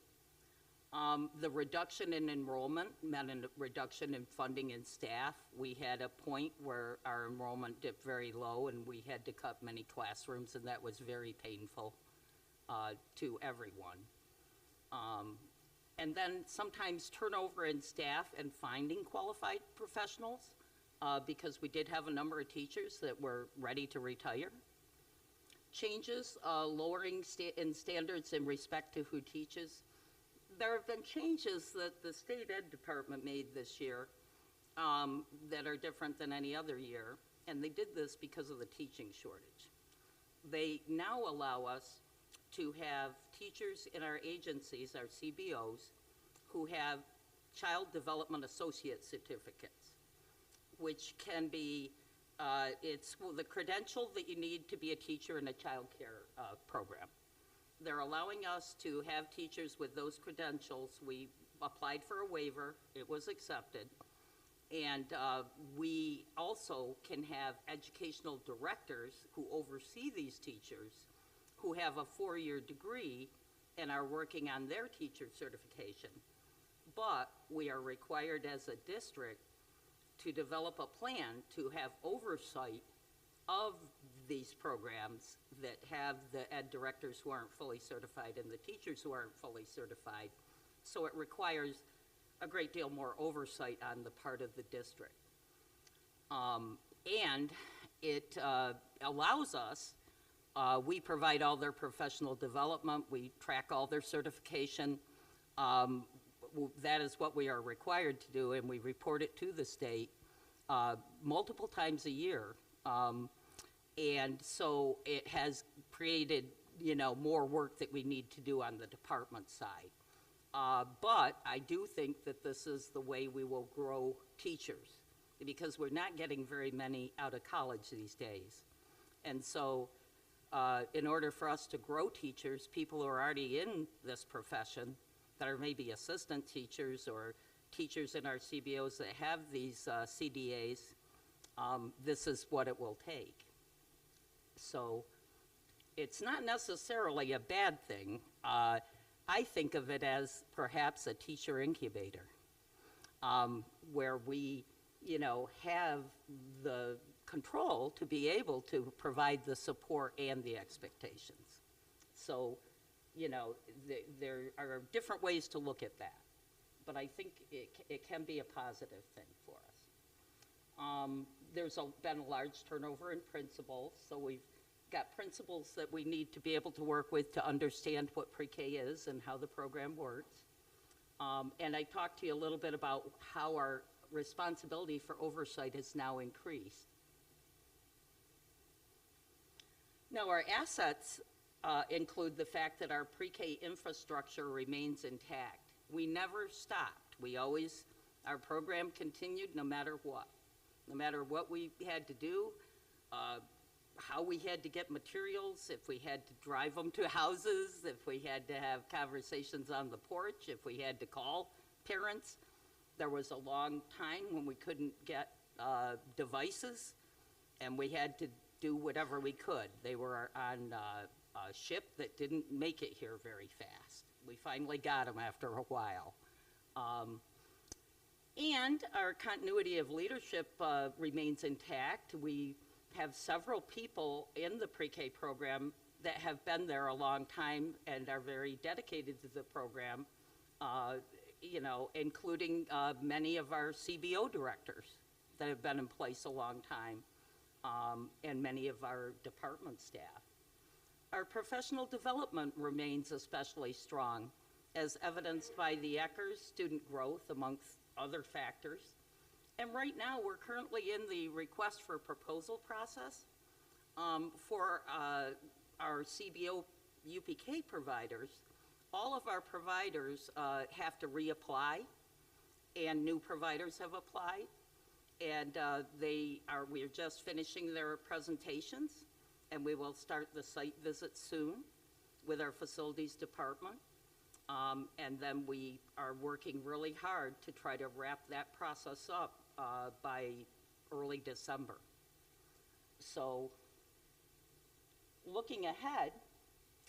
The reduction in enrollment meant a reduction in funding and staff. We had a point where our enrollment dipped very low and we had to cut many classrooms, and that was very painful to everyone. And then sometimes turnover in staff and finding qualified professionals because we did have a number of teachers that were ready to retire. Changes, lowering in standards in respect to who teaches. There have been changes that the state ed department made this year that are different than any other year, and they did this because of the teaching shortage. They now allow us to have teachers in our agencies, our CBOs, who have Child Development Associate certificates, which can be, it's the credential that you need to be a teacher in a child care program. They're allowing us to have teachers with those credentials. We applied for a waiver, it was accepted. And we also can have educational directors who oversee these teachers who have a 4-year degree and are working on their teacher certification. But we are required as a district to develop a plan to have oversight of these programs that have the ed directors who aren't fully certified and the teachers who aren't fully certified. So it requires a great deal more oversight on the part of the district. And it allows us, we provide all their professional development, we track all their certification. That is what we are required to do, and we report it to the state multiple times a year. And so it has created, more work that we need to do on the department side. But I do think that this is the way we will grow teachers, because we're not getting very many out of college these days. And so in order for us to grow teachers, people who are already in this profession, that are maybe assistant teachers or teachers in our CBOs that have these CDAs, this is what it will take. So it's not necessarily a bad thing. I think of it as perhaps a teacher incubator, where we, have the control to be able to provide the support and the expectations. So, there are different ways to look at that, but I think it can be a positive thing for us. There's been a large turnover in principals, so we've got principals that we need to be able to work with to understand what pre-K is and how the program works. And I talked to you a little bit about how our responsibility for oversight has now increased. Now, our assets include the fact that our pre-K infrastructure remains intact. We never stopped. Our program continued no matter what. No matter what we had to do, how we had to get materials, if we had to drive them to houses, if we had to have conversations on the porch, if we had to call parents. There was a long time when we couldn't get devices, and we had to do whatever we could. They were on a ship that didn't make it here very fast. We finally got them after a while. And our continuity of leadership remains intact. We have several people in the pre-K program that have been there a long time and are very dedicated to the program, including many of our CBO directors that have been in place a long time, and many of our department staff. Our professional development remains especially strong, as evidenced by the ECHRS student growth, amongst other factors. And right now, we're currently in the request for proposal process for our CBO UPK providers. All of our providers have to reapply, and new providers have applied. And we are just finishing their presentations, and we will start the site visit soon with our facilities department. And then we are working really hard to try to wrap that process up by early December. So looking ahead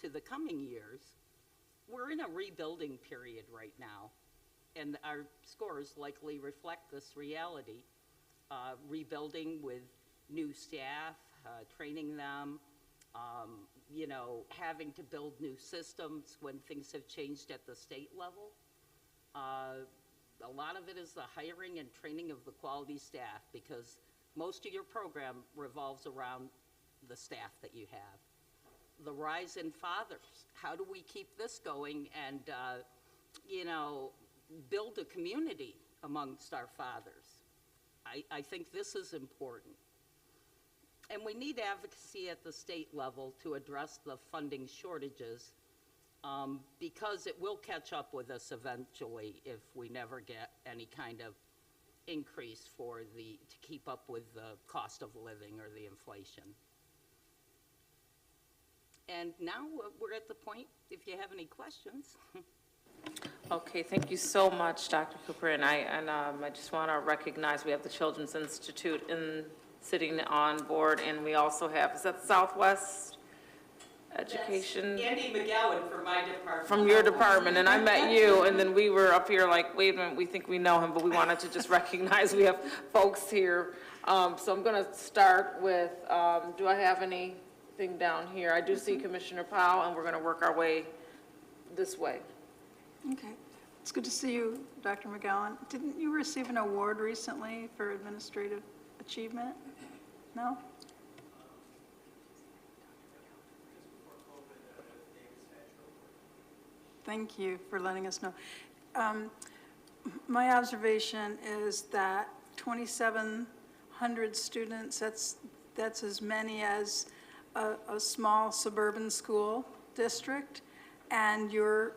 to the coming years, we're in a rebuilding period right now, and our scores likely reflect this reality. Rebuilding with new staff, training them, having to build new systems when things have changed at the state level. A lot of it is the hiring and training of the quality staff, because most of your program revolves around the staff that you have. The rise in fathers, how do we keep this going and, build a community amongst our fathers? I think this is important. And we need advocacy at the state level to address the funding shortages, because it will catch up with us eventually if we never get any kind of increase to keep up with the cost of living or the inflation. And now we're at the point, if you have any questions. Okay, thank you so much, Dr. Cooper. And I just want to recognize we have the Children's Institute sitting on board, and we also have, is that Southwest Education? That's Andy McGowan from my department. From your department, and I met you, and then we were up here like, wait a minute, we think we know him, but we wanted to just recognize we have folks here. So I'm going to start with, do I have anything down here? I do see Commissioner Powell, and we're going to work our way this way. Okay. It's good to see you, Dr. McGowan. Didn't you receive an award recently for administrative achievement? No? Thank you for letting us know. My observation is that 2,700 students, that's as many as a small suburban school district, and you're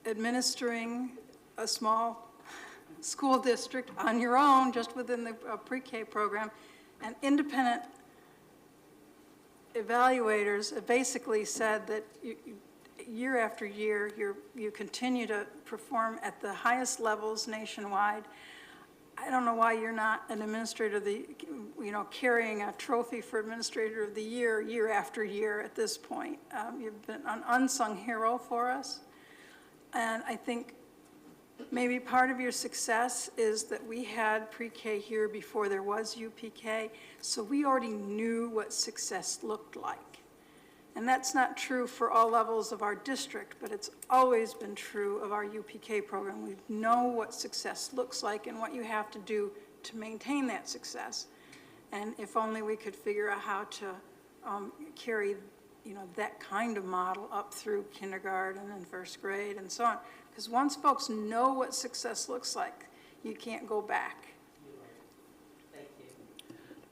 administering a small school district on your own, just within the pre-K program, and independent evaluators have basically said that year after year, you continue to perform at the highest levels nationwide. I don't know why you're not an administrator of the, carrying a trophy for Administrator of the Year, year after year at this point. You've been an unsung hero for us. And I think maybe part of your success is that we had pre-K here before there was UPK, so we already knew what success looked like. And that's not true for all levels of our district, but it's always been true of our UPK program. We know what success looks like and what you have to do to maintain that success. And if only we could figure out how to carry, that kind of model up through kindergarten and first grade and so on. Because once folks know what success looks like, you can't go back.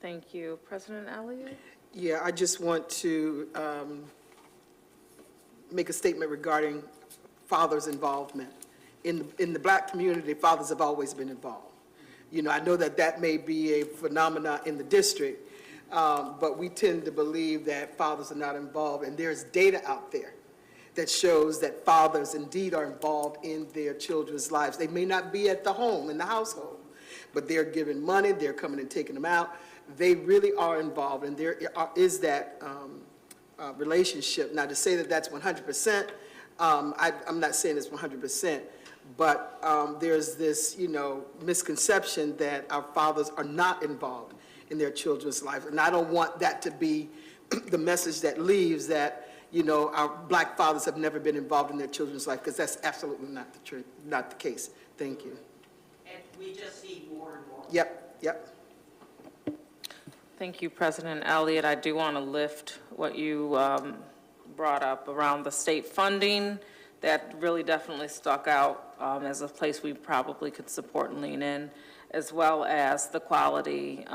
Thank you. President Elliott? Yeah, I just want to make a statement regarding fathers' involvement. In the Black community, fathers have always been involved. I know that may be a phenomena in the district, but we tend to believe that fathers are not involved, and there's data out there that shows that fathers indeed are involved in their children's lives. They may not be at the home, in the household, but they're giving money, they're coming and taking them out. They really are involved, and there is that relationship. Now, to say that that's 100%, I'm not saying it's 100%, but there's this, misconception that our fathers are not involved in their children's life. And I don't want that to be the message that leaves that, our Black fathers have never been involved in their children's life, because that's absolutely not the case. Thank you. And we just see more and more. Yep. Thank you, President Elliott. I do want to lift what you brought up around the state funding. That really definitely stuck out as a place we probably could support and lean in, as well as the quality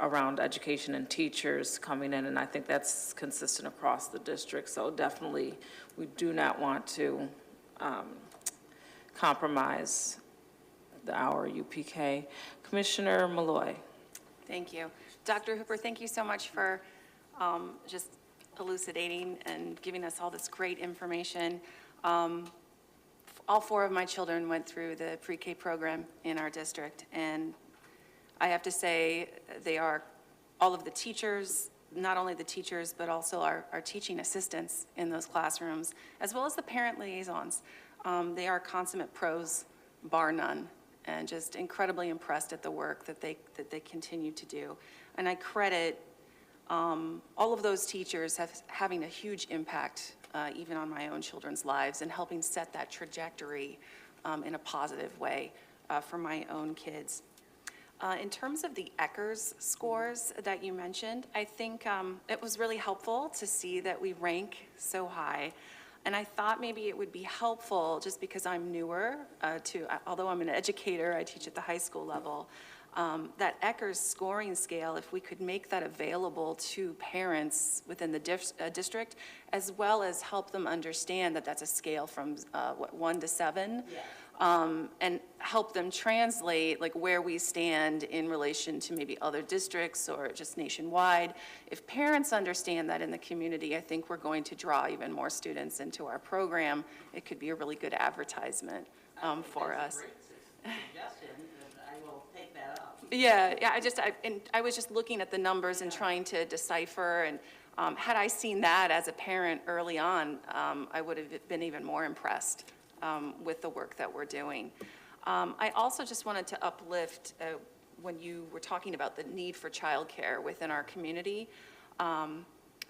around education and teachers coming in, and I think that's consistent across the district. So definitely, we do not want to compromise our UPK. Commissioner Malloy. Thank you. Dr. Hooper, thank you so much for just elucidating and giving us all this great information. All 4 of my children went through the pre-K program in our district, and I have to say they are all of the teachers, not only the teachers, but also our teaching assistants in those classrooms, as well as the parent liaisons. They are consummate pros, bar none, and just incredibly impressed at the work that they continue to do. And I credit all of those teachers having a huge impact even on my own children's lives and helping set that trajectory in a positive way for my own kids. In terms of the ECHRS scores that you mentioned, I think it was really helpful to see that we rank so high. And I thought maybe it would be helpful, just because I'm newer although I'm an educator, I teach at the high school level, that ECHRS scoring scale, if we could make that available to parents within the district, as well as help them understand that that's a scale from 1 to 7. Yeah. And help them translate like where we stand in relation to maybe other districts or just nationwide. If parents understand that in the community, I think we're going to draw even more students into our program. It could be a really good advertisement for us. Suggestion, and I will take that up. Yeah, I was just looking at the numbers and trying to decipher, and had I seen that as a parent early on, I would have been even more impressed with the work that we're doing. I also just wanted to uplift when you were talking about the need for childcare within our community.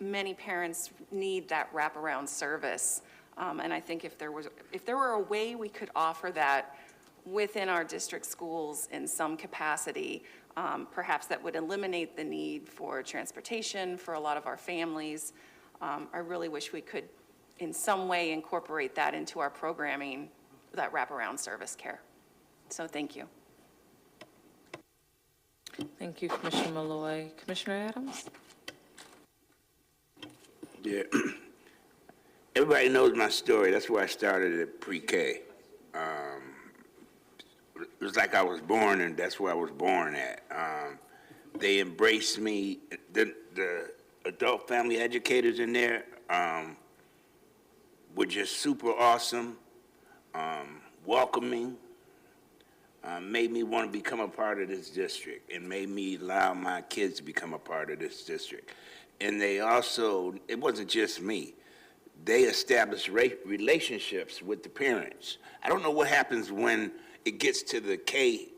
Many parents need that wraparound service, and I think if there were a way we could offer that within our district schools in some capacity, perhaps that would eliminate the need for transportation for a lot of our families. I really wish we could in some way incorporate that into our programming, that wraparound service care. So thank you. Thank you, Commissioner Malloy. Commissioner Adams? Yeah. Everybody knows my story. That's where I started at pre-K. It was like I was born, and that's where I was born at. They embraced me. The adult family educators in there were just super awesome, welcoming, made me want to become a part of this district and made me allow my kids to become a part of this district. And they also, it wasn't just me, they established relationships with the parents. I don't know what happens when it gets to the K,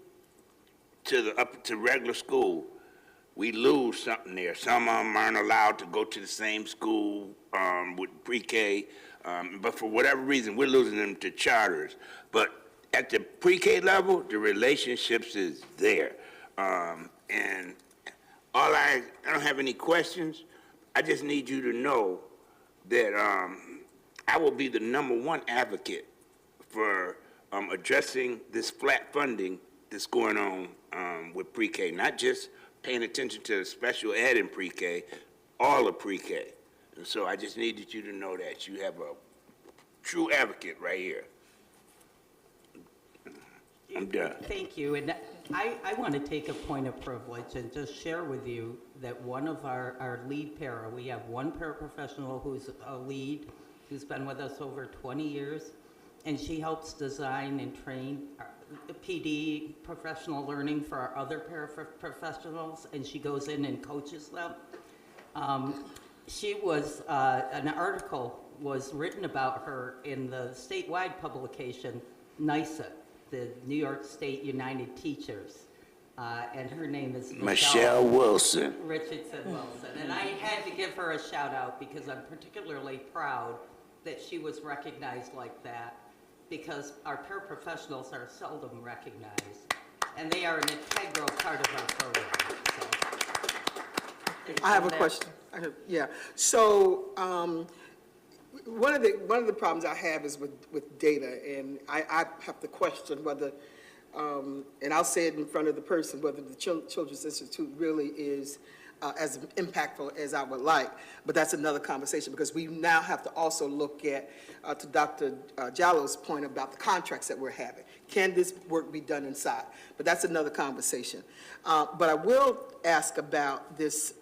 up to regular school. We lose something there. Some of them aren't allowed to go to the same school with pre-K, but for whatever reason, we're losing them to charters. But at the pre-K level, the relationships is there. And I don't have any questions. I just need you to know that I will be the #1 advocate for addressing this flat funding that's going on with pre-K, not just paying attention to the special ed in pre-K, all of pre-K. And so I just needed you to know that you have a true advocate right here. I'm done. Thank you. And I want to take a point of privilege and just share with you that one of our lead para, we have one paraprofessional who's a lead, who's been with us over 20 years, and she helps design and train PD, professional learning, for our other paraprofessionals, and she goes in and coaches them. She was, an article was written about her in the statewide publication, NYSA, the New York State United Teachers, and her name is Michelle Wilson. Richardson Wilson. And I had to give her a shout out because I'm particularly proud that she was recognized like that, because our paraprofessionals are seldom recognized, and they are an integral part of our program. So. I have a question. Yeah. So one of the problems I have is with data, and I have to question whether, and I'll say it in front of the person, whether the Children's Institute really is as impactful as I would like. But that's another conversation, because we now have to also look at, to Dr. Jallo's point about the contracts that we're having. Can this work be done inside? But that's another conversation. But I will ask about this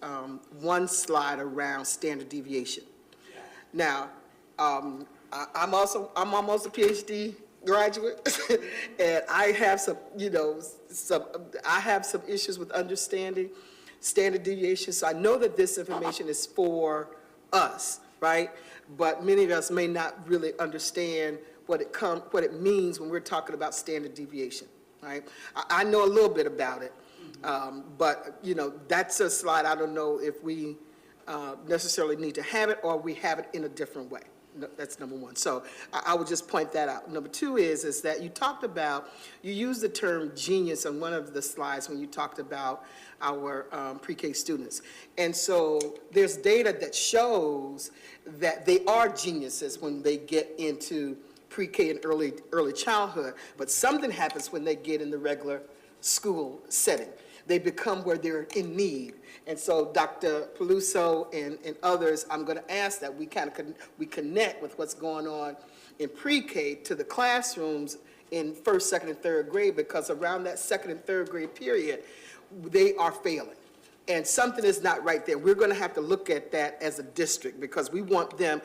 one slide around standard deviation. Now, I'm almost a PhD graduate, and I have some, I have some issues with understanding standard deviation. So I know that this information is for us, right? But many of us may not really understand what it means when we're talking about standard deviation, right? I know a little bit about it, but that's a slide. I don't know if we necessarily need to have it, or we have it in a different way. No, that's number one. So I would just point that out. Number two is that you talked about, you used the term genius on one of the slides when you talked about our pre-K students. And so there's data that shows that they are geniuses when they get into pre-K and early childhood, but something happens when they get in the regular school setting. They become where they're in need. And so Dr. Peluso and others, I'm going to ask that we we connect with what's going on in pre-K to the classrooms in first, second, and third grade, because around that second and third grade period, they are failing. And something is not right there. We're going to have to look at that as a district, because we want them,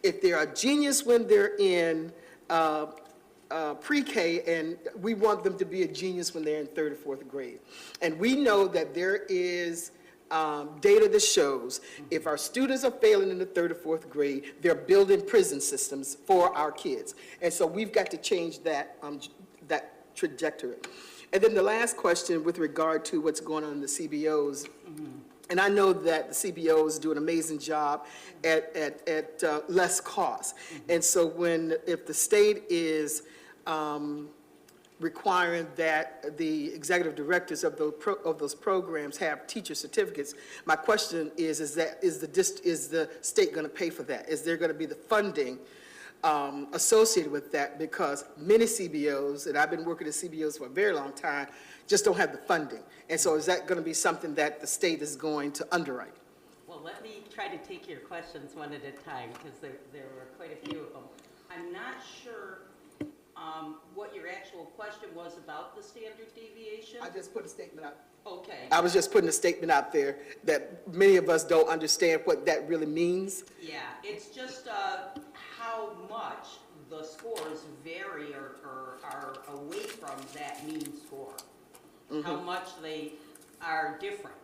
if they're a genius when they're in pre-K, and we want them to be a genius when they're in third or fourth grade. And we know that there is data that shows if our students are failing in the third or fourth grade, they're building prison systems for our kids. And so we've got to change that, that trajectory. And then the last question with regard to what's going on in the CBOs, and I know that the CBOs do an amazing job at less cost. And so if the state is requiring that the executive directors of those programs have teacher certificates, my question is the state going to pay for that? Is there going to be the funding associated with that? Because many CBOs, and I've been working at CBOs for a very long time, just don't have the funding. And so is that going to be something that the state is going to underwrite? Well, let me try to take your questions one at a time, because there were quite a few of them. I'm not sure what your actual question was about the standard deviation. I just put a statement out. Okay. I was just putting a statement out there that many of us don't understand what that really means. Yeah, it's just how much the scores vary or are a away from that mean score. How much they are different.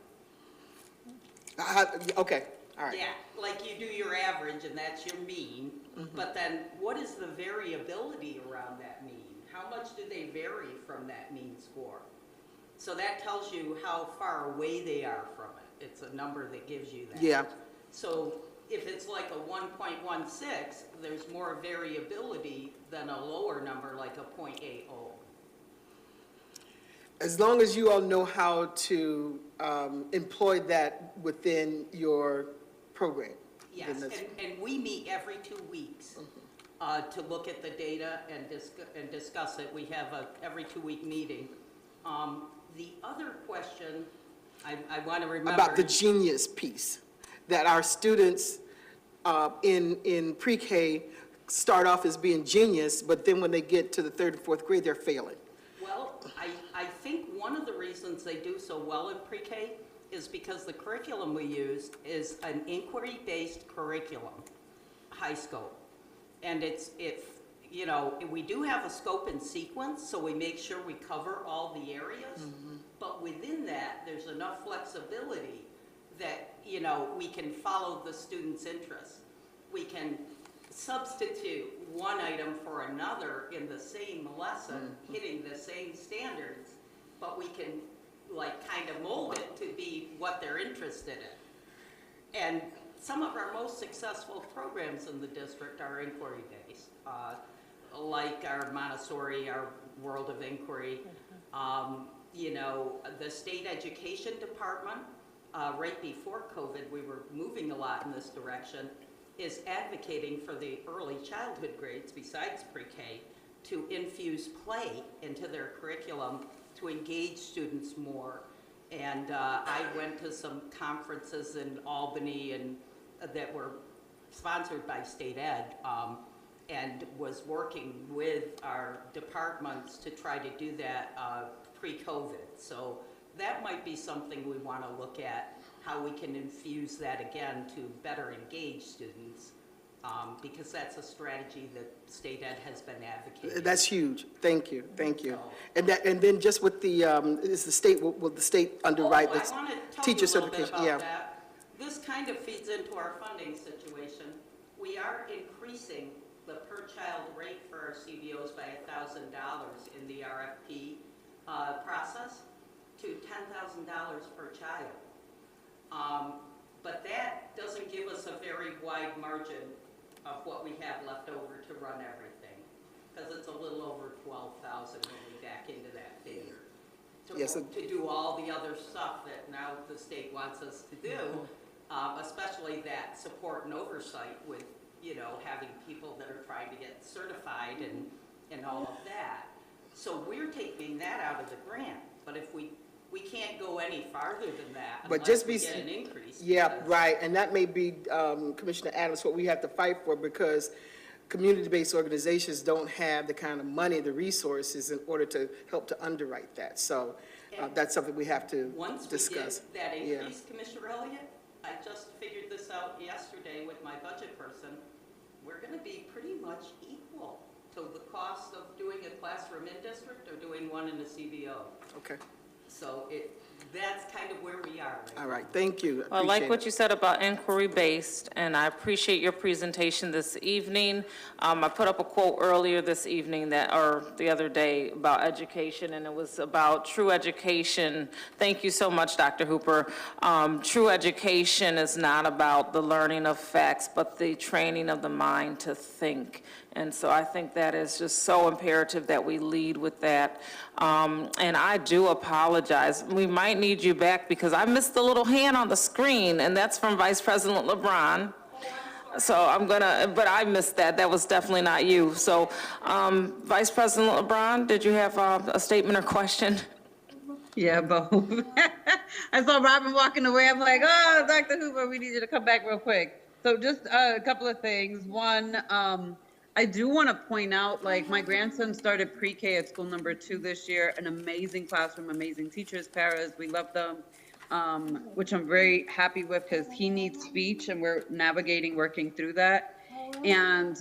Okay, all right. Yeah, like you do your average and that's your mean, but then what is the variability around that mean? How much do they vary from that mean score? So that tells you how far away they are from it. It's a number that gives you that. Yeah. So if it's like a 1.16, there's more variability than a lower number like a 0.80. As long as you all know how to employ that within your program. Yes, then that's- and we meet every 2 weeks to look at the data and discuss it. We have a every 2-week meeting. The other question I want to remember. About the genius piece, that our students in pre-K start off as being genius, but then when they get to the 3rd and 4th grade, they're failing. Well, I think one of the reasons they do so well in pre-K is because the curriculum we use is an inquiry-based curriculum, high scope. And you know, we do have a scope and sequence, so we make sure we cover all the areas. But within that, there's enough flexibility that, you know, we can follow the student's interests. We can substitute one item for another in the same lesson, hitting the same standards, but we can like kind of mold it to be what they're interested in. And some of our most successful programs in the district are inquiry-based, like our Montessori, our World of Inquiry. You know, the state education department, right before COVID, we were moving a lot in this direction, is advocating for the early childhood grades, besides pre-K, to infuse play into their curriculum to engage students more. And I went to some conferences in Albany and that were sponsored by state ed, and was working with our departments to try to do that pre-COVID. So that might be something we want to look at, how we can infuse that again to better engage students, because that's a strategy that state ed has been advocating. That's huge. Thank you, thank you. So- And then just with the, is the state, will the state underwrite this I want to tell teacher you a little bit certification? about Yeah. that. This kind of feeds into our funding situation. We are increasing the per child rate for our CBOs by $1,000 in the RFP process to $10,000 per child. But that doesn't give us a very wide margin of what we have left over to run everything, because it's a little over 12,000 when we back into that figure. Yes, To do all the other stuff that now the state wants us to do, especially that support and oversight with, you know, having people that are trying to get certified and all of that. So we're taking that out of the grant, but if we can't go any farther than that But unless just we be, get an increase. yeah, because- right, and that may be, Commissioner Adams, what we have to fight for, because community-based organizations don't have the kind of money, the resources in order to help to underwrite that. So that's something we have to Once we discuss. get that Yeah. increase, Commissioner Elliott, I just figured this out yesterday with my budget person, we're going to be pretty much equal to the cost of doing a classroom in district or doing one in a CBO. Okay, So that's kind of where we are right all right, thank you. I like Appreciate what it. you said about inquiry-based, and I appreciate your presentation this evening. I put up a quote earlier this evening or the other day about education, and it was about true education. Thank you so much, Dr. Hooper. True education is not about the learning of facts, but the training of the mind to think. And so I think that is just so imperative that we lead with that. And I do apologize. We might need you back because I missed the little hand on the screen, and that's from Vice President LeBron. So but I missed that. That was definitely not you. So Vice President LeBron, did you have a statement or question? Yeah, both. I saw Robin walking away. I'm like, oh, Dr. Hoover, we need you to come back real quick. So just a couple of things. One, I do want to point out, like, my grandson started pre-K at school number 2 this year, an amazing classroom, amazing teachers, paras, we love them, which I'm very happy with because he needs speech and we're navigating, working through that. And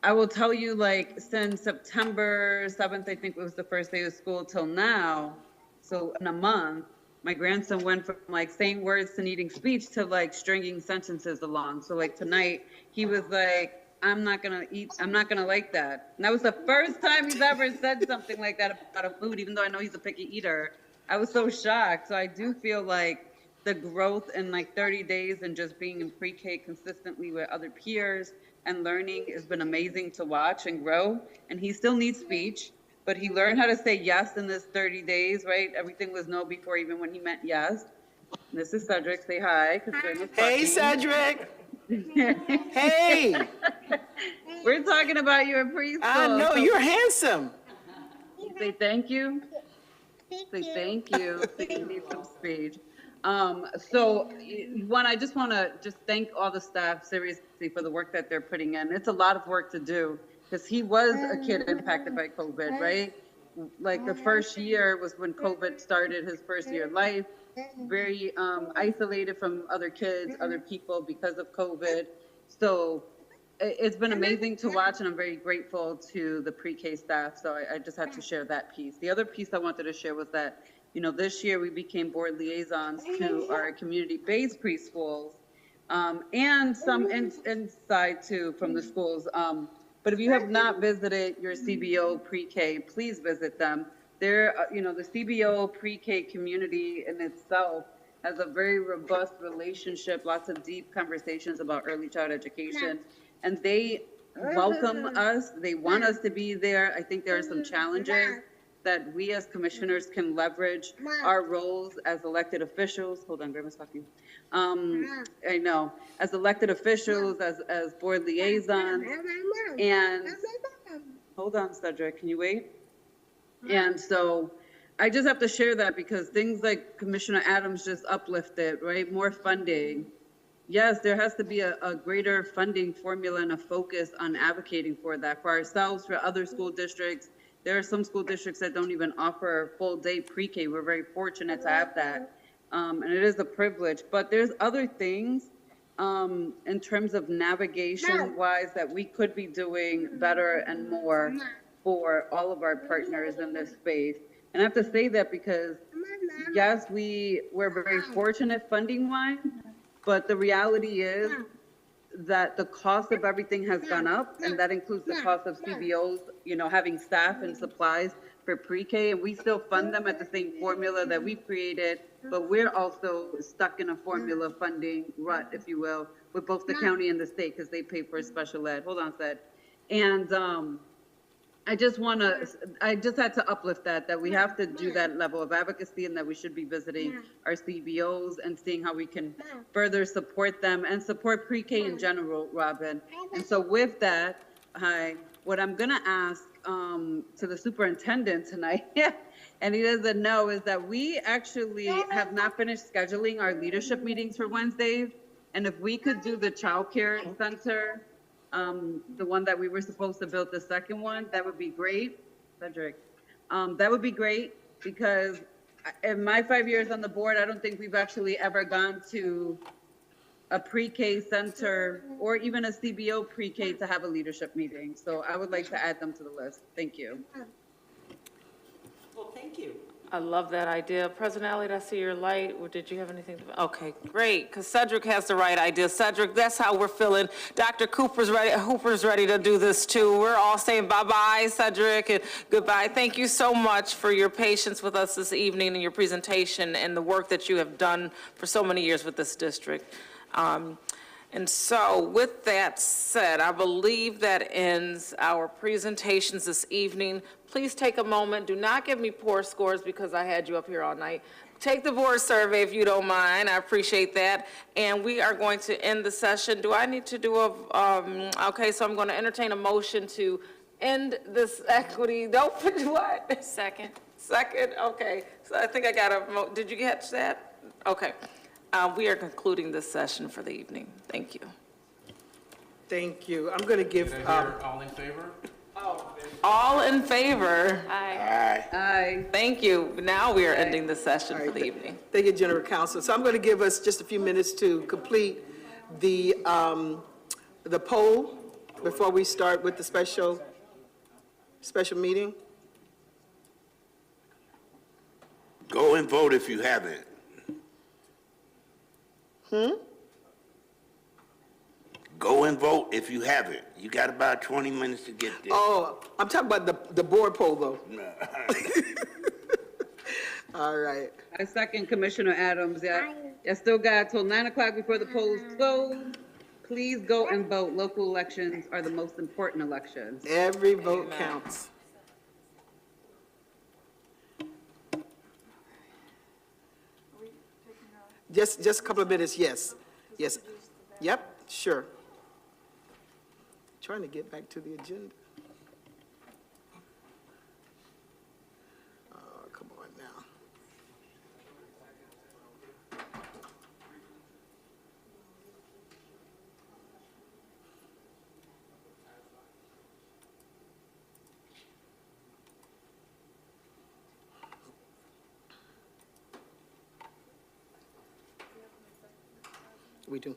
I will tell you, like, since September 7th, I think was the first day of school till now, so in a month, my grandson went from like saying words to needing speech to like stringing sentences along. So like tonight, he was like, I'm not gonna eat, I'm not gonna like that. And that was the first time he's ever said something like that about a food, even though I know he's a picky eater. I was so shocked. So I do feel like the growth in like 30 days and just being in pre-K consistently with other peers and learning has been amazing to watch and grow. And he still needs speech, but he learned how to say yes in this 30 days, right? Everything was no before, even when he meant yes. This is Cedric, say hi. 'Cause Gwen was Hey, talking. Cedric. Hey, We're talking about you in preschool. I know, so you're handsome. Say thank you. Say thank you. Say you need some speech. So one, I just want to just thank all the staff seriously for the work that they're putting in. It's a lot of work to do because he was a kid impacted by COVID, right? Like the first year was when COVID started his first year of life, very isolated from other kids, other people because of COVID. So it's been amazing to watch, and I'm very grateful to the pre-K staff. So I just had to share that piece. The other piece I wanted to share was that, you know, this year we became board liaisons to our community-based preschools, and some inside too from the schools. But if you have not visited your CBO pre-K, please visit them. They're, you know, the CBO pre-K community in itself has a very robust relationship, lots of deep conversations about early child education. And they welcome us. They want us to be there. I think there are some challenges that we as commissioners can leverage our roles as elected officials. Hold on, Grandma's talking. I know, as elected officials, as board liaisons, and hold on, Cedric, can you wait? And so I just have to share that because things like Commissioner Adams just uplifted, right? More funding. Yes, there has to be a greater funding formula and a focus on advocating for that for ourselves, for other school districts. There are some school districts that don't even offer full day pre-K. We're very fortunate to have that. And it is a privilege, but there's other things in terms of navigation wise that we could be doing better and more for all of our partners in this space. And I have to say that because yes, we're very fortunate funding wise, but the reality is that the cost of everything has gone up, and that includes the cost of CBOs, you know, having staff and supplies for pre-K, and we still fund them at the same formula that we created, but we're also stuck in a formula funding rut, if you will, with both the county and the state, because they pay for special ed. Hold on a sec. And I just had to uplift that we have to do that level of advocacy and that we should be visiting our CBOs and seeing how we can further support them and support pre-K in general, Robin. And so with that, what I'm gonna ask to the superintendent tonight, and he doesn't know, is that we actually have not finished scheduling our leadership meetings for Wednesdays. And if we could do the childcare center, the one that we were supposed to build, the second one, that would be great. Cedric, that would be great because in my 5 years on the board, I don't think we've actually ever gone to a pre-K center or even a CBO pre-K to have a leadership meeting. So I would like to add them to the list. Thank you. Well, thank you. I love that idea. President Elliott, I see your light. Or did you have anything? Okay, great, because Cedric has the right idea. Cedric, that's how we're feeling. Dr. Hooper's ready to do this too. We're all saying bye-bye, Cedric, and goodbye. Thank you so much for your patience with us this evening and your presentation and the work that you have done for so many years with this district. And so with that said, I believe that ends our presentations this evening. Please take a moment. Do not give me poor scores because I had you up here all night. Take the board survey if you don't mind. I appreciate that. And we are going to end the session. Do I need to do okay, so I'm going to entertain a motion to end this equity. Don't put what? Second. Second, okay. So I think I got did you catch that? Okay. We are concluding this session for the evening. Thank you. Thank you. I'm going to give, All in favor? All in favor? Aye. Aye. Thank you. Now we are ending the session for the evening. thank you, General Counsel. So I'm going to give us just a few minutes to complete the poll before we start with the special meeting? Go and vote if you haven't. Go and vote if you haven't. You got about 20 minutes to get there. Oh, I'm talking about the board poll, though. All right. I second Commissioner Adams. Yeah, you still got till 9 o'clock before the polls close. Please go and vote. Local elections are the most important elections. Every vote counts. Just a couple of minutes, yes. Yes. Yep, sure. Trying to get back to the agenda. Oh, come on now. We do.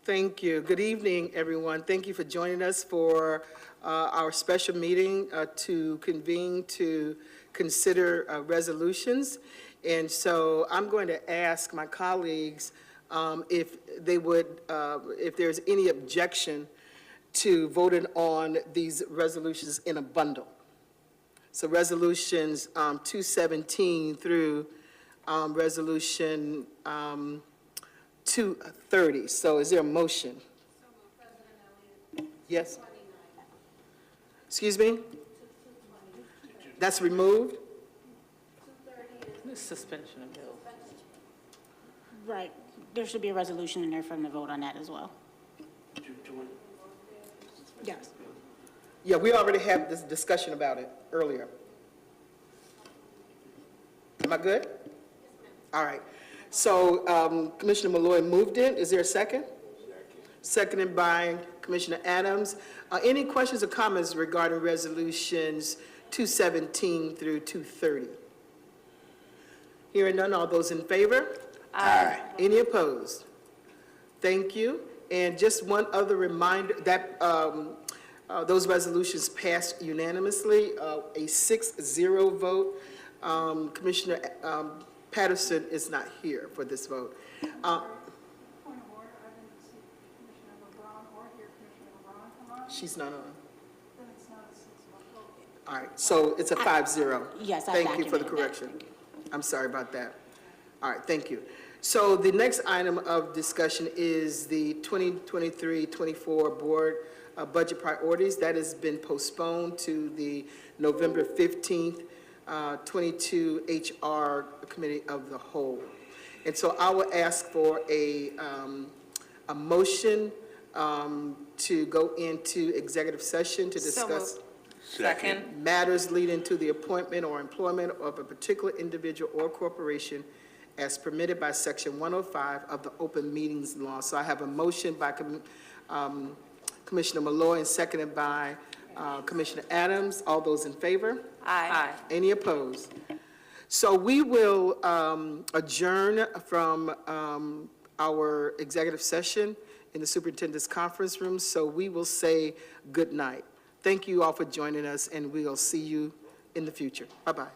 Thank you. Good evening, everyone. Thank you for joining us for our special meeting to convene to consider resolutions. And so I'm going to ask my colleagues if they would, if there's any objection to voting on these resolutions in a bundle. So resolutions 217 through resolution 230. So is there a motion? Yes? Excuse me? That's removed? Suspension of bills. Right. There should be a resolution in there for them to vote on that as well. Yes. Yeah, we already had this discussion about it earlier. Am I good? All right. So Commissioner Malloy moved it. Is there a second? Seconded by Commissioner Adams. Any questions or comments regarding resolutions 217 through 230? Hearing none, all those in favor? Aye. Any opposed? Thank you. And just one other reminder that those resolutions passed unanimously, a 6-0 vote. Commissioner Patterson is not here for this vote. Point of order, I didn't see Commissioner LeBron or hear Commissioner LeBron come on, She's not on. then it's not a 6-1 vote. All right, so it's a 5-0. Yes, I Thank you for the documented that. correction. Thank you. I'm sorry about that. All right, thank you. So the next item of discussion is the 2023-24 board budget priorities. That has been postponed to the November 15th, 22 HR Committee of the Whole. And so I will ask for a motion to go into executive session to So discuss moved. Second. matters leading to the appointment or employment of a particular individual or corporation as permitted by Section 105 of the Open Meetings Law. So I have a motion by Commissioner Malloy and seconded by Commissioner Adams. All those in favor? Aye. Any opposed? So we will adjourn from our executive session in the superintendent's conference room. So we will say good night. Thank you all for joining us, and we'll see you in the future. Bye-bye.